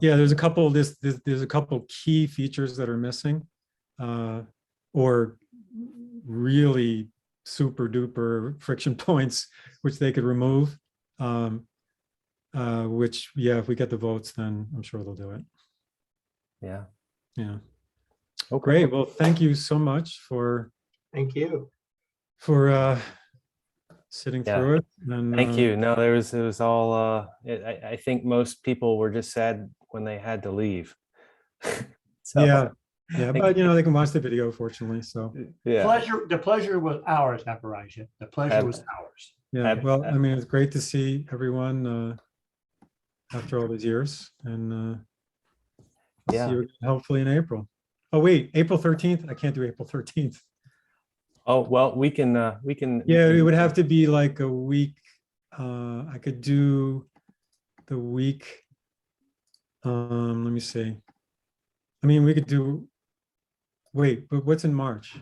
Yeah, there's a couple. There's a couple key features that are missing, or really super duper friction points, which they could remove. Which, if we get the votes, then I'm sure they'll do it. Yeah. Okay. Great. Well, thank you so much for. Thank you. for sitting Yeah. through it. And Thank you. No, it was all, I think most people were just sad when they had to leave. So, yeah, I yeah, think- but they can watch the video, fortunately. So yeah. The pleasure was ours, Aparajita. The pleasure was ours. yeah, well, I mean, it's great to see everyone after all these years, and see Yeah. you hopefully in April. Oh wait, April 13th. I can't do April 13th. Oh, well, we can. Yeah, it would have to be like a week. I could do the week. Let me see. I mean, we could do. Wait, but what's in March?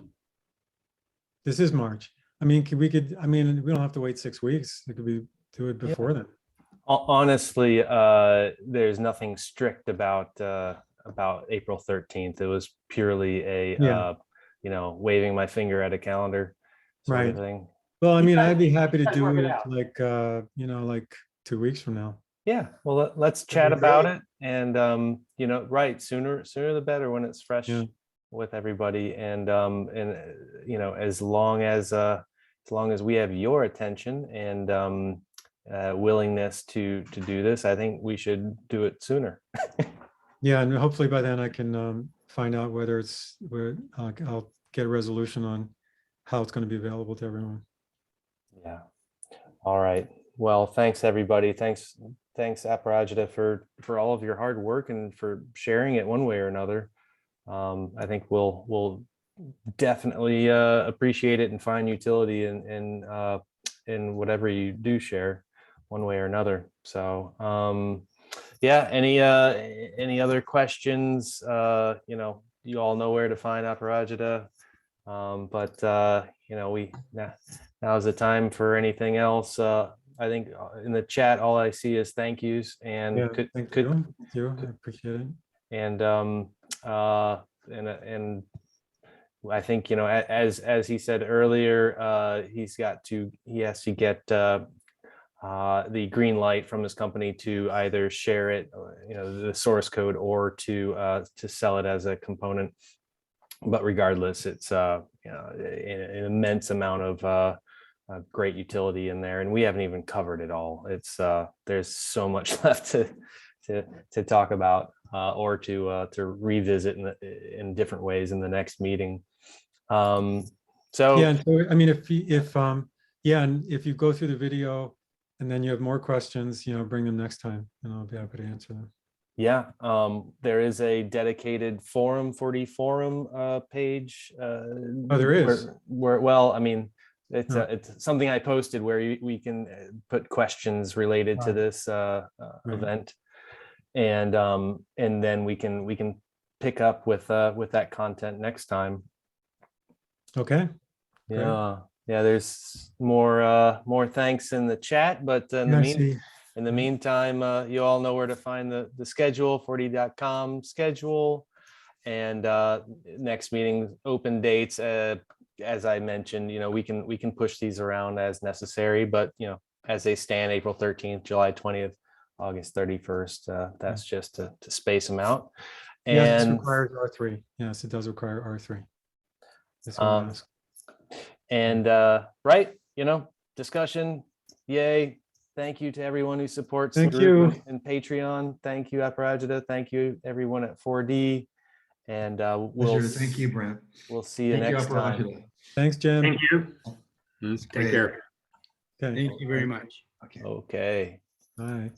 This is March. I mean, we could. I mean, we don't have to wait 6 weeks. It could be do it before then. Honestly, there's nothing strict about April 13th. It was purely a Yeah. waving my finger at a calendar sort of Right. thing. Well, I You mean, guys- I'd be happy to guys do work it it out. like like 2 weeks from now. Yeah, well, let's That'd chat be about great. it, and right, sooner the better when it's fresh Yeah. with everybody, and as long as we have your attention and willingness to do this, I think we should do it sooner. Yeah, and hopefully by then I can find out whether I'll get a resolution on how it's going to be available to everyone. Yeah. All right. Well, thanks everybody. Thanks Aparajita for all of your hard work and for sharing it one way or another. I think we'll definitely appreciate it and find utility in whatever you do share one way or another. So yeah, any other questions? You all know where to find Aparajita. But now's the time for anything else. I think in the chat, all I see is thank yous and Yeah, thank you. I appreciate it. and I think as he said earlier, he has to get the green light from his company to either share it, the source code, or to sell it as a component. But regardless, it's an immense amount of great utility in there, and we haven't even covered it all. It's there's so much left to talk about or to revisit in different ways in the next meeting. So Yeah, and so I mean, and if you go through the video and then you have more questions, bring them next time, and I'll be happy to answer them. yeah, there is a dedicated 4D forum page. Oh, there is. Well, I mean, it's Oh. it's something I posted where we can put questions related to Right. this Right. event, and then we can pick up with that content next time. Okay. Great. Yeah. There's more thanks in the chat, but in Yeah, the I mean. see. In the meantime, you all know where to find the schedule, 4D.com schedule, and next meeting open dates. As I mentioned, we can push these around as necessary, but as they stand, April 13th, July 20th, August 31st. That's just to space them out. Yes, it And requires R3. Yes, it does require R3. That's what I'm asking. and right, discussion. Yay. Thank you to everyone who supports Thank the group you. and Patreon. Thank you, Aparajita. Thank you, everyone at 4D. And Thank you, Brent. we'll see you Thank you, next time. Aparajita. Thanks, Jim. Thank you. That's Take great. care. Okay. Thank you very much. Okay. Okay. Bye.